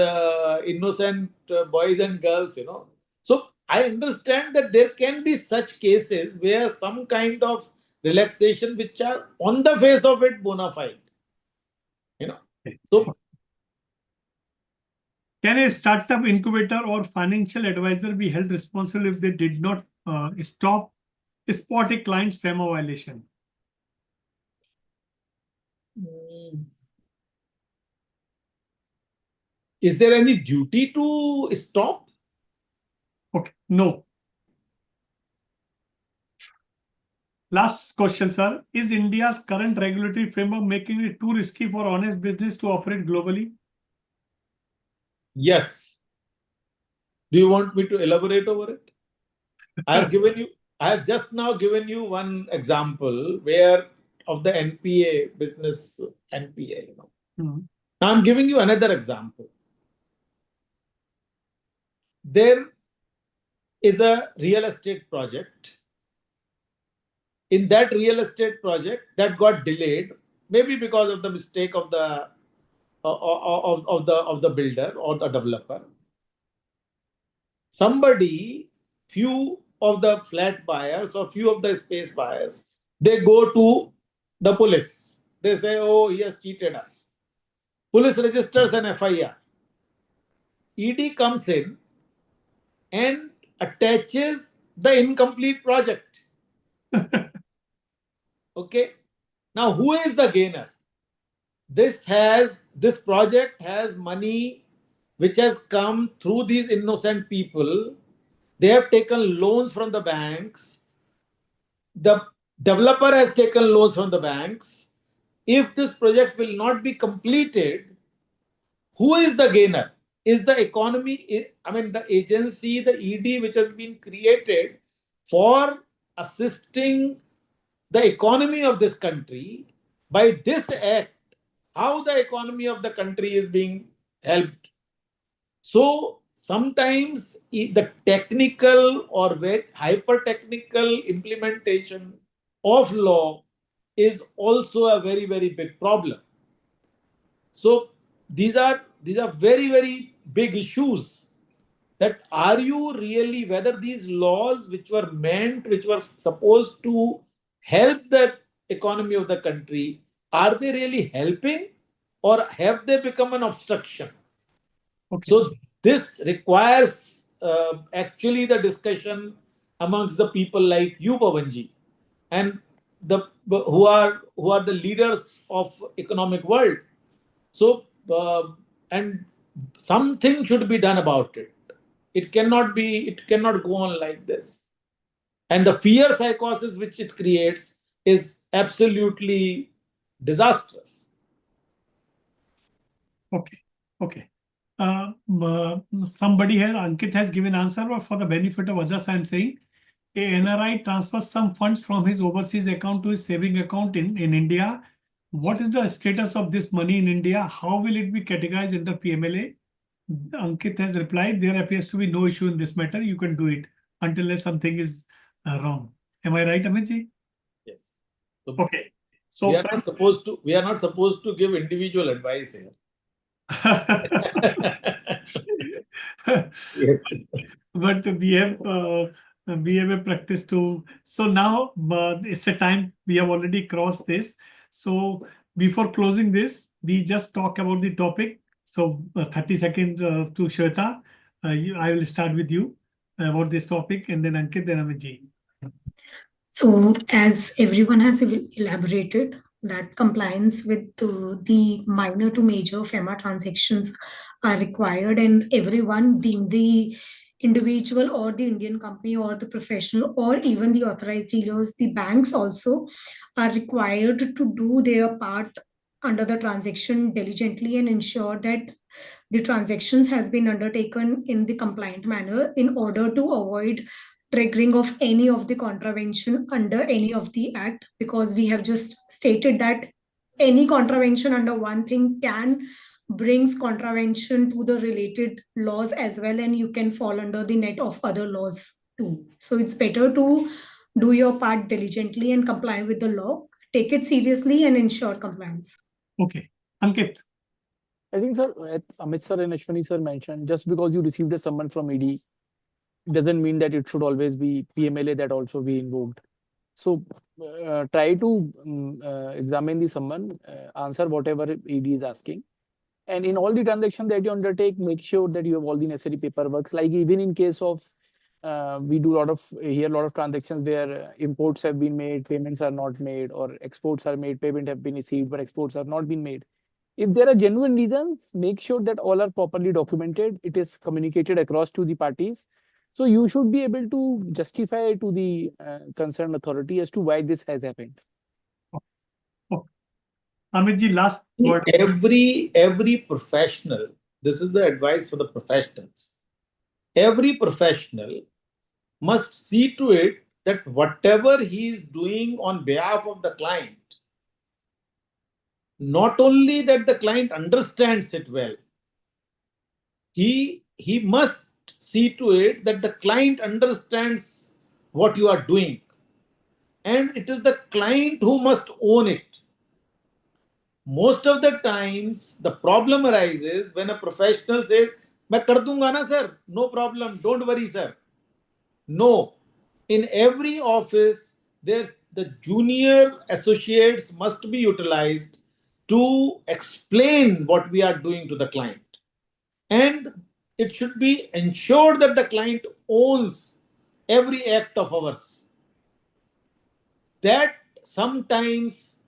innocent boys and girls, So I understand that there can be such cases where some kind of relaxation which are on the face of it bona fide. So can a startup incubator or financial advisor be held responsible if they did not spot a client's FEMA violation? Is there any duty to stop? Okay, no. Last question, sir. Is India's current regulatory framework making it too risky for honest business to operate globally? Yes. Do you want me to elaborate over it? I have just now given you one example where of the NPA business NPA. Now I'm giving you another example. There is a real estate project. In that real estate project that got delayed, maybe because of the mistake of the builder or the developer. Few of the flat buyers or few of the space buyers, they go to the police. They say, oh, he has cheated us. Police registers an FIR. ED comes in and attaches the incomplete project. Okay. Now, who is the gainer? This project has money which has come through these innocent people. They have taken loans from the banks. The developer has taken loans from the banks. If this project will not be completed, who is the gainer? Is the economy, the agency, the ED, which has been created for assisting the economy of this country. By this act, how the economy of the country is being helped. So sometimes the technical or very hyper-technical implementation of law is also a very, very big problem. So these are very, very big issues. That are you really, whether these laws which were supposed to help the economy of the country, are they really helping or have they become an obstruction? Okay. So this requires actually the discussion amongst the people like you, Pavanji, and who are the leaders of economic world. So and something should be done about it. It cannot go on like this. And the fear psychosis which it creates is absolutely disastrous. Okay. Somebody has, Ankit has given answer, but for the benefit of others, I'm saying a NRI transfers some funds from his overseas account to his saving account in India. What is the status of this money in India? How will it be categorized under PMLA? Ankit has replied, there appears to be no issue in this matter. You can do it until something is wrong. Am I right, Amit ji? Yes. So Okay. So we are not supposed to give individual advice here. Yes. But we have a practice to. So now it's a time we have already crossed this. So before closing this, we just talk about the topic. So 30 seconds to Shweta. I will start with you about this topic, and then Ankit, then Amit ji. So, as everyone has elaborated, that compliance with the minor to major FEMA transactions are required, and everyone, being the individual or the Indian company or the professional or even the authorized dealers, the banks also are required to do their part under the transaction diligently and ensure that the transactions has been undertaken in the compliant manner in order to avoid triggering of any of the contravention under any of the act, because we have just stated that any contravention under one thing can brings contravention to the related laws as well, and you can fall under the net of other laws too. So it's better to do your part diligently and comply with the law, take it seriously and ensure compliance. Okay. Ankit. I think, sir, Amit sir and Ashwani sir mentioned, just because you received a summon from ED doesn't mean that it should always be PMLA that also be invoked. So try to examine the summon, answer whatever ED is asking. And in all the transactions that you undertake, make sure that you have all the necessary paperwork. Like even in case of, we do a lot of transactions where imports have been made, payments are not made, or exports are made, payment have been received, but exports have not been made. If there are genuine reasons, make sure that all are properly documented. It is communicated across to the parties. So you should be able to justify to the concerned authority as to why this has happened. Oh. Amit ji, last word. Every professional, this is the advice for the professionals. Every professional must see to it that whatever he is doing on behalf of the client, not only that the client understands it well, he must see to it that the client understands what you are doing, and it is the client who must own it. Most of the times the problem arises when a professional says, "Main kar dunga na sir, no problem, don't worry sir." No, in every office the junior associates must be utilized to explain what we are doing to the client, and it should be ensured that the client owns every act of ours. That sometimes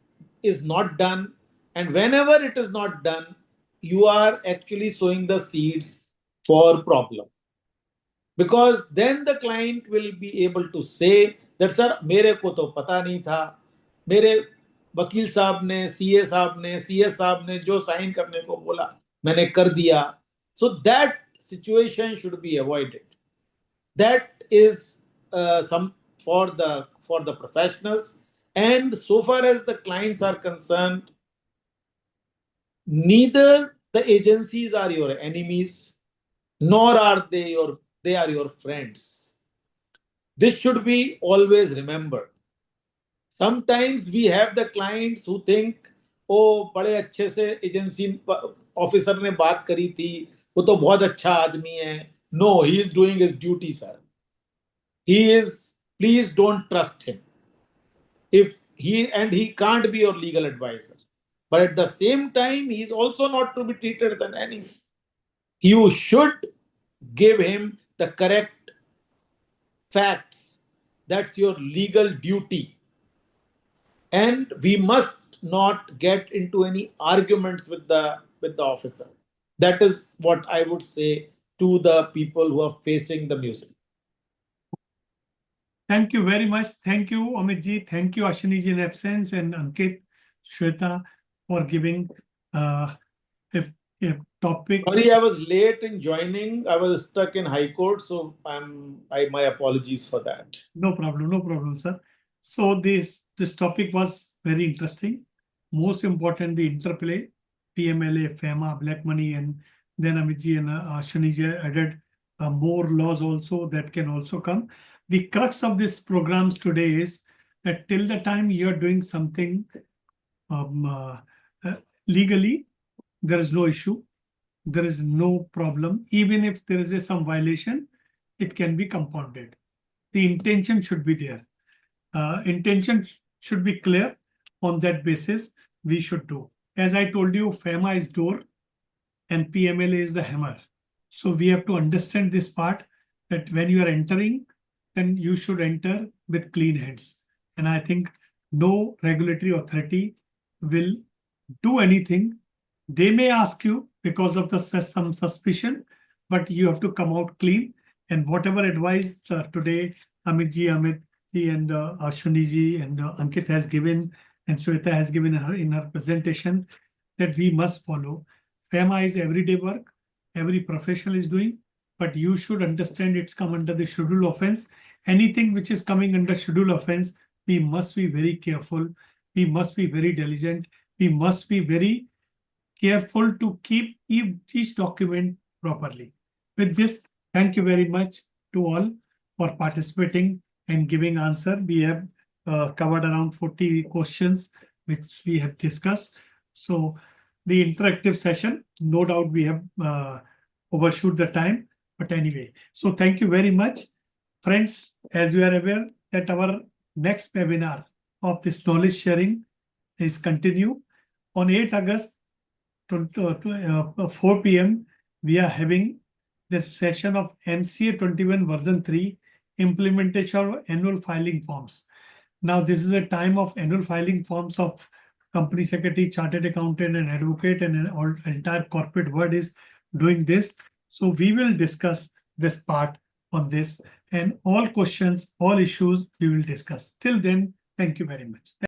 is not done, and whenever it is not done, you are actually sowing the seeds for problem, because then the client will be able to say that, sir, मेरे को तो पता नहीं था, मेरे वकील साहब ने, सीए साहब ने, सीएस साहब ने जो साइन करने को बोला मैंने कर दिया. So that situation should be avoided. That is some for the professionals. And so far as the clients are concerned, neither the agencies are your enemies, nor are they your friends. This should be always remembered. Sometimes we have the clients who think, oh, बड़े अच्छे से agency officer ने बात करी थी, वो तो बहुत अच्छा आदमी है. No, he is doing his duty, sir. Please don't trust him. He can't be your legal advisor. But at the same time, he is also not to be treated as an enemy. You should give him the correct facts. That's your legal duty. And we must not get into any arguments with the officer. That is what I would say to the people who are facing the music. Thank you very much. Thank you, Amit ji. Thank you, Ashwani ji in absence, and Ankit, Shweta, for giving a topic. Sorry, I was late in joining. I was stuck in High Court, so my apologies for that. No problem, sir. So this topic was very interesting. Most important, the interplay, PMLA, FEMA, black money, and then Amit ji and Ashwani ji added more laws also that can also come. the crux of this programs today is that till the time you're doing something legally, there is no issue, there is no problem. Even if there is some violation, it can be compounded. The intention should be there. Intention should be clear. On that basis, we should do. As I told you, FEMA is door and PMLA is the hammer. So we have to understand this part, that when you are entering, then you should enter with clean hands. And I think no regulatory authority will do anything. They may ask you because of some suspicion, but you have to come out clean. And whatever advice today Amit ji, and Ashwini ji and Ankit has given, and Shweta has given in her presentation, that we must follow. FEMA is everyday work, every professional is doing, but you should understand it's come under the schedule offense. Anything which is coming under schedule offense, we must be very careful. We must be very diligent. We must be very careful to keep each document properly. With this, thank you very much to all for participating and giving answer. We have covered around 40 questions which we have discussed. So the interactive session, no doubt we have overshoot the time, but anyway. So thank you very much. Friends, as you are aware that our next webinar of this knowledge sharing is continue on 8th August 4 p.m. we are having the session of MCA 21 version 3 implementation of annual filing forms. Now this is a time of annual filing forms of company secretary, chartered accountant and advocate, and all entire corporate world is doing this. So we will discuss this part on this, and all questions, all issues we will discuss. Till then, thank you very much.